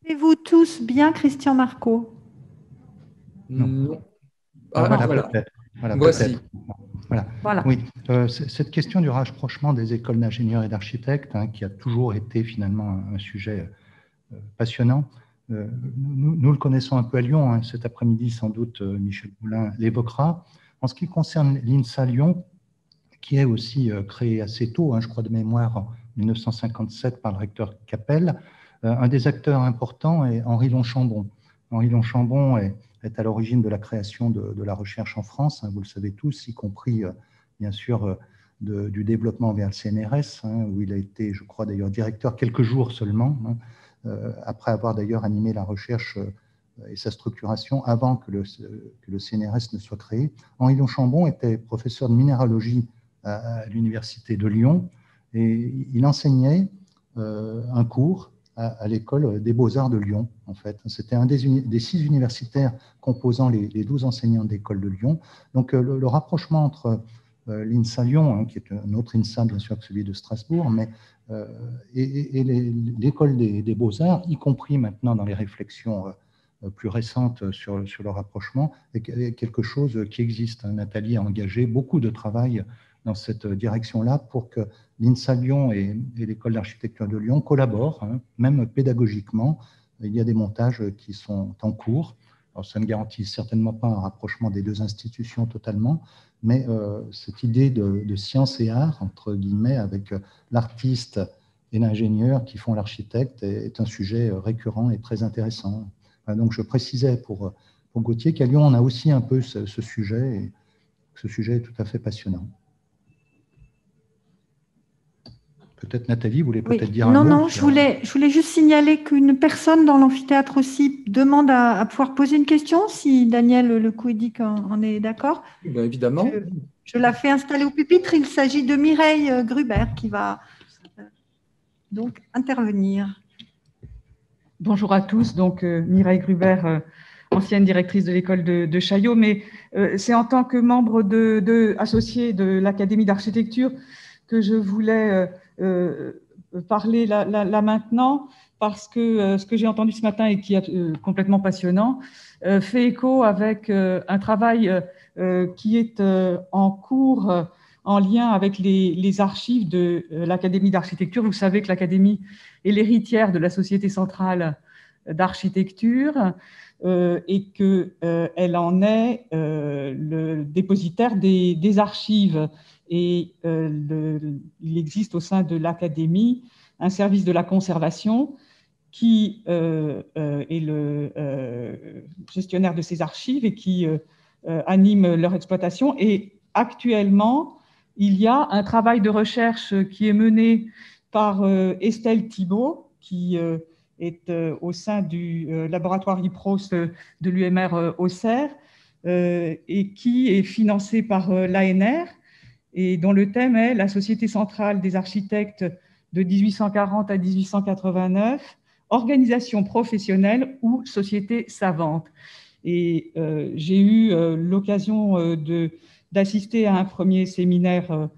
Et vous tous bien, Christian Marco? Non. Ah, voilà, voilà. peut-être. Voilà, Voici. peut-être. Voilà. Voilà. Oui, cette question du rapprochement des écoles d'ingénieurs et d'architectes, hein, qui a toujours été finalement un sujet passionnant. Nous le connaissons un peu à Lyon. Hein. Cet après-midi, sans doute, Michel Moulin l'évoquera. En ce qui concerne l'INSA Lyon, qui est aussi créé assez tôt, hein, je crois de mémoire, en 1957 par le recteur Capel, un des acteurs importants est Henri Longchambon. Henri Longchambon est à l'origine de la création de la recherche en France, hein, vous le savez tous, y compris, bien sûr, du développement vers le CNRS, hein, où il a été, je crois d'ailleurs, directeur quelques jours seulement, hein, après avoir d'ailleurs animé la recherche et sa structuration avant que le CNRS ne soit créé. Henri Longchambon était professeur de minéralogie à l'université de Lyon et il enseignait un cours à l'école des Beaux-Arts de Lyon, en fait. C'était un des 6 universitaires composant les 12 enseignants d'école de Lyon. Donc, le rapprochement entre l'INSA Lyon, hein, qui est un autre INSA, bien sûr, que celui de Strasbourg, mais, et l'école des Beaux-Arts, y compris maintenant dans les réflexions plus récentes sur le rapprochement, est quelque chose qui existe. Nathalie a engagé beaucoup de travail dans cette direction-là pour que l'INSA Lyon et l'École d'architecture de Lyon collaborent, hein, même pédagogiquement. Il y a des montages qui sont en cours. Alors, ça ne garantit certainement pas un rapprochement des deux institutions totalement, mais cette idée de science et art, entre guillemets, avec l'artiste et l'ingénieur qui font l'architecte, est un sujet récurrent et très intéressant. Donc, je précisais pour Gauthier qu'à Lyon, on a aussi un peu ce sujet, et ce sujet est tout à fait passionnant. Peut-être Nathalie voulait peut-être dire un mot. Non, je voulais juste signaler qu'une personne dans l'amphithéâtre aussi demande à pouvoir poser une question, si Daniel Lecouédic en est d'accord. Ben, évidemment. Je la fais installer au pupitre. Il s'agit de Mireille Gruber qui va donc intervenir. Bonjour à tous, donc Mireille Gruber, ancienne directrice de l'école de Chaillot, mais c'est en tant que membre associé de l'Académie d'architecture que je voulais parler là maintenant, parce que ce que j'ai entendu ce matin et qui est complètement passionnant fait écho avec un travail qui est en cours en lien avec les archives de l'Académie d'architecture. Vous savez que l'Académie est l'héritière de la Société centrale d'architecture et qu'elle en est le dépositaire des archives. Et il existe au sein de l'Académie un service de la conservation qui est le gestionnaire de ces archives et qui anime leur exploitation. Et actuellement, il y a un travail de recherche qui est mené par Estelle Thibault, qui est au sein du laboratoire IPROS de l'UMR Auxerre et qui est financé par l'ANR et dont le thème est la Société centrale des architectes de 1840 à 1889, organisation professionnelle ou société savante. Et j'ai eu l'occasion d'assister à un premier séminaire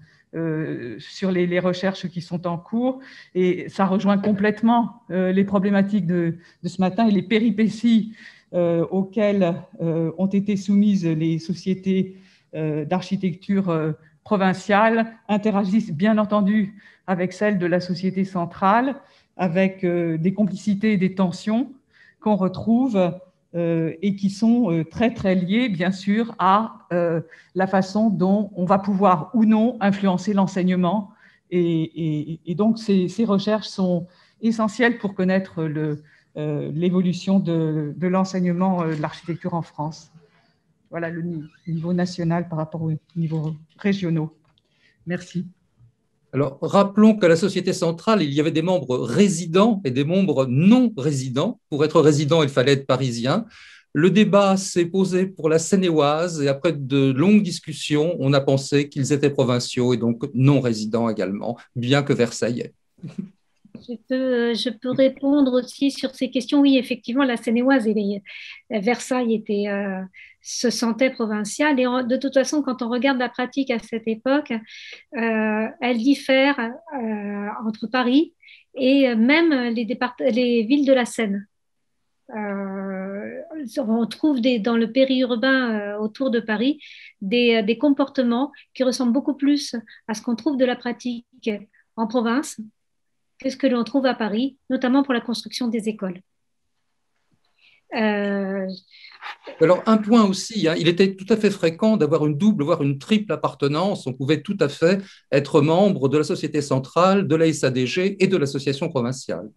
sur les recherches qui sont en cours, et ça rejoint complètement les problématiques de ce matin et les péripéties auxquelles ont été soumises les sociétés d'architecture provinciales, interagissent bien entendu avec celles de la société centrale, avec des complicités et des tensions qu'on retrouve et qui sont très, très liées, bien sûr, à la façon dont on va pouvoir ou non influencer l'enseignement. Et donc, ces recherches sont essentielles pour connaître l'évolution de l'enseignement de l'architecture en France. Voilà le niveau national par rapport aux niveaux régionaux. Merci. Alors, rappelons qu'à la Société centrale, il y avait des membres résidents et des membres non résidents. Pour être résident, il fallait être parisien. Le débat s'est posé pour la Seine-et-Oise et après de longues discussions, on a pensé qu'ils étaient provinciaux et donc non résidents également, bien que versaillais. Je peux répondre aussi sur ces questions. Oui, effectivement, la Seine-et-Oise et Versailles se sentaient provinciales. Et de toute façon, quand on regarde la pratique à cette époque, elle diffère entre Paris et même les villes de la Seine. On trouve dans le périurbain autour de Paris des comportements qui ressemblent beaucoup plus à ce qu'on trouve de la pratique en province que ce que l'on trouve à Paris, notamment pour la construction des écoles. Alors, un point aussi, hein, il était tout à fait fréquent d'avoir une double, voire une triple appartenance. On pouvait tout à fait être membre de la Société centrale, de la SADG et de l'association provinciale.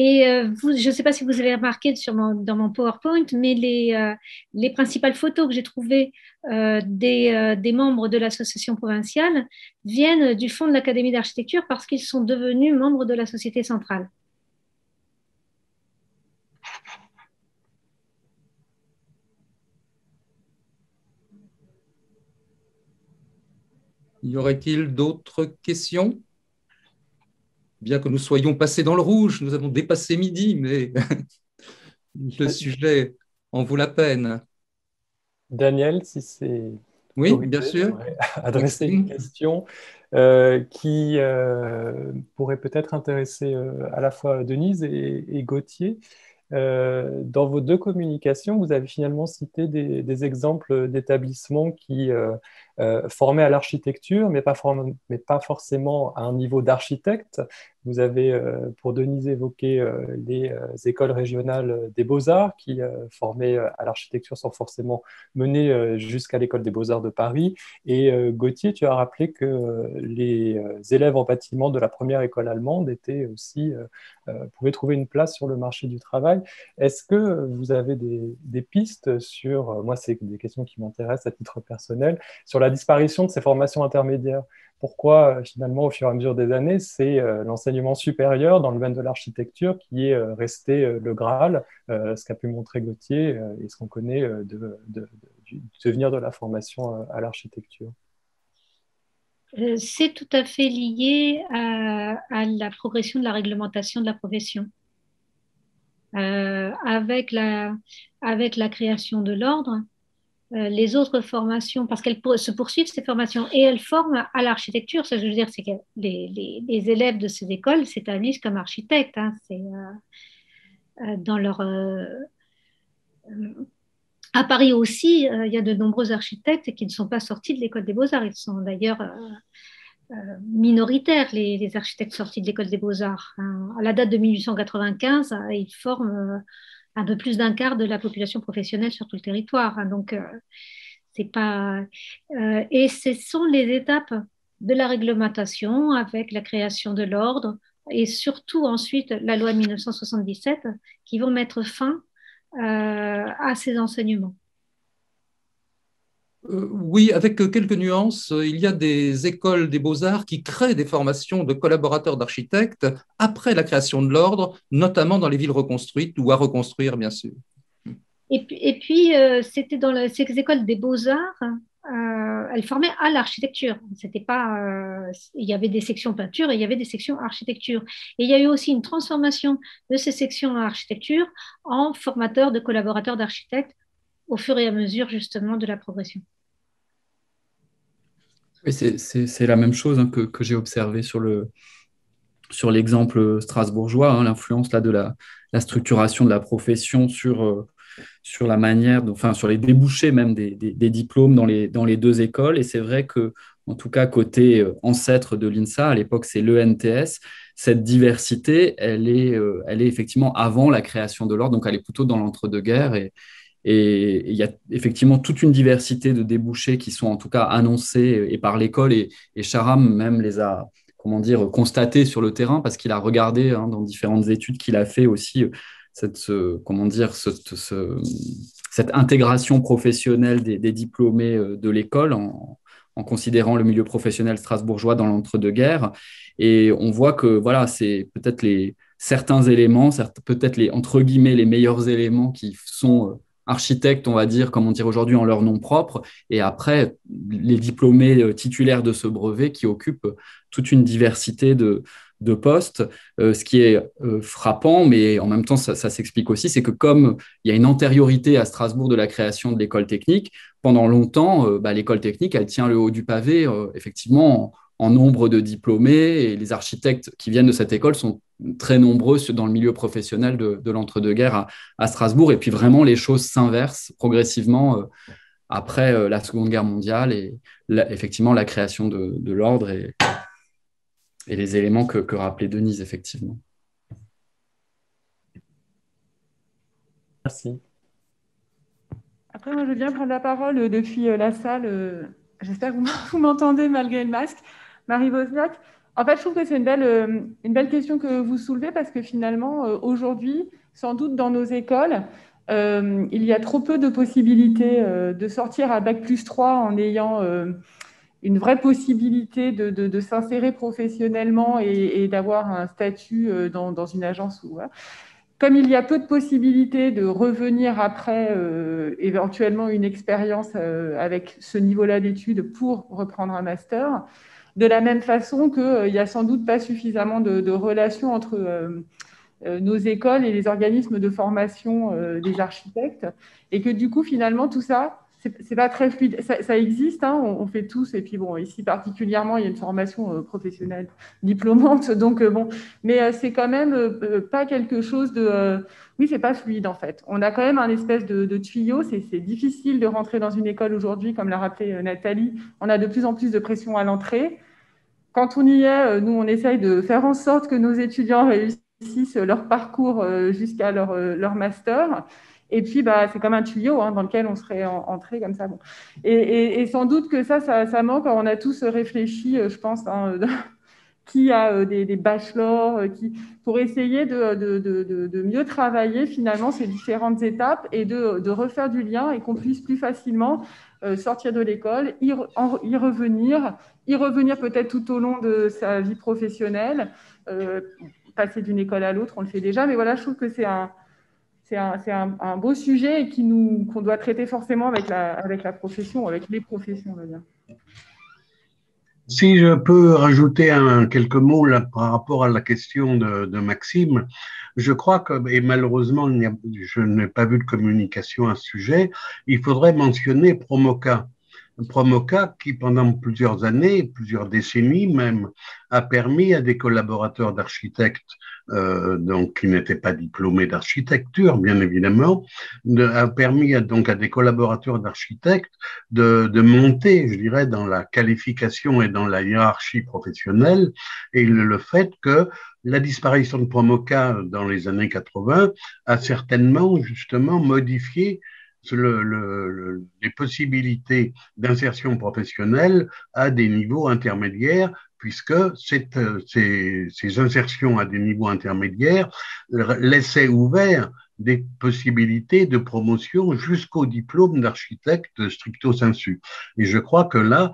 Et je ne sais pas si vous avez remarqué dans mon PowerPoint, mais les principales photos que j'ai trouvées des membres de l'association provinciale viennent du fond de l'Académie d'architecture parce qu'ils sont devenus membres de la Société centrale. Y aurait-il d'autres questions? Bien que nous soyons passés dans le rouge, nous avons dépassé midi, mais le sujet en vaut la peine. Daniel, si c'est... Oui, bien sûr. Adresser une question qui pourrait peut-être intéresser à la fois Denise et Gauthier. Dans vos deux communications, vous avez finalement cité des exemples d'établissements qui formaient à l'architecture, mais pas forcément à un niveau d'architecte. Vous avez, pour Denise, évoqué les écoles régionales des beaux-arts qui formaient à l'architecture sans forcément mener jusqu'à l'école des beaux-arts de Paris. Et Gauthier, tu as rappelé que les élèves en bâtiment de la première école allemande étaient aussi, pouvaient trouver une place sur le marché du travail. Est-ce que vous avez des pistes sur, moi c'est des questions qui m'intéressent à titre personnel, sur la disparition de ces formations intermédiaires? Pourquoi finalement au fur et à mesure des années, c'est l'enseignement supérieur dans le domaine de l'architecture qui est resté le Graal, ce qu'a pu montrer Gauthier et ce qu'on connaît du devenir de la formation à l'architecture? C'est tout à fait lié à la progression de la réglementation de la profession. Avec la création de l'ordre, les autres formations, parce qu'elles se poursuivent ces formations et elles forment à l'architecture. Ce que je veux dire, c'est que les élèves de ces écoles s'établissent comme architectes. Hein, dans leur à Paris aussi, il y a de nombreux architectes qui ne sont pas sortis de l'école des beaux-arts. Ils sont d'ailleurs minoritaires, les architectes sortis de l'école des beaux-arts. Hein. À la date de 1895, ils forment un peu plus d'un quart de la population professionnelle sur tout le territoire. Hein. Donc, c'est pas. Et ce sont les étapes de la réglementation avec la création de l'ordre et surtout ensuite la loi de 1977 qui vont mettre fin à ces enseignements. Oui, avec quelques nuances. Il y a des écoles des beaux-arts qui créent des formations de collaborateurs d'architectes après la création de l'ordre, notamment dans les villes reconstruites ou à reconstruire, bien sûr. Et puis c'était dans ces écoles des beaux-arts, elles formaient à l'architecture. C'était pas, il y avait des sections peinture et il y avait des sections architecture. Et il y a eu aussi une transformation de ces sections architecture en formateurs de collaborateurs d'architectes au fur et à mesure justement de la progression. Oui, c'est la même chose hein, que j'ai observé sur l'exemple strasbourgeois, hein, l'influence là, de la structuration de la profession sur la manière, enfin sur les débouchés même des diplômes dans les deux écoles. Et c'est vrai que, en tout cas, côté ancêtre de l'INSA, à l'époque c'est l'ENTS, cette diversité, elle est effectivement avant la création de l'ordre, donc elle est plutôt dans l'entre-deux-guerres. Et il y a effectivement toute une diversité de débouchés qui sont en tout cas annoncés et par l'école. Et Charam même les a, comment dire, constatés sur le terrain parce qu'il a regardé hein, dans différentes études qu'il a fait aussi cette intégration professionnelle des diplômés de l'école en considérant le milieu professionnel strasbourgeois dans l'entre-deux-guerres. Et on voit que voilà, c'est peut-être certains éléments, peut-être entre guillemets les meilleurs éléments qui sont architectes, on va dire, comme on dirait aujourd'hui, en leur nom propre, et après, les diplômés titulaires de ce brevet qui occupent toute une diversité de postes. Ce qui est frappant, mais en même temps, ça s'explique aussi, c'est que comme il y a une antériorité à Strasbourg de la création de l'école technique, pendant longtemps, l'école technique, elle tient le haut du pavé, effectivement, en nombre de diplômés, et les architectes qui viennent de cette école sont très nombreux dans le milieu professionnel de l'entre-deux-guerres à Strasbourg. Et puis vraiment, les choses s'inversent progressivement après la Seconde Guerre mondiale et effectivement la création de l'ordre et les éléments que rappelait Denise, effectivement. Merci. Après, moi, je viens prendre la parole depuis la salle. J'espère que vous m'entendez malgré le masque. Marie Wozniak. En fait, je trouve que c'est une belle question que vous soulevez parce que finalement, aujourd'hui, sans doute dans nos écoles, il y a trop peu de possibilités de sortir à Bac+3 en ayant une vraie possibilité de s'insérer professionnellement et d'avoir un statut dans une agence. Voilà. Comme il y a peu de possibilités de revenir après éventuellement une expérience avec ce niveau-là d'études pour reprendre un master, de la même façon qu'il n'y a sans doute pas suffisamment de relations entre nos écoles et les organismes de formation des architectes, et que du coup, finalement, tout ça, c'est pas très fluide. Ça existe, hein, on fait tous, et puis bon, ici particulièrement, il y a une formation professionnelle diplômante, donc bon, mais c'est quand même pas quelque chose de... oui, c'est pas fluide en fait. On a quand même un espèce de tuyau, c'est difficile de rentrer dans une école aujourd'hui, comme l'a rappelé Nathalie, on a de plus en plus de pression à l'entrée. Quand on y est, nous, on essaye de faire en sorte que nos étudiants réussissent leur parcours jusqu'à leur master. Et puis, c'est comme un tuyau dans lequel on serait entré comme ça. Bon. Et sans doute que ça manque. On a tous réfléchi, je pense, qui a des bachelors, pour essayer de mieux travailler finalement ces différentes étapes et de refaire du lien et qu'on puisse plus facilement sortir de l'école, y revenir peut-être tout au long de sa vie professionnelle, passer d'une école à l'autre, on le fait déjà, mais voilà, je trouve que c'est un beau sujet et qu'on doit traiter forcément avec la profession, avec les professions, on va dire. Si je peux rajouter quelques mots là, par rapport à la question de Maxime, je crois que, et malheureusement, je n'ai pas vu de communication à ce sujet, il faudrait mentionner Promoca. Promoca qui, pendant plusieurs années, plusieurs décennies même, a permis à des collaborateurs d'architectes, donc qui n'étaient pas diplômés d'architecture, bien évidemment, a permis donc à des collaborateurs d'architectes de monter, je dirais, dans la qualification et dans la hiérarchie professionnelle, et le fait que la disparition de Promoca dans les années 80 a certainement, justement, modifié les possibilités d'insertion professionnelle à des niveaux intermédiaires, puisque ces insertions à des niveaux intermédiaires laissaient ouvert des possibilités de promotion jusqu'au diplôme d'architecte stricto sensu. Et je crois que là,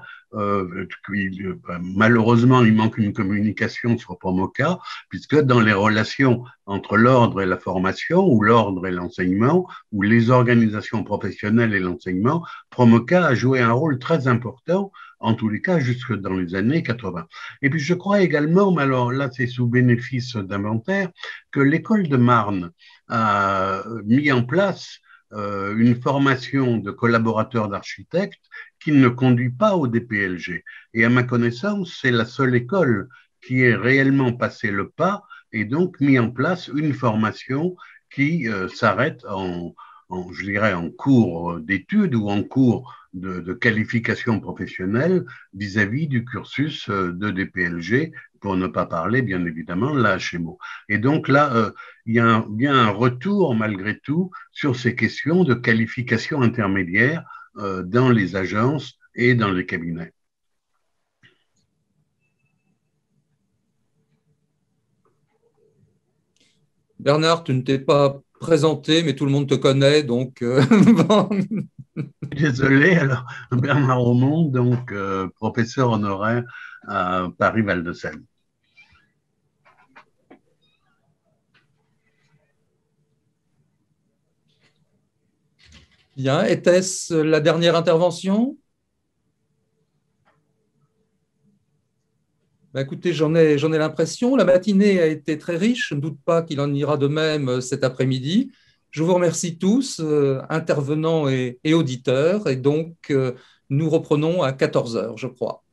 malheureusement, il manque une communication sur Promoca, puisque dans les relations entre l'ordre et la formation, ou l'ordre et l'enseignement, ou les organisations professionnelles et l'enseignement, Promoca a joué un rôle très important, en tous les cas jusque dans les années 80. Et puis je crois également, mais alors là c'est sous bénéfice d'inventaire, que l'école de Marne a mis en place une formation de collaborateurs d'architectes qui ne conduit pas au DPLG. Et à ma connaissance, c'est la seule école qui ait réellement passé le pas et donc mis en place une formation qui s'arrête je dirais, en cours d'études ou en cours de qualification professionnelle vis-à-vis du cursus de DPLG, pour ne pas parler, bien évidemment, de la HMO. Et donc là, il y a bien un retour, malgré tout, sur ces questions de qualification intermédiaire dans les agences et dans les cabinets. Bernard, tu ne t'es pas présenté, mais tout le monde te connaît, donc bon. Désolé, alors Bernard Aumont, donc professeur honoraire à Paris-Val-de-Seine. Bien, était-ce la dernière intervention? Écoutez, j'en ai l'impression. La matinée a été très riche. Je ne doute pas qu'il en ira de même cet après-midi. Je vous remercie tous, intervenants et auditeurs. Et donc, nous reprenons à 14h, je crois.